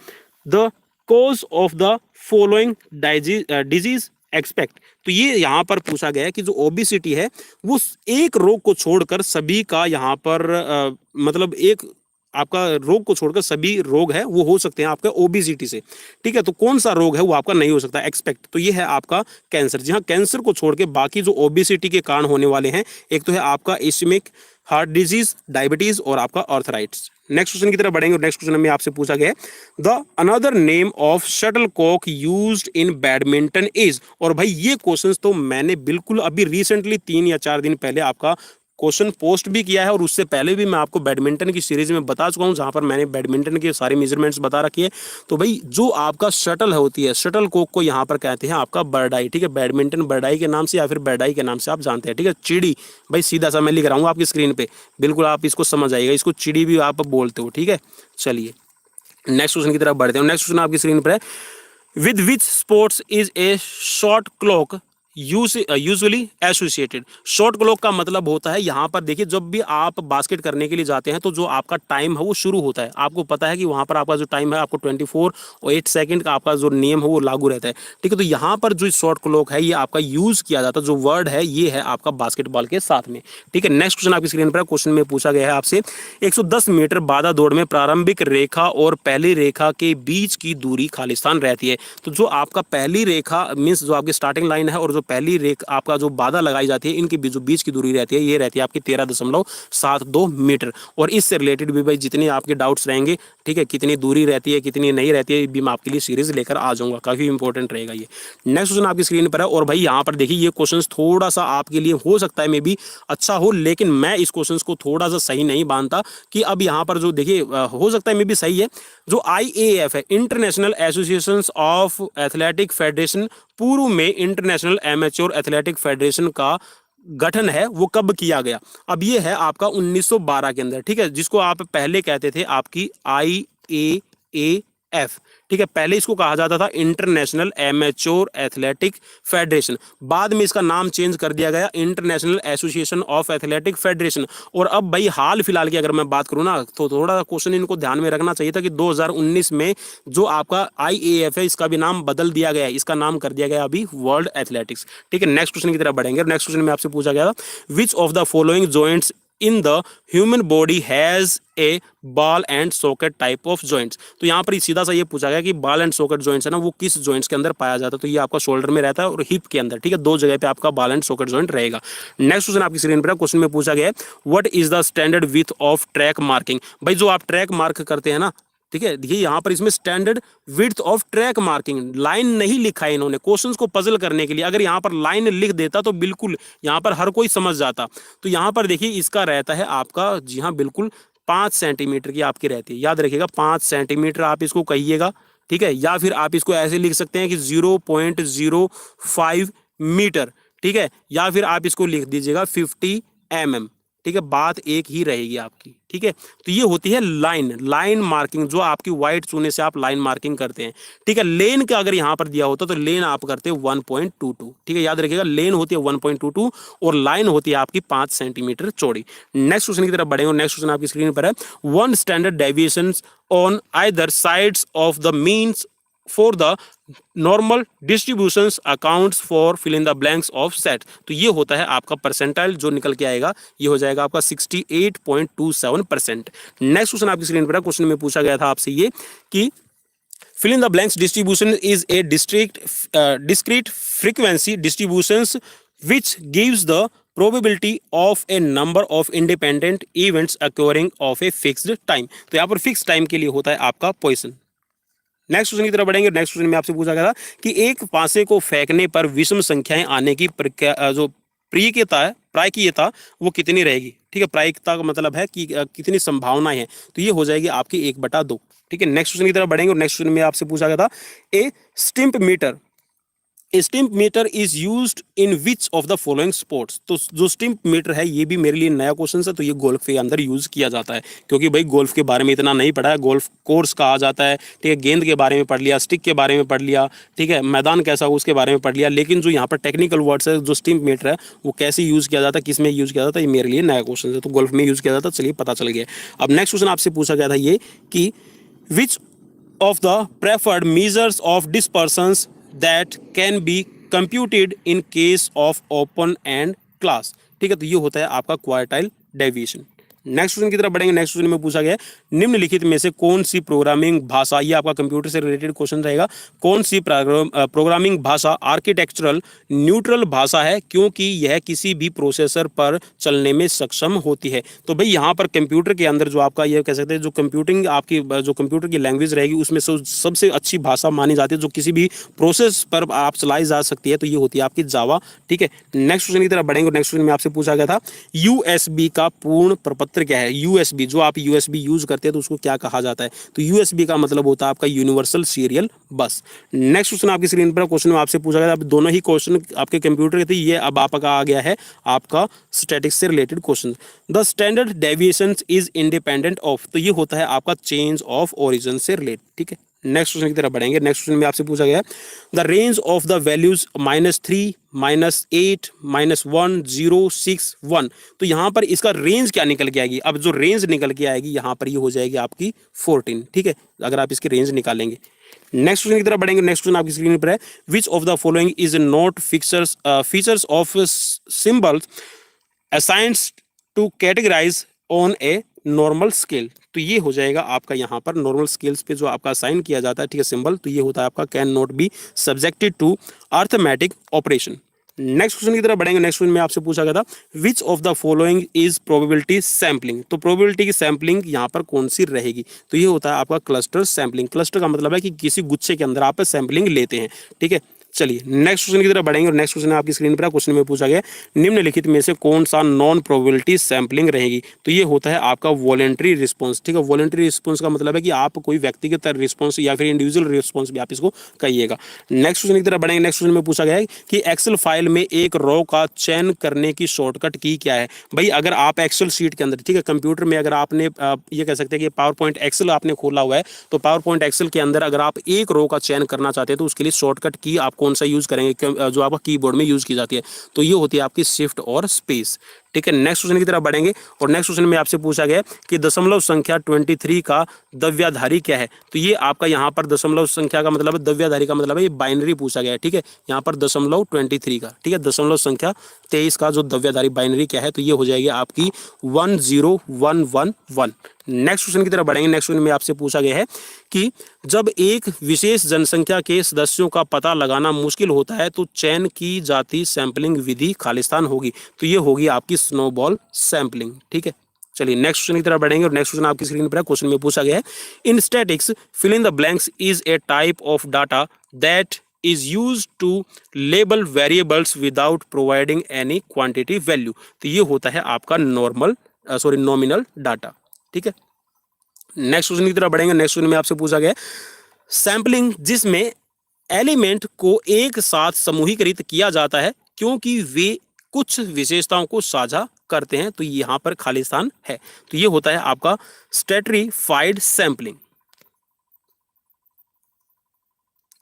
the cause of the following disease expect. तो ये यहाँ पर पूछा गया है कि जो ओबेसिटी है वो एक रोग को छोड़कर सभी का यहाँ पर मतलब एक आपका रोग को छोड़कर सभी रोग है वो हो सकते हैं आपका ओबेसिटी से, ठीक है। तो कौन सा रोग है वो आपका नहीं हो सकता एक्सपेक्ट, तो ये है आपका कैंसर। जी हाँ, कैंसर को छोड़ के बाकी जो ओबेसिटी के कारण होने वाले हैं, एक तो है आपका इस्मिक हार्ट डिजीज, डायबिटीज और आपका आर्थराइटिस। नेक्स्ट क्वेश्चन की तरफ बढ़ेंगे। नेक्स्ट क्वेश्चन में आपसे पूछा गया है the another name of shuttlecock used in badminton is. और भाई ये क्वेश्चंस तो मैंने बिल्कुल अभी रिसेंटली 3 या 4 दिन पहले आपका क्वेश्चन पोस्ट भी किया है, और उससे पहले भी मैं आपको बैडमिंटन की सीरीज में बता चुका हूं, जहां पर मैंने बैडमिंटन के सारे मेजरमेंट्स बता रखी है। तो भाई जो आपका शटल होती है, शटल कोक को यहाँ पर कहते हैं आपका बर्डाई, ठीक है, बैडमिंटन बर्डाई के नाम से या फिर बर्डाई के नाम से आप जानते हैं, ठीक है। चिड़ी, भाई सीधा सा मैं लिख रहा हूँ आपकी स्क्रीन पे, बिल्कुल आप इसको समझ आइएगा, इसको चिड़ी भी आप बोलते हो, ठीक है। चलिए नेक्स्ट क्वेश्चन की तरफ बढ़ते हैं। नेक्स्ट क्वेश्चन आपकी स्क्रीन पर है with which sports is A short clock usually associated. Short clock का मतलब होता है, यहाँ पर देखिए जब भी आप बास्केट करने के लिए जाते हैं तो जो आपका टाइम है वो शुरू होता है, आपको पता है कि वहाँ पर आपका जो टाइम है आपको 24 और 8 सेकंड का आपका जो नियम है वो लागू रहता है, ठीक है। तो यहाँ पर जो शॉर्ट क्लॉक है ये आपका यूज किया जाता है, जो वर्ड है ये है आपका बास्केटबॉल के साथ में, ठीक है। नेक्स्ट क्वेश्चन आपकी स्क्रीन पर, क्वेश्चन में पूछा गया है आपसे 110 मीटर बाधा दौड़ में प्रारंभिक रेखा और पहली रेखा के बीच की दूरी खालिस्तान रहती है। तो जो आपका पहली रेखा मीन्स जो आपकी स्टार्टिंग लाइन है और जो पहली रेखा आपका जो बाधा लगाई जाती है, इनके बीच की दूरी रहती है, ये रहती है आपकी 13.72 मीटर। और इससे रिलेटेड भी भाई जितने आपके डाउट्स रहेंगे, ठीक है, कितनी दूरी रहती है कितनी नहीं रहती है, भी मैं आपके लिए सीरीज लेकर आ जाऊंगा, काफी इंपॉर्टेंट रहेगा ये। नेक्स्ट क्वेश्चन आपकी स्क्रीन पर है, और भाई यहाँ पर देखिए ये क्वेश्चन थोड़ा सा आपके लिए हो सकता है मे बी अच्छा हो, लेकिन मैं इस क्वेश्चन को थोड़ा सा सही नहीं मानता कि अब यहाँ पर जो देखिए हो सकता है मे बी सही है। जो IAF है, international association of athletic federation, पूर्व में इंटरनेशनल एमेच्योर एथलेटिक फेडरेशन का गठन है वो कब किया गया? अब ये है आपका 1912 के अंदर, ठीक है, जिसको आप पहले कहते थे आपकी IAAF, ठीक है। पहले इसको कहा जाता था इंटरनेशनल एमेच्योर एथलेटिक फेडरेशन, बाद में इसका नाम चेंज कर दिया गया international association of athletic federation. और अब भाई हाल फिलहाल की अगर मैं बात करूं ना, तो थोड़ा क्वेश्चन इनको ध्यान में रखना चाहिए था कि 2019 में जो आपका IAF है इसका भी नाम बदल दिया गया है, इसका नाम कर दिया गया अभी वर्ल्ड एथलेटिक्स, ठीक है। नेक्स्ट क्वेश्चन की तरफ बढ़ेंगे। नेक्स्ट क्वेश्चन में आपसे पूछा गया था विच of the following joints in the human body has a ball and socket type of joints. तो यहाँ पर सीधा सा ये पूछा गया कि बॉल एंड सॉकेट जॉइंट्स है ना वो किस जॉइंट्स के अंदर पाया जाता है, तो ये आपका शोल्डर में रहता है और हिप के अंदर, ठीक है, 2 जगह पे आपका बॉल एंड सॉकेट जॉइंट रहेगा। नेक्स्ट क्वेश्चन आपकी स्क्रीन पर है, क्वेश्चन में पूछा गया है what is the standard width of track marking. भाई जो आप ट्रैक मार्क करते हैं ना, ठीक है, देखिए यहाँ पर इसमें standard width of track marking line नहीं लिखा है इन्होंने, क्वेश्चंस को पजल करने के लिए। अगर यहाँ पर लाइन लिख देता तो बिल्कुल यहाँ पर हर कोई समझ जाता। तो यहाँ पर देखिए इसका रहता है आपका, जी हाँ बिल्कुल 5 सेंटीमीटर की आपकी रहती है, याद रखिएगा 5 सेंटीमीटर आप इसको कहिएगा, ठीक है। या फिर आप इसको ऐसे लिख सकते हैं कि 0.05 मीटर, ठीक है, या फिर आप इसको लिख दीजिएगा 50 mm, ठीक है, बात एक ही रहेगी आपकी, ठीक है। तो ये होती है लाइन मार्किंग, जो आपकी व्हाइट चूने से आप लाइन मार्किंग करते हैं, ठीक है। लेन का अगर यहाँ पर दिया होता तो लेन आप करते हैं 1.22, ठीक है, याद रखिएगा लेन होती है 1.22 और लाइन होती है आपकी 5 सेंटीमीटर चौड़ी। नेक्स्ट क्वेश्चन की तरफ बढ़ेंगे। नेक्स्ट क्वेश्चन आपकी स्क्रीन पर है one standard deviation on either sides of the means for the normal distributions accounts for fill in the blanks of set. तो ये होता है आपका परसेंटाइल, जो निकल के आएगा ये हो जाएगा आपका 68.27%। नेक्स्ट क्वेश्चन आपकी स्क्रीन पर है, क्वेश्चन में पूछा गया था आपसे ये कि fill in the blanks distribution is a discrete frequency distributions which gives the probability of a number of independent events occurring of a fixed time। तो यहाँ पर फिक्स टाइम के लिए होता है आपका पोजीशन। नेक्स्ट क्वेश्चन की तरफ बढ़ेंगे। नेक्स्ट क्वेश्चन में आपसे पूछा गया था कि एक पासे को फेंकने पर विषम संख्याएं आने की जो प्रायिकता वो कितनी रहेगी, ठीक है। प्रायिकता का मतलब है कि कितनी संभावनाएं हैं, तो ये हो जाएगी आपकी 1/2, ठीक है। नेक्स्ट क्वेश्चन की तरफ बढ़ेंगे और नेक्स्ट क्वेश्चन में आपसे पूछा गया था a stimp meter is used in which of the following sports. तो जो स्टिम्प मीटर है ये भी मेरे लिए नया क्वेश्चन है, तो ये गोल्फ के अंदर यूज किया जाता है, क्योंकि भाई गोल्फ के बारे में इतना नहीं पढ़ा है, गोल्फ कोर्स कहा जाता है, ठीक है, गेंद के बारे में पढ़ लिया, स्टिक के बारे में पढ़ लिया, ठीक है, मैदान कैसा हो उसके बारे में पढ़ लिया, लेकिन जो यहाँ पर टेक्निकल वर्ड्स है, जो स्टिम्प मीटर है वो कैसे यूज किया जाता है, किस में यूज किया जाता है, ये मेरे लिए नया क्वेश्चन है। तो गोल्फ में यूज किया जाता है, चलिए पता चल गया। अब नेक्स्ट क्वेश्चन आपसे पूछा गया था ये कि which of the preferred measures of dispersions that can be computed in case of open end class, ठीक है। तो ये होता है आपका क्वार्टाइल डेविएशन। नेक्स्ट क्वेश्चन की तरफ बढ़ेंगे। नेक्स्ट क्वेश्चन में पूछा गया है निम्नलिखित में से कौन सी प्रोग्रामिंग भाषा, ये आपका कंप्यूटर से रिलेटेड क्वेश्चन रहेगा, कौन सी प्रोग्रामिंग भाषा आर्किटेक्चरल न्यूट्रल भाषा है क्योंकि यह किसी भी प्रोसेसर पर चलने में सक्षम होती है। तो भाई यहाँ पर कंप्यूटर के अंदर जो आपका ये कह सकते हैं जो कंप्यूटिंग आपकी जो कंप्यूटर की लैंग्वेज रहेगी उसमें से सबसे अच्छी भाषा मानी जाती है जो किसी भी प्रोसेस पर आप चलाई जा सकती है, तो ये होती है आपकी जावा। ठीक है, नेक्स्ट क्वेश्चन की तरफ बढ़ेंगे। नेक्स्ट क्वेश्चन में आपसे पूछा गया था यूएसबी का पूर्ण प्रपत्र क्या है। यूएसबी, जो आप यूएसबी यूज करते हैं तो उसको क्या कहा जाता है, तो यूएसबी का मतलब होता है आपका यूनिवर्सल सीरियल बस। नेक्स्ट क्वेश्चन आपकी स्क्रीन पर क्वेश्चन में आपसे पूछा गया था, अब दोनों ही क्वेश्चन आपके कंप्यूटर के थे, ये अब आपका आ गया है आपका स्टैटिक्स से related question. The standard deviation is independent of, तो ये होता है आपका चेंज ऑफ ओरिजिन से रिलेटेड। ठीक है, नेक्स्ट क्वेश्चन की तरफ बढ़ेंगे। नेक्स्ट क्वेश्चन में आपसे पूछा गया है the range of the values -3 -8 -1 0 6 1, तो यहाँ पर इसका रेंज क्या निकल के आएगी। अब जो रेंज निकल के आएगी यहाँ पर ये हो जाएगी आपकी 14। ठीक है, अगर आप इसकी रेंज निकालेंगे। नेक्स्ट क्वेश्चन की तरफ बढ़ेंगे। नेक्स्ट क्वेश्चन आपकी स्क्रीन पर है which of the following is not features of symbols assigned to categorize on a normal scale, तो ये हो जाएगा आपका यहाँ पर नॉर्मल स्केल्स पे जो आपका असाइन किया जाता है, ठीक है, सिंबल, तो ये होता है आपका can not be subjected to arithmetic operation. Next question की तरफ बढ़ेंगे। नेक्स्ट क्वेश्चन में आपसे पूछा गया था विच of the following is probability sampling, तो प्रोबेबिलिटी की सैम्पलिंग यहाँ पर कौन सी रहेगी, तो ये होता है आपका क्लस्टर सैम्पलिंग। क्लस्टर का मतलब है कि किसी गुच्छे के अंदर आप सैम्पलिंग लेते हैं। ठीक है, चलिए नेक्स्ट क्वेश्चन की तरफ बढ़ेंगे और नेक्स्ट क्वेश्चन आपकी स्क्रीन पर क्वेश्चन में पूछा गया निम्नलिखित में से कौन सा नॉन प्रोबेबिलिटी सैम्पलिंग रहेगी, तो ये होता है आपका वॉलेंट्री रिस्पांस। ठीक है, वॉलेंट्री रिस्पांस का मतलब है कि आप कोई व्यक्तिगत रिस्पांस या फिर इंडिविजुअल रिस्पांस भी आप इसको कहिएगा। नेक्स्ट क्वेश्चन की तरफ बढ़ेंगे। नेक्स्ट क्वेश्चन में पूछा गया है कि एक्सेल फाइल में एक रो का चयन करने की शॉर्टकट की क्या है। भाई अगर आप एक्सेल शीट के अंदर, ठीक है, कंप्यूटर में अगर आपने ये कह सकते हैं कि पावर पॉइंट एक्सेल आपने खोला हुआ है, तो पावर पॉइंट एक्सेल के अंदर अगर आप एक रो का चयन करना चाहते हैं तो उसके लिए शॉर्टकट की आप कौन सा यूज करेंगे, जो आपका कीबोर्ड में यूज की जाती है, तो ये होती है आपकी शिफ्ट और स्पेस। ठीक है, नेक्स्ट क्वेश्चन की तरफ बढ़ेंगे और नेक्स्ट क्वेश्चन में आपसे पूछा गया कि दशमलव संख्या 23 का द्रव्याधारी क्या है, तो ये आपका यहाँ पर दशमलव संख्या का मतलब है, द्रव्याधारी का मतलब है, ये बाइनरी पूछा गया है। ठीक है, यहाँ पर दशमलव 23 का, ठीक है, दशमलव संख्या 23 का जो द्रव्याधारी बाइनरी क्या है, तो ये हो जाएगी आपकी 10111। नेक्स्ट क्वेश्चन की तरफ बढ़ेंगे। नेक्स्ट क्वेश्चन में आपसे पूछा गया है कि जब एक विशेष जनसंख्या के सदस्यों का पता लगाना मुश्किल होता है तो चयन की जाती सैंपलिंग विधि खालिस्तान होगी, तो ये होगी आपकी स्नोबॉल सैंपलिंग। ठीक है, चलिए नेक्स्ट क्वेश्चन की तरफ बढ़ेंगे और नेक्स्ट क्वेश्चन आपकी स्क्रीन पर है। क्वेश्चन में पूछा गया है in statistics fill in the blanks is a type of data that is used to label variables without providing any quantity value, तो ये होता है आपका नॉमिनल डाटा। ठीक है, नेक्स्ट क्वेश्चन की तरफ बढ़ेंगे। नेक्स्ट क्वेश्चन में आपसे पूछा गया सैंपलिंग जिसमें एलिमेंट को एक साथ समूहीकृत किया जाता है क्योंकि वे कुछ विशेषताओं को साझा करते हैं, तो यहां पर खालिस्तान है, तो ये होता है आपका स्ट्रैटिफाइड सैंपलिंग।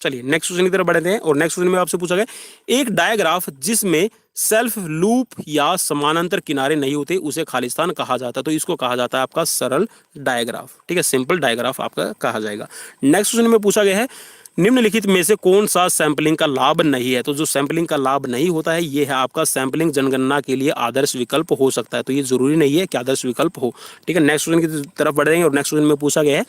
चलिए नेक्स्ट क्वेश्चन की तरफ बढ़ते हैं और नेक्स्ट क्वेश्चन में आपसे पूछा गया एक डायग्राफ जिसमें सेल्फ लूप या समानांतर किनारे नहीं होते उसे खालिस्तान कहा जाता है, तो इसको कहा जाता है आपका सरल डायग्राफ। ठीक है, सिंपल डायग्राफ आपका कहा जाएगा। नेक्स्ट क्वेश्चन में पूछा गया है निम्नलिखित में से कौन सा सैंपलिंग का लाभ नहीं है, तो जो सैंपलिंग का लाभ नहीं होता है ये है आपका सैंपलिंग जनगणना के लिए आदर्श विकल्प हो सकता है, तो ये जरूरी नहीं है कि आदर्श विकल्प हो। ठीक है, नेक्स्ट क्वेश्चन की तरफ बढ़ेंगे और नेक्स्ट क्वेश्चन में पूछा गया है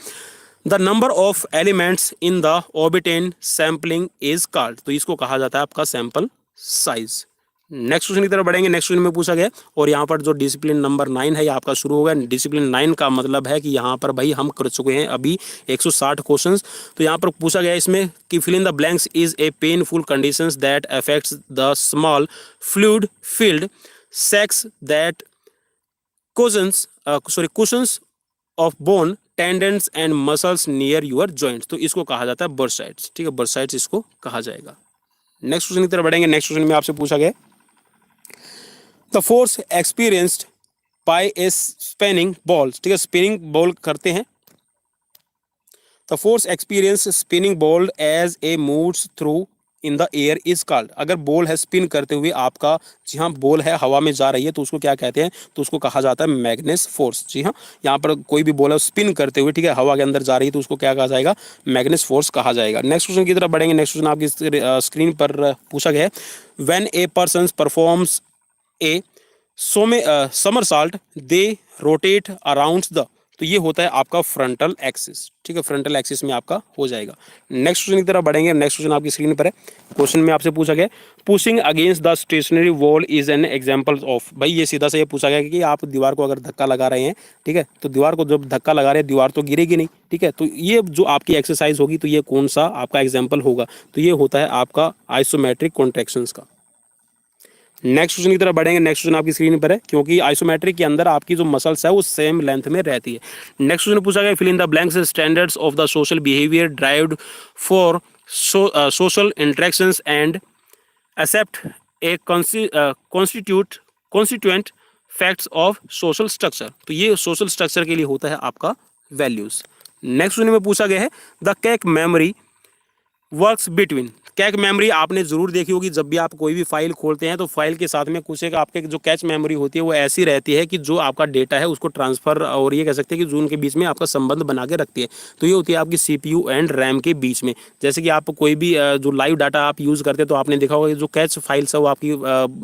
the number of elements in the ऑर्बिटेन सैंपलिंग इज कॉल्ड, तो इसको कहा जाता है आपका सैंपल साइज। नेक्स्ट क्वेश्चन की तरफ बढ़ेंगे। नेक्स्ट क्वेश्चन में पूछा गया और यहाँ पर जो डिसिप्लिन नंबर 9 है ये आपका शुरू होगा। डिसिप्लिन 9 का मतलब है कि यहाँ पर भाई हम कर चुके हैं अभी 160 क्वेश्चंस, तो यहाँ पर पूछा गया इसमें कि fill in the blanks is a painful conditions that affects the small fluid filled sacs that cushions of bone tendons and muscles near your joints, तो इसको कहा जाता है बर्साइट्स। ठीक है, बर्साइट्स इसको कहा जाएगा। नेक्स्ट क्वेश्चन की तरफ बढ़ेंगे। नेक्स्ट क्वेश्चन में आपसे पूछा गया the force experienced by a spinning ball, ठीक है, स्पिनिंग बॉल करते हैं, the force experience spinning ball as a moves through in the air is called, अगर बॉल है स्पिन करते हुए आपका, जी हाँ, बॉल है हवा में जा रही है तो उसको क्या कहते हैं, तो उसको कहा जाता है मैग्नेस फोर्स। जी हाँ, यहाँ पर कोई भी बॉल है स्पिन करते हुए, ठीक है, हवा के अंदर जा रही है तो उसको क्या कहा जाएगा, मैग्नेस फोर्स कहा जाएगा। नेक्स्ट क्वेश्चन की तरफ बढ़ेंगे। नेक्स्ट क्वेश्चन आपकी स्क्रीन पर पूछा गया है when a person performs a somersault they rotate around the, तो ये होता है आपका फ्रंटल एक्सिस। ठीक है, फ्रंटल एक्सिस में आपका हो जाएगा। नेक्स्ट क्वेश्चन की तरफ बढ़ेंगे। नेक्स्ट क्वेश्चन आपकी स्क्रीन पर है। क्वेश्चन में आपसे पूछा गया pushing against the stationary wall is an example of, भाई ये सीधा सा ये पूछा गया कि आप दीवार को अगर धक्का लगा रहे हैं, ठीक है, तो दीवार को जब धक्का लगा रहे हैं दीवार तो गिरेगी नहीं, ठीक है, तो ये जो आपकी एक्सरसाइज होगी तो ये कौन सा आपका एग्जाम्पल होगा, तो ये होता है आपका आइसोमेट्रिक कॉन्ट्रैक्शंस का। नेक्स्ट क्वेश्चन की तरफ बढ़ेंगे। नेक्स्ट क्वेश्चन आपकी स्क्रीन पर है, क्योंकि आइसोमेट्रिक के अंदर आपकी जो मसल्स है वो सेम लेंथ में रहती है। नेक्स्ट क्वेश्चन पूछा गया fill in the blanks standards of the social behaviour derived for social interactions and accept a constituent facts of social structure, तो ये सोशल स्ट्रक्चर के लिए होता है आपका वैल्यूज। नेक्स्ट क्वेश्चन में पूछा गया है the cache memory works between, cache memory आपने जरूर देखी होगी, जब भी आप कोई भी फाइल खोलते हैं तो फाइल के साथ में कुछ एक आपके जो कैच मेमोरी होती है वो ऐसी रहती है कि जो आपका डेटा है उसको ट्रांसफर और ये कह सकते हैं कि जो उनके बीच में आपका संबंध बना के रखती है, तो ये होती है आपकी सीपीयू एंड रैम के बीच में। जैसे कि आप कोई भी जो लाइव डाटा आप यूज़ करते हैं तो आपने देखा होगा कि जो कैच फाइल्स है वो आपकी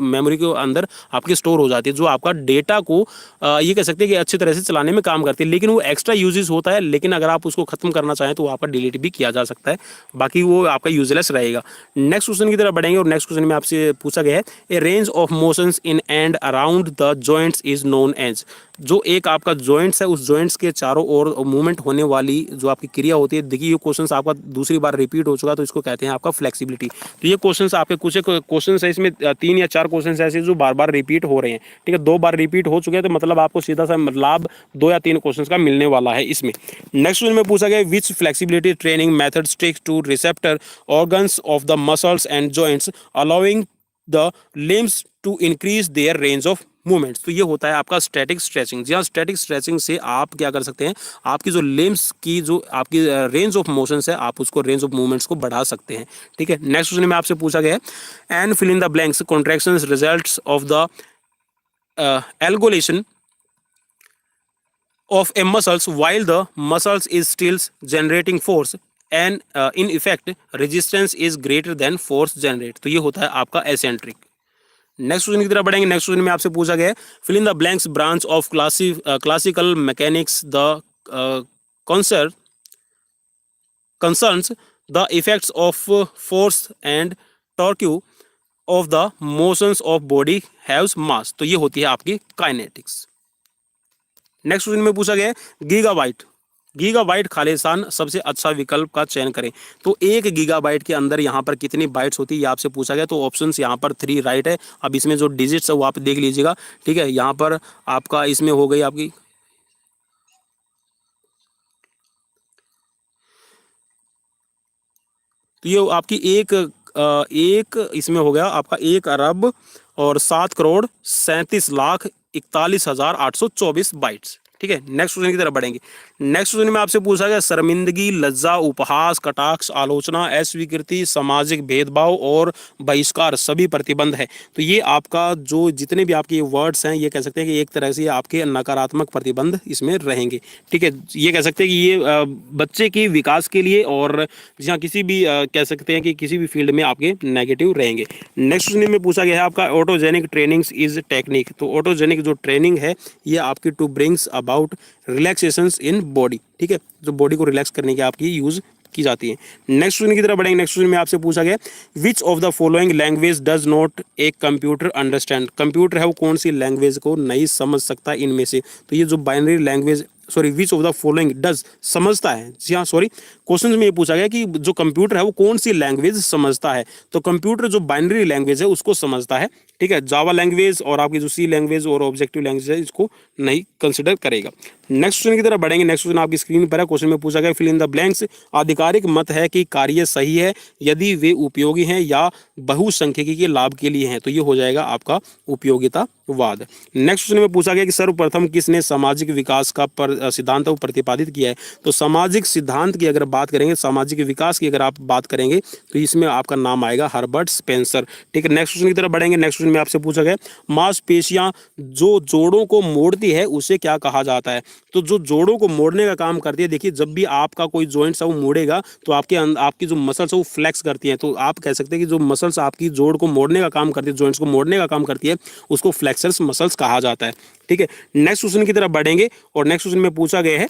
मेमोरी के अंदर आपकी स्टोर हो जाती है, जो आपका डेटा को ये कह सकते हैं कि अच्छी तरह से चलाने में काम करती है, लेकिन वो एक्स्ट्रा यूजेस होता है, लेकिन अगर आप उसको खत्म करना चाहें तो वो आपका डिलीट भी किया जा सकता है, बाकी वो आपका यूजलेस रहेगा। नेक्स्ट क्वेश्चन की तरफ बढ़ेंगे और नेक्स्ट क्वेश्चन में आपसे पूछा गया है a range of motions in and around the joints is known as, जो एक आपका जॉइंट्स है उस जॉइंट्स के चारों ओर मूवमेंट होने वाली जो आपकी क्रिया होती है, देखिए ये क्वेश्चन आपका दूसरी बार रिपीट हो चुका, तो इसको कहते हैं आपका फ्लेक्सिबिलिटी। तो ये क्वेश्चन आपके कुछ क्वेश्चन है, इसमें 3 या 4 क्वेश्चन ऐसे जो बार बार रिपीट हो रहे हैं, ठीक है, 2 बार रिपीट हो चुके हैं, तो मतलब आपको सीधा सा लाभ 2 या 3 क्वेश्चन का मिलने वाला है इसमें। नेक्स्ट क्वेश्चन में पूछा गया which flexibility training method sticks to receptor organs of the muscles and joints allowing the limbs to increase their range of movements, तो ये होता है आपका स्टैटिक स्ट्रेचिंग। जी हाँ, स्टैटिक स्ट्रेचिंग से आप क्या कर सकते हैं, आपकी जो लिम्स की जो आपकी रेंज ऑफ मोशंस है आप उसको रेंज ऑफ मूवमेंट्स को बढ़ा सकते हैं, ठीक है। नेक्स्ट क्वेश्चन में आपसे पूछा गया है and fill in the blanks contractions results of the elongation of a muscles while the muscles is still generating force and in effect resistance is greater than force generate, तो ये होता है आपका एसेंट्रिक। नेक्स्ट क्वेश्चन की तरफ बढ़ेंगे। Next question में आपसे पूछा गया है fill in the blanks branch of classical mechanics the concerns the effects of force and torque of the motions of body has mass, तो ये होती है आपकी काइनेटिक्स। नेक्स्ट क्वेश्चन में पूछा गया है गीगाबाइट खालिस्तान सबसे अच्छा विकल्प का चयन करें, तो 1 गीगाबाइट के अंदर यहाँ पर कितनी बाइट्स होती है ये आपसे पूछा गया, तो ऑप्शंस यहाँ पर 3 राइट है। अब इसमें जो डिजिट्स है वो आप देख लीजिएगा, ठीक है, यहाँ पर आपका इसमें हो गई आपकी तो ये आपकी एक इसमें हो गया आपका 1 अरब और 7 करोड़ 37 लाख 41,824 बाइट्स, ठीक है। नेक्स्ट क्वेश्चन की तरफ बढ़ेंगे। नेक्स्ट क्वेश्चन में आपसे पूछा गया शर्मिंदगी, लज्जा, उपहास, कटाक्ष, आलोचना, अस्वीकृति, सामाजिक भेदभाव और बहिष्कार सभी प्रतिबंध है, तो ये आपका जो जितने भी आपके वर्ड्स हैं ये कह सकते हैं कि एक तरह से आपके नकारात्मक प्रतिबंध इसमें रहेंगे, ठीक है। ये कह सकते हैं कि ये बच्चे के विकास के लिए और जहाँ किसी भी कह सकते हैं कि किसी भी फील्ड में आपके नेगेटिव रहेंगे। नेक्स्ट क्वेश्चन में पूछा गया है आपका ऑटोजेनिक ट्रेनिंग्स इज टेक्निक, तो ऑटोजेनिक जो ट्रेनिंग है ये आपकी to brings about relaxations in body, ठीक है, जो बॉडी को रिलैक्स करने की आपकी यूज की जाती है। नेक्स्ट क्वेश्चन की तरफ बढ़ेंगे। नेक्स्ट क्वेश्चन में आपसे पूछा गया विच of the following language does not a computer understand, computer है वो कौन सी लैंग्वेज को नहीं समझ सकता इनमें से, तो ये जो binary language which of the following does समझता है, जी हाँ क्वेश्चन में ये पूछा गया कि जो कंप्यूटर है वो कौन सी लैंग्वेज समझता है, तो कंप्यूटर जो बाइनरी लैंग्वेज है उसको समझता है, ठीक है। जावा लैंग्वेज और आपकी जो सी लैंग्वेज और ऑब्जेक्टिव लैंग्वेज है इसको नहीं कंसिडर करेगा। नेक्स्ट क्वेश्चन की तरफ बढ़ेंगे। नेक्स्ट क्वेश्चन आपकी स्क्रीन पर है। क्वेश्चन में पूछा गया फिल इन द ब्लैंक्स आधिकारिक मत है कि कार्य सही है यदि वे उपयोगी हैं या बहुसंख्यकी के लाभ के लिए हैं, तो ये हो जाएगा आपका उपयोगितावाद। नेक्स्ट क्वेश्चन में पूछा गया कि सर्वप्रथम किसने सामाजिक विकास का सिद्धांत को प्रतिपादित किया है, तो सामाजिक सिद्धांत की अगर बात करेंगे, सामाजिक विकास की अगर आप बात करेंगे तो इसमें आपका नाम आएगा हर्बर्ट स्पेंसर, ठीक है। नेक्स्ट क्वेश्चन की तरफ बढ़ेंगे। नेक्स्ट क्वेश्चन में आपसे पूछा गया मांसपेशियां जो जोड़ों को मोड़ती है उसे क्या कहा जाता है। तो जो जोड़ों को मोड़ने का काम करती है, देखिए जब भी आपका कोई जॉइंट है वो मोड़ेगा तो आपकी जो मसल्स है वो फ्लेक्स करती है, तो आप कह सकते हैं कि जो मसल्स आपकी जोड़ को मोड़ने का काम करती है, जॉइंट्स को मोड़ने का काम करती है, उसको फ्लेक्सर्स मसल्स कहा जाता है। ठीक है, नेक्स्ट क्वेश्चन की तरफ बढ़ेंगे और नेक्स्ट क्वेश्चन में पूछा गया है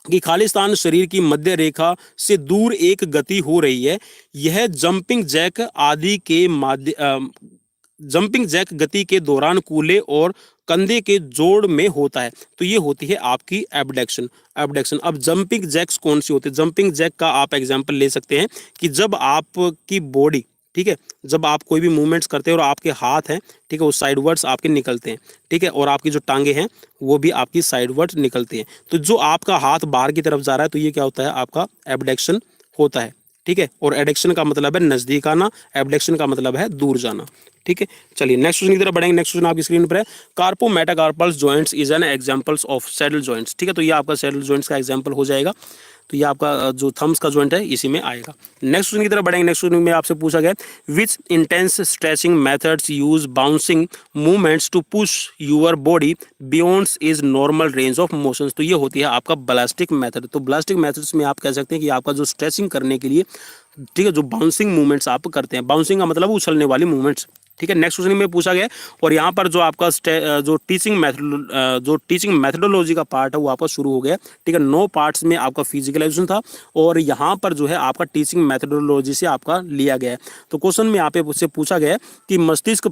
कि खालिस्तान शरीर की मध्य रेखा से दूर एक गति हो रही है, यह जंपिंग जैक आदि के जंपिंग जैक गति के दौरान कूल्हे और कंधे के जोड़ में होता है, तो ये होती है आपकी एबडक्शन। एबडक्शन। अब जंपिंग जैक्स कौन सी होती है? जंपिंग जैक का आप एग्जांपल ले सकते हैं कि जब आपकी बॉडी, ठीक है, जब आप कोई भी मूवमेंट्स करते हैं और आपके हाथ हैं, ठीक है, वो साइडवर्ड्स आपके निकलते हैं, ठीक है, और आपकी जो टांगे हैं वो भी आपकी साइडवर्ड्स निकलती हैं, तो जो आपका हाथ बाहर की तरफ जा रहा है तो ये क्या होता है? आपका एबडक्शन होता है। ठीक है, और एडक्शन का मतलब है नजदीक आना, एबडक्शन का मतलब है दूर जाना। ठीक है, चलिए नेक्स्ट क्वेश्चन की तरफ बढ़ेंगे। नेक्स्ट क्वेश्चन आपकी स्क्रीन पर है, carpometacarpals joints is an examples of saddle joints. ठीक है, तो ये आपका सैडल जॉइंट्स का एग्जांपल हो जाएगा, तो ये आपका जो थम्स का जॉइंट है इसी में आएगा। नेक्स्ट क्वेश्चन की तरफ बढ़ेंगे। नेक्स्ट क्वेश्चन में आपसे पूछा गया which intense stretching methods use bouncing movements to push your body beyond is normal range of motions. तो ये होती है आपका बलास्टिक मेथड। तो बलास्टिक मेथड्स में आप कह सकते हैं कि आपका जो स्ट्रेचिंग करने के लिए, ठीक है, जो बाउंसिंग मूवमेंट्स आप करते हैं, बाउंसिंग का मतलब उछलने वाली मूवमेंट्स। ठीक है, नेक्स्ट क्वेश्चन में पूछा गया और यहाँ पर जो आपका जो टीचिंग मेथडोलॉजी का पार्ट है वो आपका शुरू हो गया। ठीक है, 9 पार्ट्स में आपका फिजिकल एजुकेशन था और यहाँ पर जो है आपका टीचिंग मेथडोलॉजी से आपका लिया गया है। तो क्वेश्चन में यहाँ पे उससे पूछा गया कि मस्तिष्क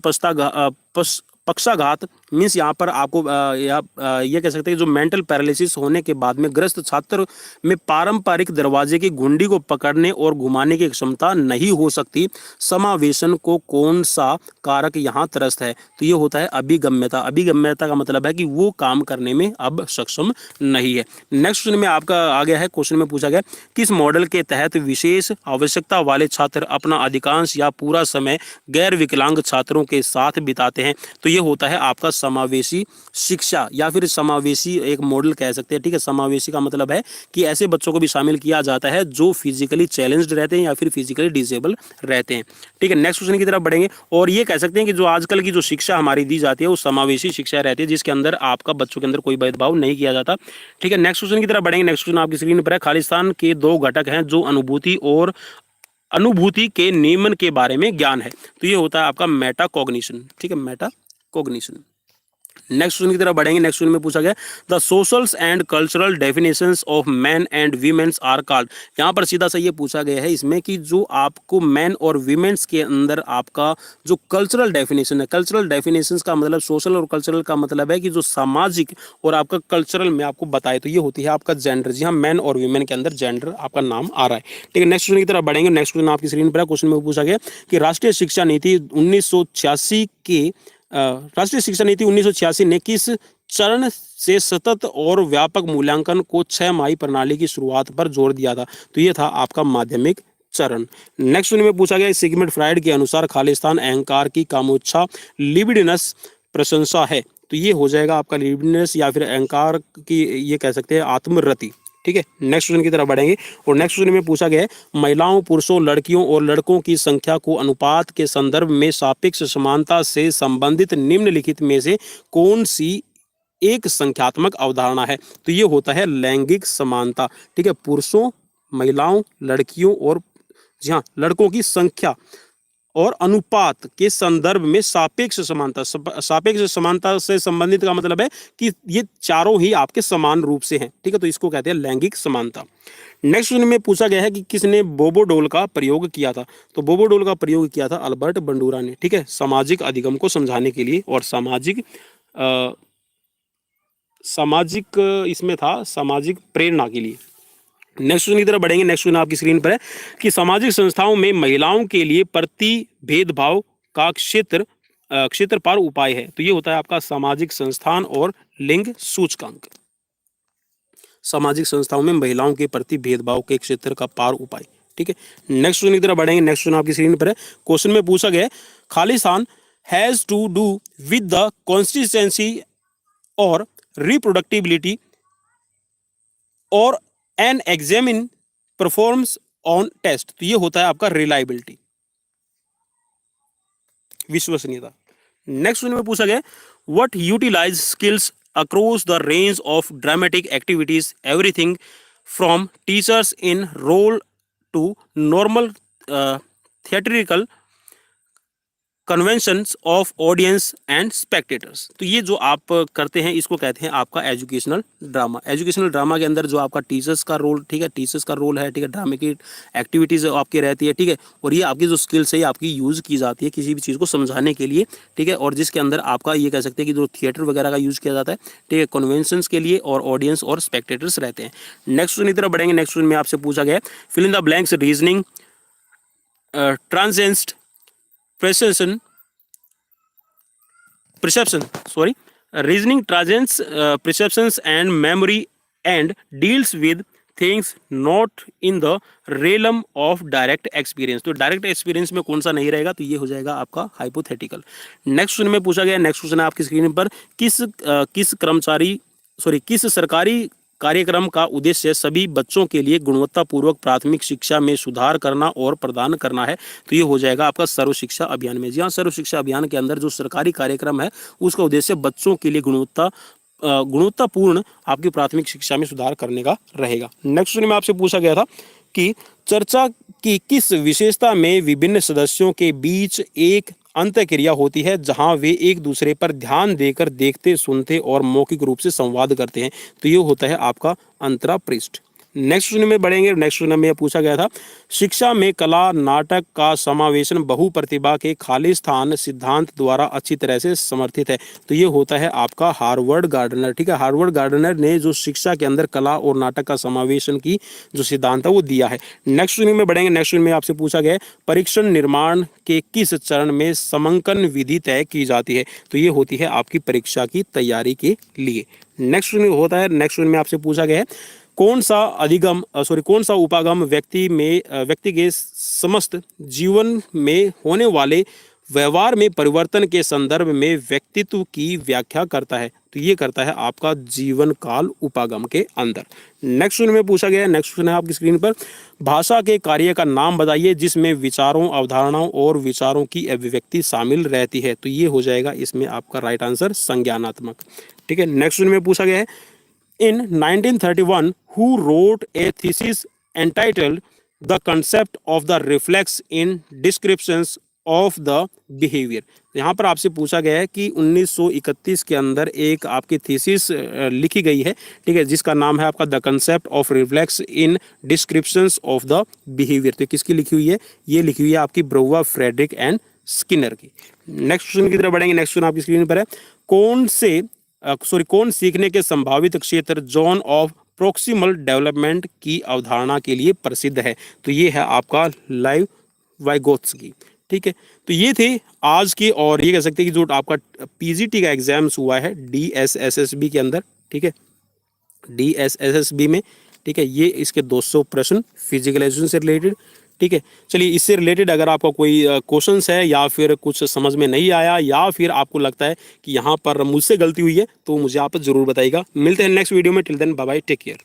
पक्षाघात मीन्स यहाँ पर आपको ये कह सकते हैं जो मेंटल पैरालिसिस होने के बाद में ग्रस्त छात्र में पारंपरिक दरवाजे की घुंडी को पकड़ने और घुमाने की क्षमता नहीं हो सकती, समावेशन को कौन सा कारक यहाँ त्रस्त है? तो ये होता है अभिगम्यता। अभिगम्यता का मतलब है कि वो काम करने में अब सक्षम नहीं है। नेक्स्ट क्वेश्चन में आपका आ गया है, क्वेश्चन में पूछा गया किस मॉडल के तहत विशेष आवश्यकता वाले छात्र अपना अधिकांश या पूरा समय गैर विकलांग छात्रों के साथ बिताते हैं? तो ये होता है आपका समावेशी शिक्षा या फिर समावेशी एक मॉडल कह सकते हैं। ठीक है, समावेशी का मतलब है कि ऐसे बच्चों को भी शामिल किया जाता है जो फिजिकली चैलेंज्ड रहते हैं या फिर फिजिकली डिसेबल रहते हैं। ठीक है, नेक्स्ट क्वेश्चन की तरफ बढ़ेंगे और ये कह सकते हैं कि जो आजकल की जो शिक्षा हमारी दी जाती है वो समावेशी शिक्षा रहती है, जिसके अंदर आपका बच्चों के अंदर कोई भेदभाव नहीं किया जाता। ठीक है, नेक्स्ट क्वेश्चन की तरफ बढ़ेंगे। नेक्स्ट क्वेश्चन आपकी स्क्रीन पर है, खालिस्तान के 2 घटक हैं जो अनुभूति के नियमन के बारे में ज्ञान है। तो ये होता है आपका मेटाकॉग्निशन। ठीक है, मेटाकॉग्निशन। नेक्स्ट क्वेश्चन की तरफ बढ़ेंगे। नेक्स्ट क्वेश्चन में पूछा गया the socials and cultural definitions of man and womens are called. यहाँ पर सीधा सा ये पूछा गया है इसमें कि जो आपको मैन और वीमेंस के अंदर आपका जो कल्चरल डेफिनेशन है, कल्चरल डेफिनेशंस का मतलब सोशल और कल्चरल का मतलब है कि जो सामाजिक और आपका कल्चरल में आपको बताए, तो ये होती है आपका जेंडर। जी हाँ, मैन और वीमेन के अंदर जेंडर आपका नाम आ रहा है। ठीक है, नेक्स्ट क्वेश्चन की तरफ बढ़ेंगे। नेक्स्ट क्वेश्चन आपकी स्क्रीन पर है, क्वेश्चन में पूछा गया कि राष्ट्रीय शिक्षा नीति 1986 ने किस चरण से सतत और व्यापक मूल्यांकन को 6 माही प्रणाली की शुरुआत पर जोर दिया था? तो ये था आपका माध्यमिक चरण। नेक्स्ट में पूछा गया सिगमंड फ्राइड के अनुसार खालिस्तान अहंकार की कामोच्छा लिबिडिनस प्रशंसा है। तो ये हो जाएगा आपका लिबिडिनस या फिर अहंकार की ये कह सकते हैं आत्मरति। ठीक है, नेक्स्ट क्वेश्चन की तरफ बढ़ेंगे और नेक्स्ट क्वेश्चन में पूछा गया है महिलाओं, पुरुषों, लड़कियों और लड़कों की संख्या को अनुपात के संदर्भ में सापेक्ष समानता से संबंधित निम्नलिखित में से कौन सी एक संख्यात्मक अवधारणा है? तो ये होता है लैंगिक समानता। ठीक है, पुरुषों, महिलाओं, लड़कियों और जी हाँ लड़कों की संख्या और अनुपात के संदर्भ में सापेक्ष समानता। सापेक्ष समानता से संबंधित का मतलब है कि ये चारों ही आपके समान रूप से हैं। ठीक है, तो इसको कहते हैं लैंगिक समानता। नेक्स्ट क्वेश्चन में पूछा गया है कि किसने बोबोडोल का प्रयोग किया था? तो बोबोडोल का प्रयोग किया था अल्बर्ट बंडूरा ने। ठीक है, सामाजिक अधिगम को समझाने के लिए और सामाजिक इसमें था सामाजिक प्रेरणा के लिए। नेक्स्ट क्वेश्चन की तरफ बढ़ेंगे। नेक्स्ट क्वेश्चन आपकी स्क्रीन पर है कि सामाजिक संस्थाओं में महिलाओं के लिए प्रति भेदभाव का क्षेत्रपार उपाय है। तो ये होता है आपका सामाजिक संस्थान और लिंग सूचकांक। सामाजिक संस्थाओं में महिलाओं के प्रति भेदभाव के क्षेत्र का पार उपाय। ठीक है, नेक्स्ट क्वेश्चन की तरफ बढ़ेंगे। नेक्स्ट क्वेश्चन आपकी स्क्रीन पर है, क्वेश्चन में पूछा गया Khalistan has to do with the consistency और रिप्रोडक्टिबिलिटी और an examinee performs on test. तो ये होता है आपका रिलायबिलिटी, विश्वसनीयता। नेक्स्ट क्वेश्चन में पूछा गया what utilize skills across the range of dramatic activities everything from teachers in role to normal theatrical conventions of audience and spectators. तो ये जो आप करते हैं इसको कहते हैं आपका एजुकेशनल ड्रामा। एजुकेशनल ड्रामा के अंदर जो आपका टीचर्स का रोल, ठीक है, टीचर्स का रोल है, ठीक है, ड्रामे की एक्टिविटीज़ आपकी रहती है, ठीक है, और ये आपकी जो स्किल्स है आपकी यूज़ की जाती है किसी भी चीज़ को समझाने के लिए, ठीक है, और जिसके अंदर आपका ये कह सकते हैं कि जो थिएटर वगैरह का यूज़ किया जाता है, ठीक है, कन्वेंशंस के लिए, और ऑडियंस और स्पेक्टेटर्स रहते हैं। नेक्स्ट क्वेश्चन की तरफ बढ़ेंगे। नेक्स्ट क्वेश्चन में आपसे पूछा गया fill in the blanks reasoning transcends reasoning transcends perceptions and memory and deals with things not in the realm of direct experience। तो डायरेक्ट एक्सपीरियंस में कौन सा नहीं रहेगा, तो ये हो जाएगा आपका हाइपोथेटिकल। नेक्स्ट क्वेश्चन में पूछा गया, नेक्स्ट क्वेश्चन है आपकी स्क्रीन पर, किस सरकारी कार्यक्रम का उद्देश्य सभी बच्चों के लिए गुणवत्तापूर्वक प्राथमिक शिक्षा में सुधार करना और प्रदान करना है। तो ये हो जाएगा आपका सर्व शिक्षा अभियान में। जी हाँ, सर्व शिक्षा अभियान के अंदर जो सरकारी कार्यक्रम है उसका उद्देश्य बच्चों के लिए गुणवत्तापूर्ण आपकी प्राथमिक शिक्षा में सुधार करने का रहेगा। नेक्स्ट क्वेश्चन में आपसे पूछा गया था कि चर्चा की किस विशेषता में विभिन्न सदस्यों के बीच एक अंतःक्रिया होती है जहां वे एक दूसरे पर ध्यान देकर देखते, सुनते और मौखिक रूप से संवाद करते हैं। तो ये होता है आपका अंतरापृष्ठ। नेक्स्ट क्वेश्चन में बढ़ेंगे। नेक्स्ट क्वेश्चन में पूछा गया था शिक्षा में कला नाटक का समावेशन बहु प्रतिभा के खालिस्तान सिद्धांत द्वारा अच्छी तरह से समर्थित है। तो ये होता है आपका हार्वर्ड गार्डनर, ठीक है, हार्वर्ड गार्डनर ने जो शिक्षा के अंदर कला और नाटक का समावेशन की जो सिद्धांत है वो दिया है। नेक्स्ट क्वेश्चन में बढ़ेंगे। नेक्स्ट क्वेश्चन में आपसे पूछा गया परीक्षण निर्माण के किस चरण में समांकन विधि तय की जाती है। तो ये होती है आपकी परीक्षा की तैयारी के लिए। नेक्स्ट क्वेश्चन होता है, नेक्स्ट क्वेश्चन में आपसे पूछा गया है कौन सा उपागम व्यक्ति के समस्त जीवन में होने वाले व्यवहार में परिवर्तन के संदर्भ में व्यक्तित्व की व्याख्या करता है। तो ये करता है आपका जीवन काल उपागम के अंदर। नेक्स्ट क्वेश्चन में पूछा गया है, नेक्स्ट क्वेश्चन है आपकी स्क्रीन पर, भाषा के कार्य का नाम बताइए जिसमें विचारों, अवधारणाओं और विचारों की अभिव्यक्ति शामिल रहती है। तो ये हो जाएगा इसमें आपका राइट आंसर संज्ञानात्मक, ठीक है। नेक्स्ट क्वेश्चन में पूछा गया है In 1931, who wrote a thesis entitled "The Concept of the Reflex in Descriptions of the Behavior"? यहाँ पर आपसे पूछा गया है कि 1931 के अंदर एक आपकी थीसिस लिखी गई है, ठीक है, जिसका नाम है आपका the concept of reflex in descriptions of the behaviour. तो किसकी लिखी हुई है, ये लिखी हुई है आपकी ब्रोवा, फ्रेडरिक एंड स्किनर की। नेक्स्ट क्वेश्चन की तरफ बढ़ेंगे। नेक्स्ट क्वेश्चन आपकी स्क्रीन पर है कौन सीखने के संभावित क्षेत्र जोन ऑफ प्रोक्सिमल डेवलपमेंट की अवधारणा के लिए प्रसिद्ध है। तो ये है आपका लाइव वाइगोत्स्की, ठीक है। तो ये थे आज की, और ये कह सकते हैं कि जो आपका पीजीटी का एग्जाम्स हुआ है डीएसएसएसबी के अंदर, ठीक है, डीएसएसएसबी में, ठीक है, ये इसके 200 प्रश्न फिजिकल एजुकेशन से रिलेटेड, ठीक है। चलिए, इससे रिलेटेड अगर आपका कोई क्वेश्चंस है या फिर कुछ समझ में नहीं आया या फिर आपको लगता है कि यहाँ पर मुझसे गलती हुई है तो मुझे आप जरूर बताइएगा। मिलते हैं नेक्स्ट वीडियो में। Till then bye bye, take care.